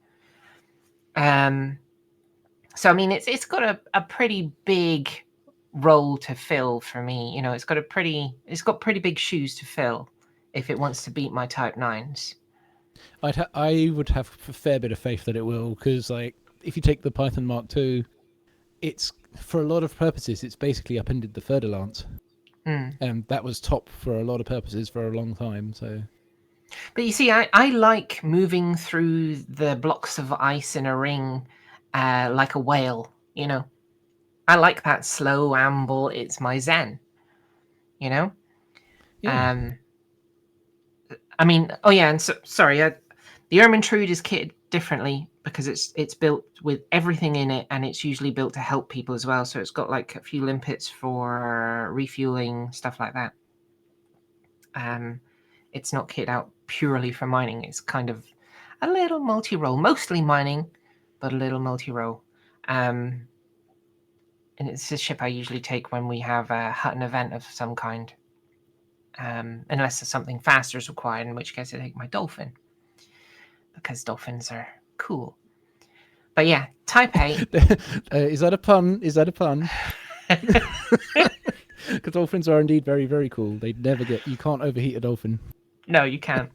Speaker 5: So I mean, it's got a pretty big role to fill for me. It's got pretty big shoes to fill if it wants to beat my Type 9s.
Speaker 8: I would have a fair bit of faith that it will, because if you take the Python Mark II, it's for a lot of purposes it's basically upended the Fer-de-Lance. And that was top for a lot of purposes for a long time. So,
Speaker 5: but you see, I like moving through the blocks of ice in a ring like a whale. I like that slow amble. It's my zen. Yeah. I mean, oh yeah, and sorry, the Ermintrude is kitted differently because it's built with everything in it, and it's usually built to help people as well. So it's got like a few limpets for refueling, stuff like that. It's not kitted out purely for mining. It's kind of a little multi-role, mostly mining, but a little multi-role. And it's a ship I usually take when we have a Hutton event of some kind. Unless there's something faster is required, in which case I take my Dolphin. Because dolphins are cool. But yeah, Type 8.
Speaker 8: Is that a pun? Because dolphins are indeed very, very cool. They never you can't overheat a dolphin.
Speaker 5: No, you can't.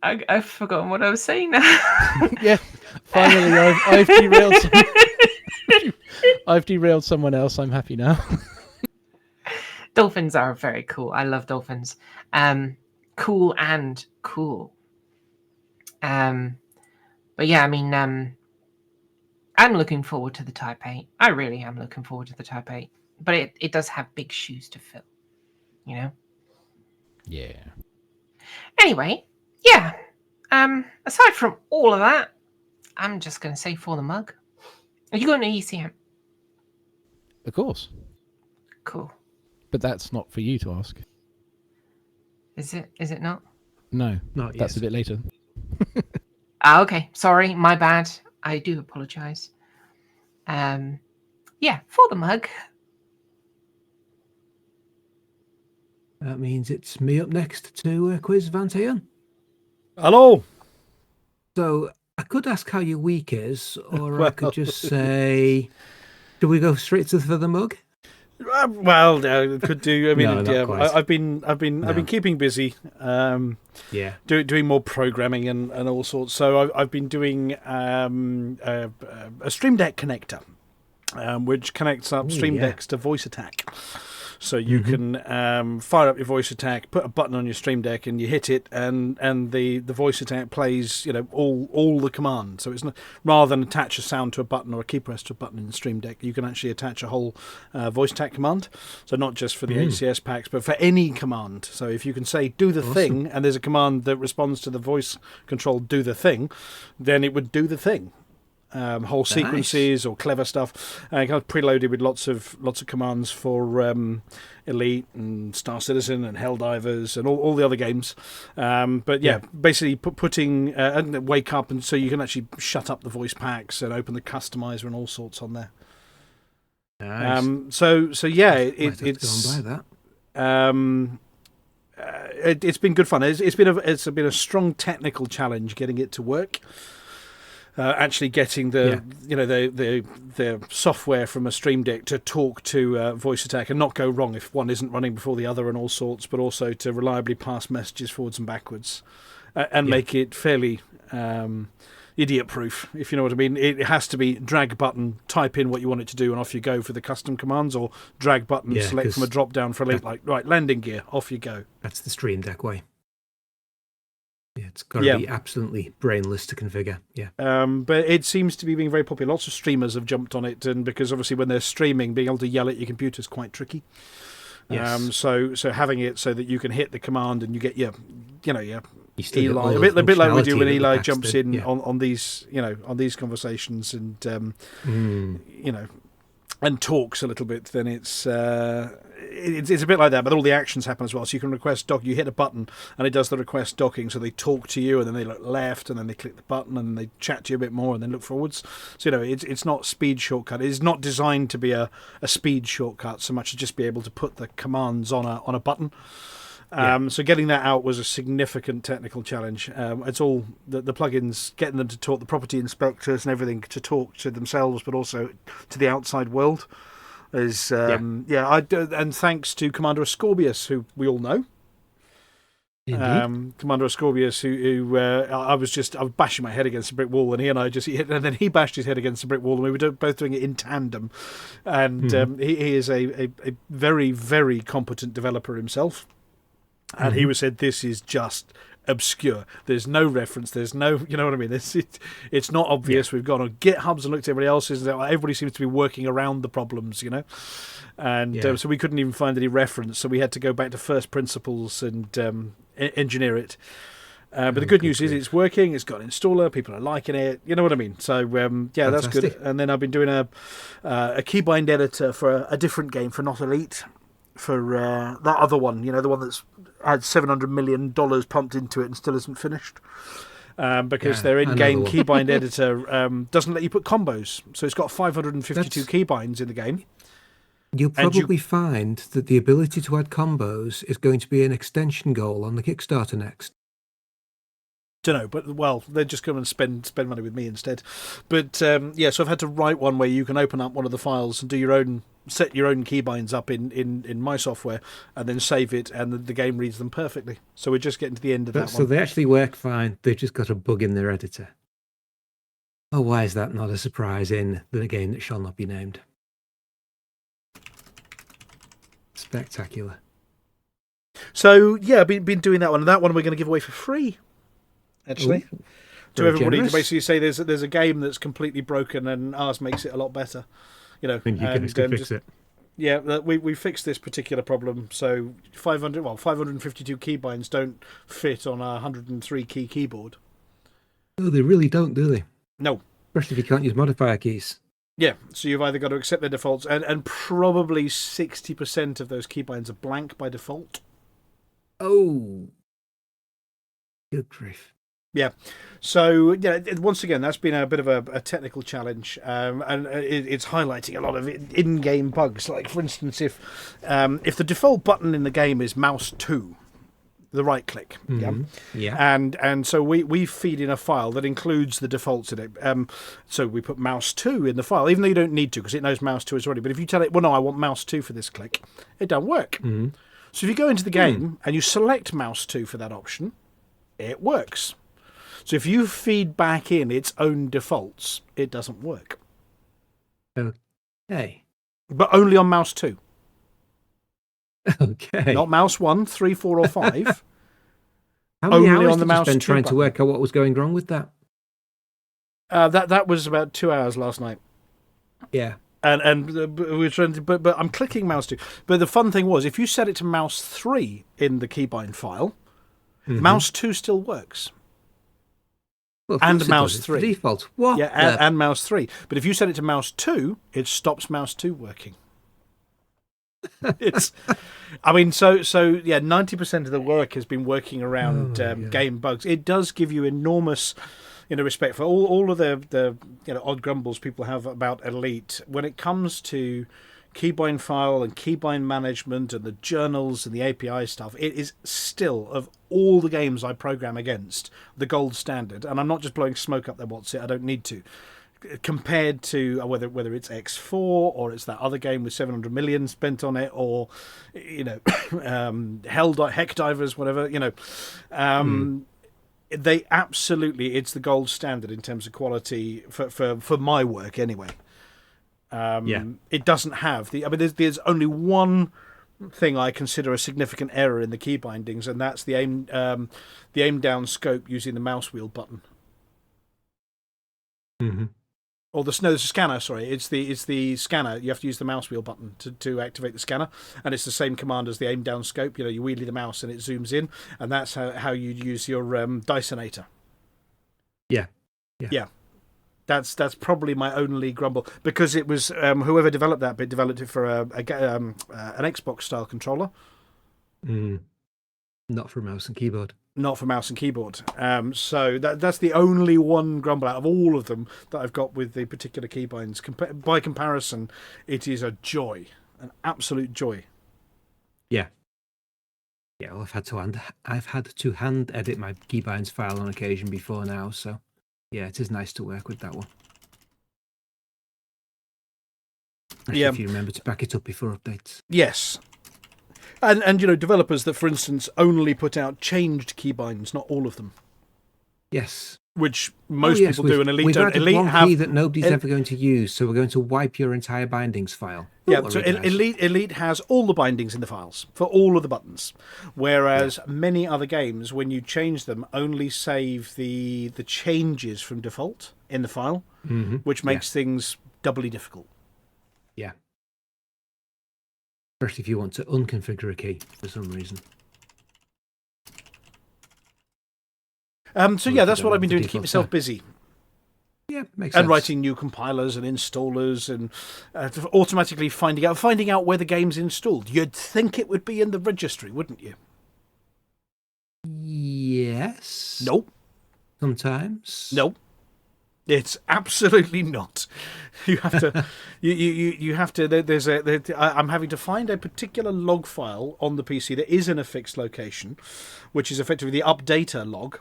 Speaker 5: I've forgotten what I was saying now.
Speaker 8: Yeah, finally, I've derailed someone else. I'm happy now.
Speaker 5: Dolphins are very cool. I love dolphins. Cool and cool. But yeah, I mean, I'm looking forward to the Type 8. I really am looking forward to the Type 8. But it does have big shoes to fill,
Speaker 8: Yeah.
Speaker 5: Anyway, yeah. Aside from all of that, I'm just going to say for the mug. Are you going to ECM?
Speaker 8: Of course.
Speaker 5: Cool.
Speaker 8: But that's not for you to ask.
Speaker 5: Is it not?
Speaker 8: No,
Speaker 6: not
Speaker 8: that's
Speaker 6: yet.
Speaker 8: a bit later.
Speaker 5: Okay. Sorry, my bad. I do apologise. Yeah, for the mug.
Speaker 6: That means it's me up next to quiz Banter.
Speaker 7: Hello.
Speaker 6: So I could ask how your week is, or I could just say, do we go straight for the mug?
Speaker 7: Well, could do. I mean,
Speaker 6: No, not quite.
Speaker 7: I've been keeping busy. Doing more programming and all sorts. So I've been doing a Stream Deck connector, which connects up Stream Decks to Voice Attack. So you can fire up your Voice Attack, put a button on your Stream Deck, and you hit it, and the Voice Attack plays all the commands. So it's not, rather than attach a sound to a button or a key press to a button in the Stream Deck, you can actually attach a whole Voice Attack command. So not just for the HCS packs, but for any command. So if you can say do the thing, and there's a command that responds to the voice control do the thing, then it would do the thing. Whole sequences or clever stuff, kind of preloaded with lots of commands for Elite and Star Citizen and Helldivers and all the other games. But basically putting and Wake Up, and so you can actually shut up the voice packs and open the customizer and all sorts on there.
Speaker 6: Nice.
Speaker 7: It's been good fun. It's been a strong technical challenge getting it to work. Actually getting the software from a Stream Deck to talk to Voice Attack and not go wrong if one isn't running before the other and all sorts, but also to reliably pass messages forwards and backwards and make it fairly idiot-proof, if you know what I mean. It has to be drag button, type in what you want it to do, and off you go for the custom commands, or drag button, select from a drop-down for Elite, like, right, landing gear, off you go.
Speaker 6: That's the Stream Deck way. Yeah, it's got to be absolutely brainless to configure. Yeah.
Speaker 7: But it seems to be being very popular. Lots of streamers have jumped on it, and because obviously when they're streaming, being able to yell at your computer is quite tricky.
Speaker 6: Yes.
Speaker 7: So having it so that you can hit the command and you get your Eli,
Speaker 6: a
Speaker 7: bit like we do when Eli jumps in on these conversations and and talks a little bit. Then it's it's a bit like that, but all the actions happen as well. So you can request dock. You hit a button, and it does the request docking. So they talk to you, and then they look left, and then they click the button, and then they chat to you a bit more, and then look forwards. So it's not speed shortcut. It's not designed to be a speed shortcut so much as just be able to put the commands on a button. So getting that out was a significant technical challenge. It's all the plugins, getting them to talk, the property inspectors and everything to talk to themselves, but also to the outside world. And thanks to Commander Ascorbius, who we all know. Commander Ascorbius, who I was bashing my head against a brick wall, and then he bashed his head against a brick wall, and we were both doing it in tandem. And he is a very, very competent developer himself. And he said, this is just obscure. There's no reference. There's no, you know what I mean? It's not obvious. We've gone on GitHubs and looked at everybody else's. Everybody seems to be working around the problems, And so we couldn't even find any reference. So we had to go back to first principles and engineer it. But the good news is it's working. It's got an installer. People are liking it. You know what I mean? So, that's good. And then I've been doing a keybind editor for a different game, for Not Elite. For that other one, the one that's had $700 million pumped into it and still isn't finished. Because their in-game keybind editor doesn't let you put combos. So it's got 552 keybinds in the game.
Speaker 6: You'll probably find that the ability to add combos is going to be an extension goal on the Kickstarter next.
Speaker 7: Don't know, but they're just going to spend money with me instead. But so I've had to write one where you can open up one of the files and do set your own keybinds up in my software, and then save it, and the game reads them perfectly. So we're just getting to the end of that one.
Speaker 6: So they actually work fine. They've just got a bug in their editor. Oh, why is that not a surprise in the game that shall not be named? Spectacular.
Speaker 7: So I've been doing that one, and that one we're going to give away for free. Actually, to everybody, to basically say there's a game that's completely broken and ours makes it a lot better,
Speaker 6: And you can still fix it.
Speaker 7: Yeah, we fixed this particular problem. So 552 keybinds don't fit on a 103 key keyboard.
Speaker 6: No, they really don't, do they?
Speaker 7: No,
Speaker 6: especially if you can't use modifier keys.
Speaker 7: Yeah, so you've either got to accept their defaults, and probably 60% of those keybinds are blank by default.
Speaker 6: Oh, good grief.
Speaker 7: Yeah, so once again, that's been a bit of a technical challenge, and it's highlighting a lot of in-game bugs. Like, for instance, if the default button in the game is mouse 2, the right click, and so we feed in a file that includes the defaults in it. So we put mouse 2 in the file, even though you don't need to because it knows mouse 2 is already. But if you tell it, well, no, I want mouse 2 for this click, it don't work. So if you go into the game and you select mouse 2 for that option, it works. So if you feed back in its own defaults, it doesn't work.
Speaker 6: Okay.
Speaker 7: But only on mouse 2.
Speaker 6: Okay.
Speaker 7: Not mouse 1, 3, 4, or 5.
Speaker 6: How many
Speaker 7: only
Speaker 6: hours
Speaker 7: on the
Speaker 6: did
Speaker 7: mouse
Speaker 6: you spend
Speaker 7: 2
Speaker 6: trying
Speaker 7: button.
Speaker 6: to work out what was going wrong with that?
Speaker 7: That was about 2 hours last night.
Speaker 6: Yeah.
Speaker 7: And we were trying to, but I'm clicking mouse 2. But the fun thing was, if you set it to mouse 3 in the keybind file, mouse 2 still works.
Speaker 6: Well,
Speaker 7: and mouse 3.
Speaker 6: Default. What?
Speaker 7: Yeah, and mouse 3. But if you set it to mouse 2, it stops mouse 2 working. So 90% of the work has been working around game bugs. It does give you enormous, respect for all of the odd grumbles people have about Elite when it comes to keybind file and keybind management and the journals and the API stuff. It is still, of all the games I program against, the gold standard. And I'm not just blowing smoke up their what's it. I don't need to. Compared to whether it's X4 or it's that other game with 700 million spent on it, or Heck Divers, whatever, they absolutely, it's the gold standard in terms of quality for my work anyway. It doesn't have there's only one thing I consider a significant error in the key bindings, and that's the aim down scope using the mouse wheel button. Or the scanner. Sorry, it's the scanner. You have to use the mouse wheel button to activate the scanner, and it's the same command as the aim down scope. You wheelie the mouse and it zooms in, and that's how you use your Dysonator.
Speaker 6: Yeah.
Speaker 7: That's probably my only grumble, because it was whoever developed that bit developed it for an Xbox style controller.
Speaker 6: Not for mouse and keyboard.
Speaker 7: Not for mouse and keyboard. So that's the only one grumble out of all of them that I've got with the particular keybinds. By comparison, it is a joy, an absolute joy.
Speaker 6: Yeah. Yeah, well, I've had to hand edit my keybinds file on occasion before now, so yeah, it is nice to work with that one. Especially if you remember to back it up before updates.
Speaker 7: Yes. And developers that, for instance, only put out changed keybinds, not all of them.
Speaker 6: Yes.
Speaker 7: Which most people do, and Elite don't.
Speaker 6: Elite one key that nobody's ever going to use, so we're going to wipe your entire bindings file.
Speaker 7: Yeah, so Elite has all the bindings in the files for all of the buttons, whereas many other games, when you change them, only save the changes from default in the file, which makes things doubly difficult.
Speaker 6: Yeah. Especially if you want to unconfigure a key for some reason.
Speaker 7: So yeah, that's what I've been doing to keep myself busy.
Speaker 6: Yeah, makes sense.
Speaker 7: And writing new compilers and installers and automatically finding out where the game's installed. You'd think it would be in the registry, wouldn't you?
Speaker 6: Yes.
Speaker 7: Nope.
Speaker 6: Sometimes.
Speaker 7: Nope. It's absolutely not. You have to. you have to. I'm having to find a particular log file on the PC that is in a fixed location, which is effectively the updater log.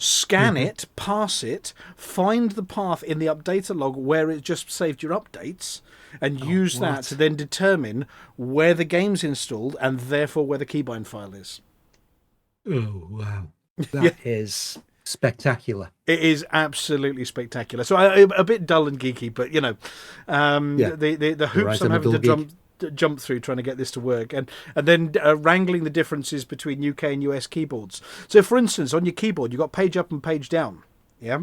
Speaker 7: Scan it, pass it, find the path in the updater log where it just saved your updates, and use that to then determine where the game's installed and therefore where the keybind file is.
Speaker 6: Oh wow, that is spectacular.
Speaker 7: It is absolutely spectacular. So a bit dull and geeky, but the hoops I'm having to jump through trying to get this to work, and then wrangling the differences between UK and US keyboards. So, for instance, on your keyboard, you've got page up and page down. Yeah,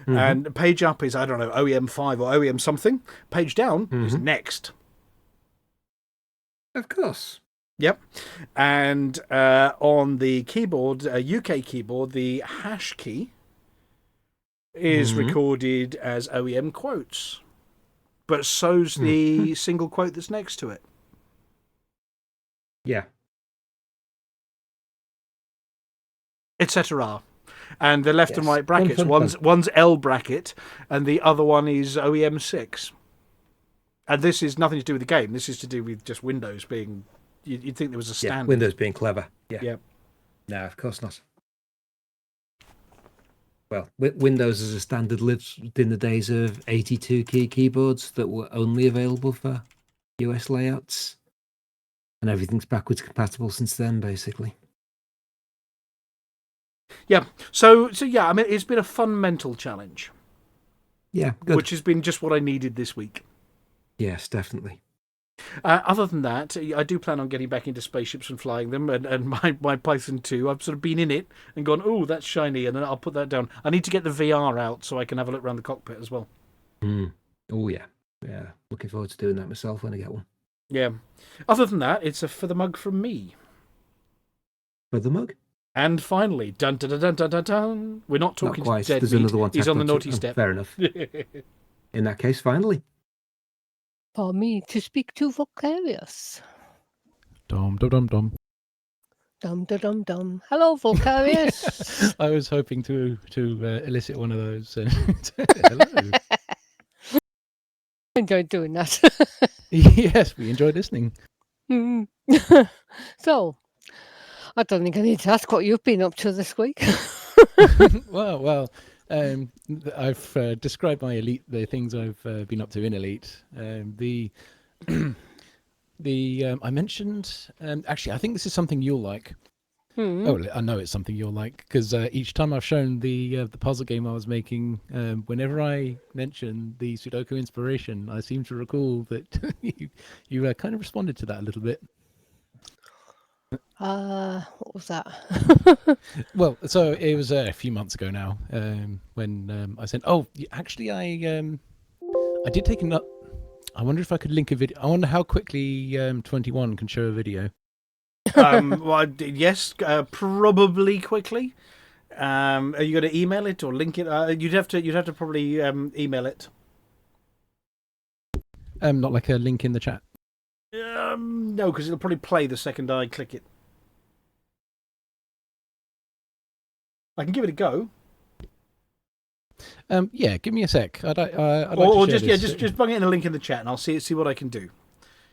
Speaker 7: and page up is, I don't know, OEM 5 or OEM something. Page down is next.
Speaker 6: Of course.
Speaker 7: Yep. And on the keyboard, UK keyboard, the hash key is recorded as OEM quotes, but so's the single quote that's next to it.
Speaker 6: Yeah.
Speaker 7: Etc. And the left and right brackets. One's L bracket, and the other one is OEM 6. And this is nothing to do with the game. This is to do with just Windows being. You'd think there was a standard.
Speaker 6: Windows being clever. Yeah.
Speaker 7: Yep.
Speaker 6: No, of course not. Well, Windows as a standard lived in the days of 82-key keyboards that were only available for US layouts. And everything's backwards compatible since then, basically.
Speaker 7: Yeah. So yeah, I mean, it's been a fun mental challenge.
Speaker 6: Yeah, good.
Speaker 7: Which has been just what I needed this week.
Speaker 6: Yes, definitely.
Speaker 7: Other than that, I do plan on getting back into spaceships and flying them, and my Python 2, I've sort of been in it and gone, oh, that's shiny, and then I'll put that down. I need to get the VR out so I can have a look around the cockpit as well.
Speaker 6: Oh, yeah. Yeah, looking forward to doing that myself when I get one.
Speaker 7: Yeah. Other than that, it's a for the mug from me.
Speaker 6: For the mug?
Speaker 7: And finally, dun dun dun dun dun dun. We're not talking to Dead
Speaker 6: There's
Speaker 7: Meat.
Speaker 6: another one.
Speaker 7: He's on the naughty step.
Speaker 6: Fair enough. In that case, finally.
Speaker 1: For me to speak to Vocarious.
Speaker 8: Dum dum dum dum.
Speaker 1: Dum dum dum dum. Hello, Vocarious.
Speaker 8: I was hoping to elicit one of those. Hello.
Speaker 1: I enjoyed doing that.
Speaker 8: Yes, we enjoyed listening.
Speaker 1: So, I don't think I need to ask what you've been up to this week.
Speaker 8: Well. I've described my Elite, the things I've been up to in Elite. I mentioned, actually, I think this is something you'll like. Oh, I know it's something you'll like because each time I've shown the puzzle game I was making, whenever I mention the Sudoku inspiration, I seem to recall that you kind of responded to that a little bit.
Speaker 1: What was that?
Speaker 8: Well, so it was a few months ago now when I said, "Oh, actually, I did take a nut. I wonder if I could link a video. I wonder how quickly 21 can show a video."
Speaker 7: Well, yes, probably quickly. Are you going to email it or link it? You'd have to probably email it.
Speaker 8: Not like a link in the chat.
Speaker 7: No, because it'll probably play the second I click it. I can give it a go.
Speaker 8: Yeah, give me a sec. I'd like
Speaker 7: or
Speaker 8: to share
Speaker 7: just bung it in a link in the chat, and I'll see what I can do.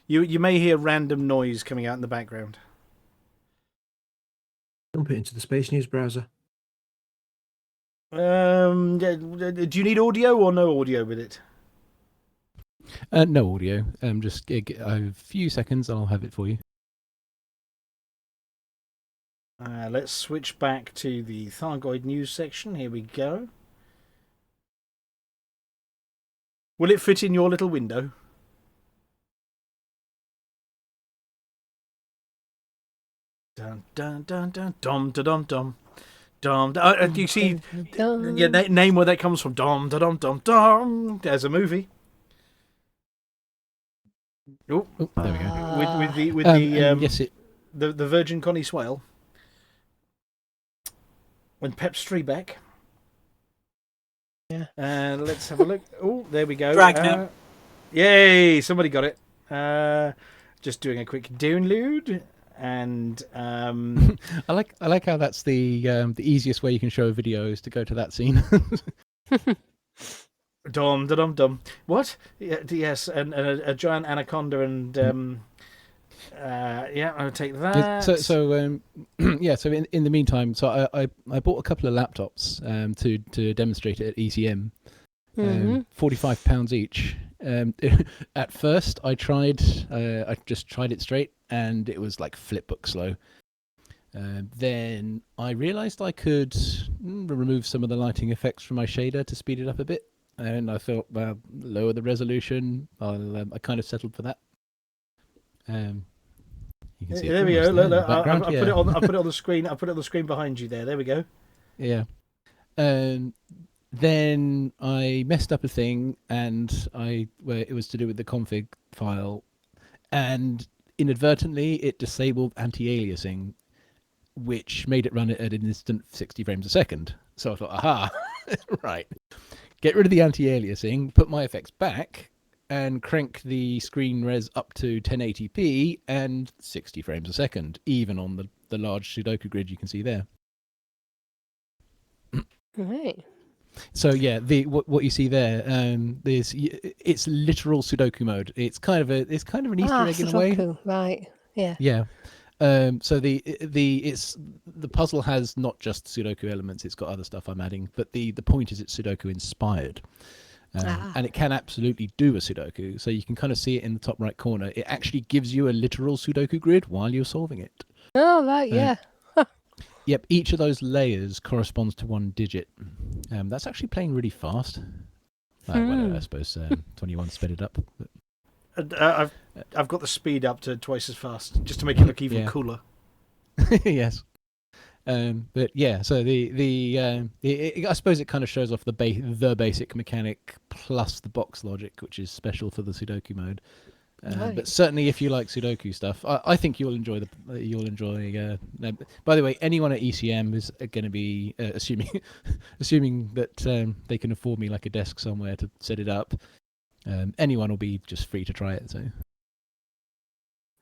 Speaker 7: You may hear random noise coming out in the background.
Speaker 6: Dump it into the Space News browser.
Speaker 7: Do you need audio or no audio with it?
Speaker 8: No audio. Just a few seconds, and I'll have it for you.
Speaker 7: Let's switch back to the Thargoid news section. Here we go. Will it fit in your little window? Dun dun dun dun dum da dum dum dum. You see, name where that comes from. Dum da dum dum dum. There's a movie. Oh,
Speaker 8: there we go.
Speaker 7: The Virgin Connie Swale. When Pep Strebeck.
Speaker 8: Yeah.
Speaker 7: Let's have a look. Oh, there we go.
Speaker 12: Dragnet.
Speaker 7: Yay! Somebody got it. Just doing a quick download, and
Speaker 8: I like how that's the easiest way you can show a video is to go to that scene.
Speaker 7: Dum da dum dum. What? Yes, and a giant anaconda, and yeah, I'll take that.
Speaker 8: So in the meantime, so I bought a couple of laptops to demonstrate it at ECM. £45 each. At first, I just tried it straight, and it was like flipbook slow. Then I realised I could remove some of the lighting effects from my shader to speed it up a bit, and I thought, well, lower the resolution. I kind of settled for that. You can see
Speaker 7: there we go. Look, I
Speaker 8: put
Speaker 7: put it on the screen. I put it on the screen behind you there. There we go.
Speaker 8: Yeah. Then I messed up a thing, and it was to do with the config file, and inadvertently it disabled anti-aliasing, which made it run at an instant 60 frames a second. So I thought, aha, right. Get rid of the anti-aliasing, put my effects back, and crank the screen res up to 1080p and 60 frames a second, even on the large Sudoku grid you can see there.
Speaker 1: Right.
Speaker 8: So yeah, what you see there, it's literal Sudoku mode. It's kind of an Easter egg in a way.
Speaker 1: Right. Yeah.
Speaker 8: Yeah. So the puzzle has not just Sudoku elements; it's got other stuff I'm adding. But the point is, it's Sudoku inspired, and it can absolutely do a Sudoku. So you can kind of see it in the top right corner. It actually gives you a literal Sudoku grid while you're solving it.
Speaker 1: Oh right, yeah.
Speaker 8: Yep, each of those layers corresponds to one digit. That's actually playing really fast. Well, I suppose 21 sped it up. But...
Speaker 7: I've got the speed up to twice as fast, just to make it look even cooler.
Speaker 8: Yes. But yeah, so I suppose it kind of shows off the basic mechanic plus the box logic, which is special for the Sudoku mode.
Speaker 1: Right.
Speaker 8: But certainly, if you like Sudoku stuff, I think you'll enjoy. By the way, anyone at ECM is going to be assuming that they can afford me like a desk somewhere to set it up. Anyone will be just free to try it. So,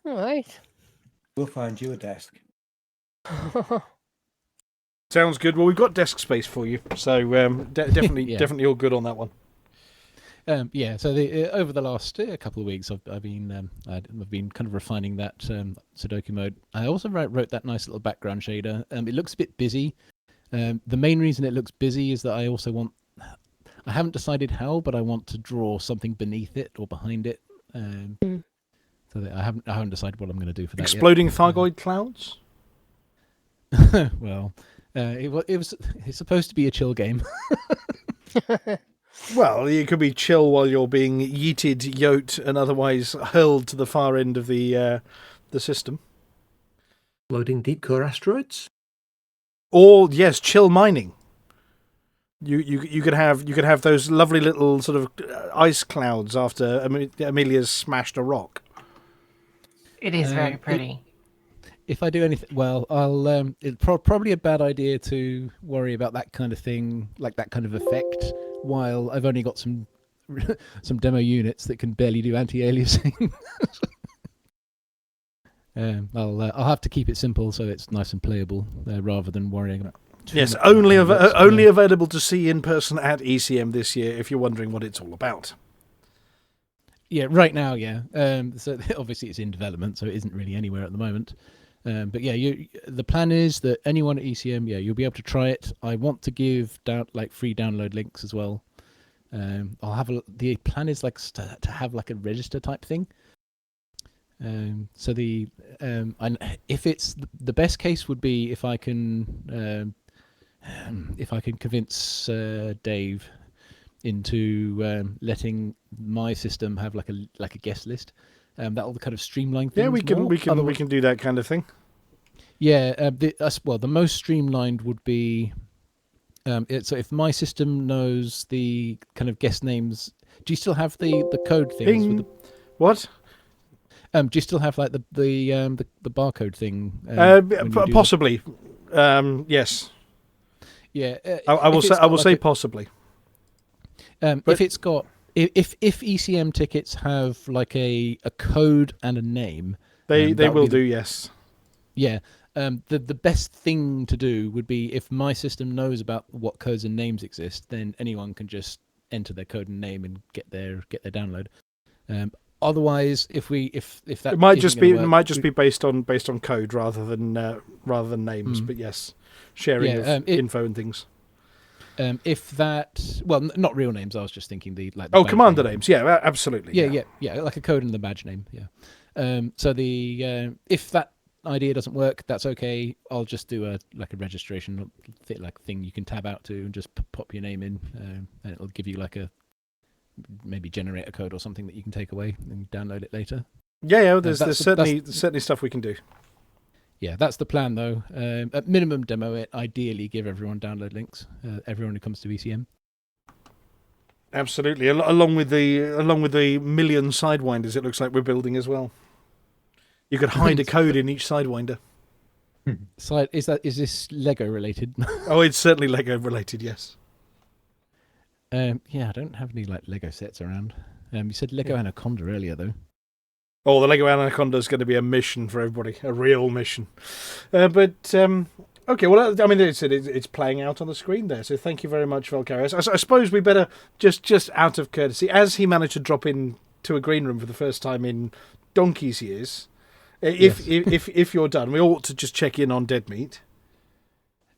Speaker 1: all right,
Speaker 14: we'll find you a desk.
Speaker 7: Sounds good. Well, we've got desk space for you, so definitely all good on that one.
Speaker 8: Yeah, so over the last couple of weeks, I've been kind of refining that Sudoku mode. I also wrote that nice little background shader. It looks a bit busy. The main reason it looks busy is that I haven't decided how, but I want to draw something beneath it or behind it. So that I haven't decided what I'm going to do for that.
Speaker 7: Exploding Thargoid clouds.
Speaker 8: Well, it's supposed to be a chill game.
Speaker 7: Well, it could be chill while you're being yeeted, yoked, and otherwise hurled to the far end of the system.
Speaker 6: Loading deep core asteroids.
Speaker 7: Or yes, chill mining. You could have those lovely little sort of ice clouds after Amelia's smashed a rock.
Speaker 5: It is very pretty.
Speaker 8: if I do anything, well, I'll. It's probably a bad idea to worry about that kind of thing, like that kind of effect, while I've only got some demo units that can barely do anti-aliasing. I'll have to keep it simple so it's nice and playable, rather than worrying about.
Speaker 7: Yes, only available to see in person at ECM this year. If you're wondering what it's all about.
Speaker 8: Yeah, right now, yeah. So obviously it's in development, so it isn't really anywhere at the moment. But yeah, the plan is that anyone at ECM, you'll be able to try it. I want to give free download links as well. I'll have the plan is to have like a register type thing. So if it's the best case would be if I can convince Dave into letting my system have like a guest list. That'll kind of streamline things.
Speaker 7: Yeah, we can do that kind of thing.
Speaker 8: Yeah, the most streamlined would be so if my system knows the kind of guest names. Do you still have the code things?
Speaker 7: With what?
Speaker 8: Do you still have like the barcode thing?
Speaker 7: Possibly. Yes.
Speaker 8: Yeah.
Speaker 7: I will say possibly.
Speaker 8: If it's got if ECM tickets have like a code and a name,
Speaker 7: they will do. Yes.
Speaker 8: Yeah. The best thing to do would be if my system knows about what codes and names exist, then anyone can just enter their code and name and get their download. Otherwise, if that
Speaker 7: it might just be based on code rather than names, but yes, sharing of info and things.
Speaker 8: If that, well, not real names. I was just thinking the
Speaker 7: commander names. Yeah, absolutely.
Speaker 8: Yeah, like a code and the badge name. Yeah. So if that idea doesn't work, that's okay. I'll just do a registration thing you can tab out to and just pop your name in, and it'll give you maybe generate a code or something that you can take away and download it later.
Speaker 7: Yeah. There's certainly stuff we can do.
Speaker 8: Yeah, that's the plan though. At minimum, demo it. Ideally, give everyone download links. Everyone who comes to ECM.
Speaker 7: Absolutely, along with the million sidewinders, it looks like we're building as well. You could hide a code in each sidewinder.
Speaker 8: Is this Lego related?
Speaker 7: Oh, it's certainly Lego related. Yes.
Speaker 8: Yeah, I don't have any Lego sets around. You said Lego Anaconda earlier though.
Speaker 7: Oh, the Lego Anaconda is going to be a mission for everybody, a real mission. Okay, well, I mean, it's playing out on the screen there, so thank you very much, Valkyrius. I suppose we better, just out of courtesy, as he managed to drop in to a green room for the first time in donkey's years, if you're done, we ought to just check in on Dead Meat.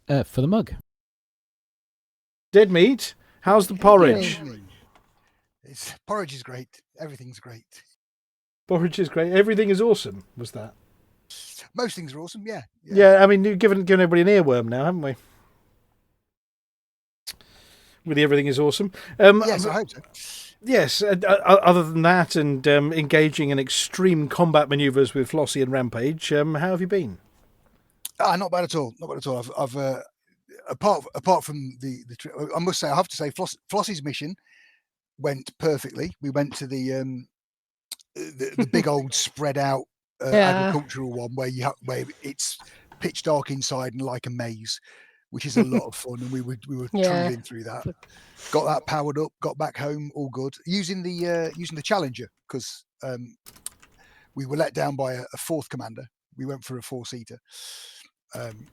Speaker 8: For the mug.
Speaker 7: Dead Meat, how's the porridge?
Speaker 13: Porridge is great. Everything's great.
Speaker 7: Porridge is great. Everything is awesome. Was that?
Speaker 13: Most things are awesome. Yeah.
Speaker 7: Yeah. I mean, you've given everybody an earworm now, haven't we? With the everything is awesome.
Speaker 13: Yes, I hope so.
Speaker 7: Yes. Other than that, and engaging in extreme combat manoeuvres with Flossy and Rampage, how have you been?
Speaker 13: Not bad at all. Not bad at all. I've apart from the I must say, I have to say, Flossy's mission went perfectly. We went to the big old spread out agricultural one where it's pitch dark inside and like a maze, which is a lot of fun, and we were trundling through that. Got that powered up, got back home, all good. Using the Challenger because we were let down by a fourth commander. We went for a 4-seater,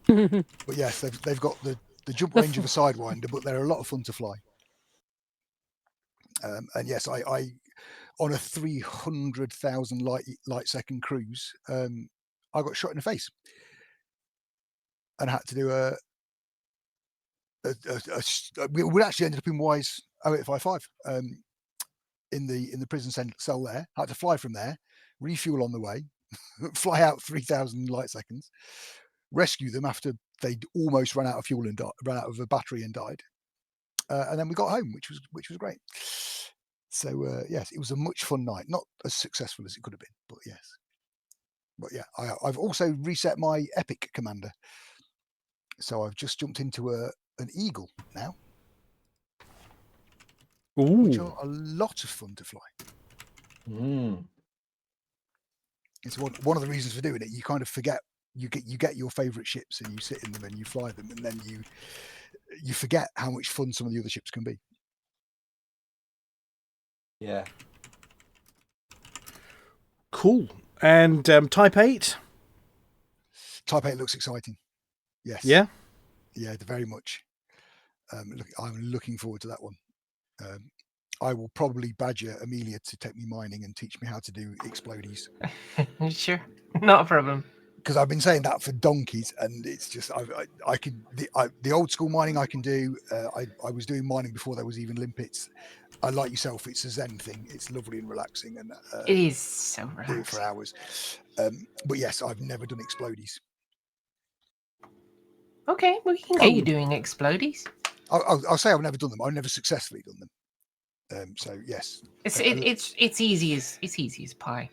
Speaker 13: but yes, they've got the jump range of a Sidewinder, but they're a lot of fun to fly. And yes, I on a 300,000 light second cruise, I got shot in the face and had to do we actually ended up in Wise 0855 in the prison cell there. Had to fly from there, refuel on the way, fly out 3,000 light seconds, rescue them after they'd almost run out of fuel and ran out of a battery and died, and then we got home, which was great. So yes, it was a much fun night. Not as successful as it could have been, but yes. But yeah, I've also reset my Epic commander, so I've just jumped into an Eagle now, which are a lot of fun to fly. It's one of the reasons for doing it. You kind of forget you get your favourite ships and you sit in them and you fly them, and then you forget how much fun some of the other ships can be.
Speaker 14: Yeah.
Speaker 7: Cool. And Type-8?
Speaker 13: Type-8 looks exciting. Yes.
Speaker 7: Yeah?
Speaker 13: Yeah, very much. I'm looking forward to that one. I will probably badger Amelia to take me mining and teach me how to do explodies.
Speaker 5: Sure, not a problem.
Speaker 13: Because I've been saying that for donkeys, and it's just I can the old school mining I can do. I was doing mining before there was even limpets. I like yourself. It's a Zen thing. It's lovely and relaxing, and
Speaker 5: it is so relaxing.
Speaker 13: Do it for hours. But yes, I've never done explodies.
Speaker 5: Okay, we can get you doing explodies.
Speaker 13: I'll say I've never done them. I've never successfully done them. So yes,
Speaker 5: it's easy as pie.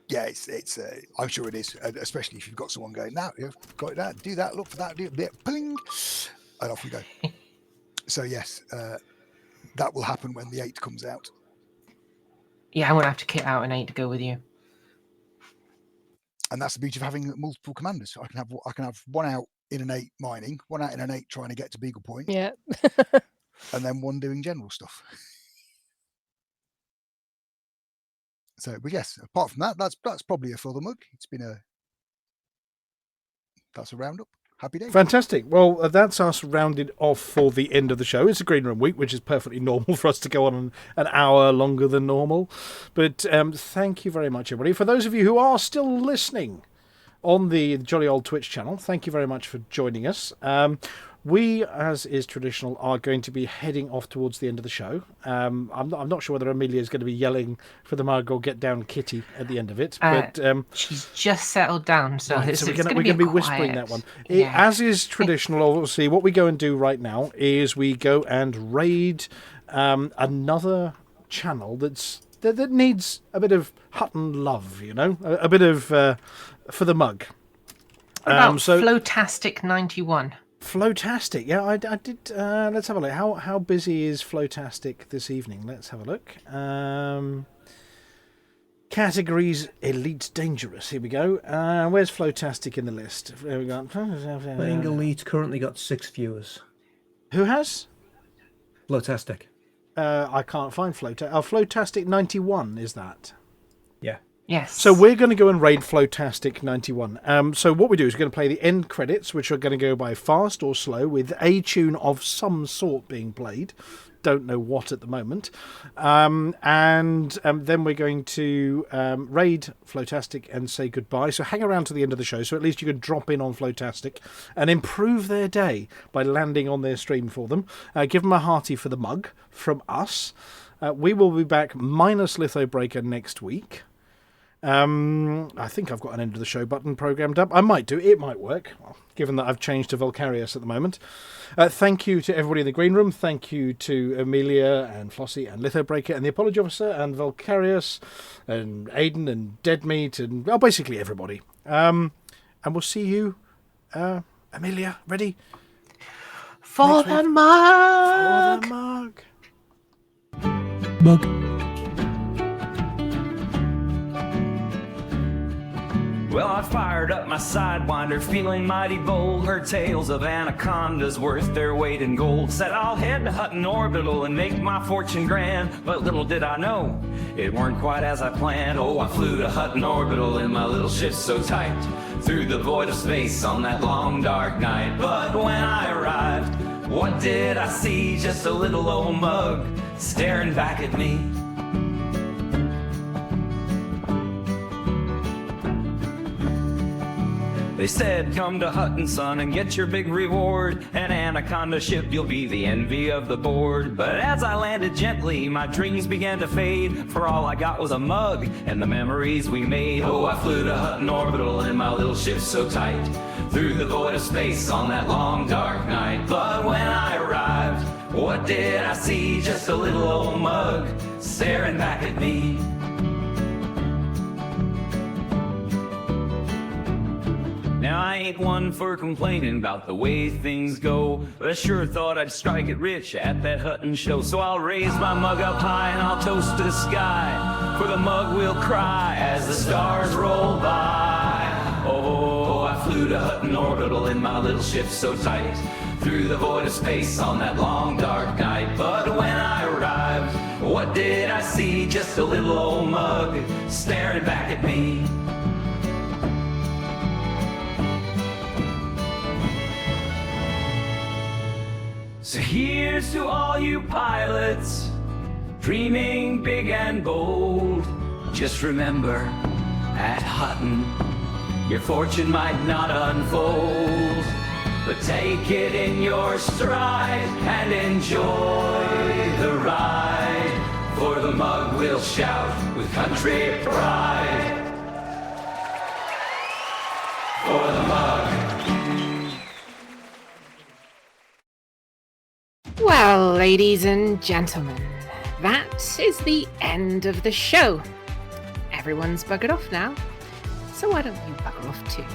Speaker 13: Yeah, it's I'm sure it is, especially if you've got someone going, now you've got that, do that, look for that, do a bit, pling, and off you go. So yes, that will happen when the 8 comes out.
Speaker 5: Yeah, I'm gonna have to kit out an 8 to go with you.
Speaker 13: And that's the beauty of having multiple commanders. I can have one out in an 8 mining, one out in an 8 trying to get to Beagle Point.
Speaker 1: Yeah.
Speaker 13: And then one doing general stuff. So, but yes, apart from that, that's probably a further mug. That's a roundup. Happy day.
Speaker 7: Fantastic. Well, that's us rounded off for the end of the show. It's a Green Room week, which is perfectly normal for us to go on an hour longer than normal. But thank you very much, everybody. For those of you who are still listening on the jolly old Twitch channel, thank you very much for joining us. We, as is traditional, are going to be heading off towards the end of the show. I'm not sure whether Amelia is going to be yelling for the mug or get down Kitty at the end of it. But
Speaker 5: she's just settled down, so
Speaker 7: right,
Speaker 5: we're
Speaker 7: going to be whispering that one.
Speaker 5: Yeah.
Speaker 7: As is traditional, obviously, what we go and do right now is we go and raid another channel that needs a bit of Hutton love, a bit of for the mug.
Speaker 5: What about Flotastic 91?
Speaker 7: Flotastic, yeah, I did. Let's have a look. How busy is Flotastic this evening? Let's have a look. Categories: Elite, Dangerous. Here we go. Where's Flotastic in the list? There we go.
Speaker 6: Playing Elite currently got 6 viewers.
Speaker 7: Who has?
Speaker 6: Flotastic.
Speaker 7: I can't find Flotastic. Oh, Flotastic 91 is that?
Speaker 6: Yeah.
Speaker 5: Yes.
Speaker 7: So we're going to go and raid Flotastic 91. So what we do is we're going to play the end credits, which are going to go by fast or slow, with a tune of some sort being played. Don't know what at the moment. And then we're going to raid Flotastic and say goodbye. So hang around to the end of the show, so at least you can drop in on Flotastic and improve their day by landing on their stream for them. Give them a hearty for the mug from us. We will be back minus Lithobreaker next week. I think I've got an end of the show button programmed up. I might do. It might work, given that I've changed to Volcarius at the moment. Thank you to everybody in the green room. Thank you to Amelia and Flossy and Lithobreaker and the Apology Officer and Volcarius and Aiden and Deadmeat and basically everybody. And we'll see you, Amelia, ready?
Speaker 5: For the mug!
Speaker 7: For the mug!
Speaker 8: Mug.
Speaker 15: Well, I fired up my Sidewinder, feeling mighty bold. Heard tales of anacondas worth their weight in gold. Said I'll head to Hutton Orbital and make my fortune grand. But little did I know, it weren't quite as I planned. Oh, I flew to Hutton Orbital in my little ship so tight, through the void of space on that long dark night. But when I arrived, what did I see? Just a little old mug staring back at me. They said, come to Hutton, son, and get your big reward. An anaconda ship, you'll be the envy of the board. But as I landed gently, my dreams began to fade. For all I got was a mug and the memories we made. Oh, I flew to Hutton Orbital in my little ship so tight, through the void of space on that long dark night. But when I arrived, what did I see? Just a little old mug staring back at me. Now I ain't one for complaining about the way things go, but I sure thought I'd strike it rich at that Hutton show. So I'll raise my mug up high and I'll toast to the sky, for the mug will cry as the stars roll by. Oh, I flew to Hutton Orbital in my little ship so tight, through the void of space on that long dark night. But when I arrived, what did I see? Just a little old mug staring back at me. So here's to all you pilots, dreaming big and bold. Just remember, at Hutton, your fortune might not unfold. But take it in your stride and enjoy the ride, for the mug will shout with country pride. For the mug.
Speaker 5: Well, ladies and gentlemen, that is the end of the show. Everyone's buggered off now, so why don't you bugger off too?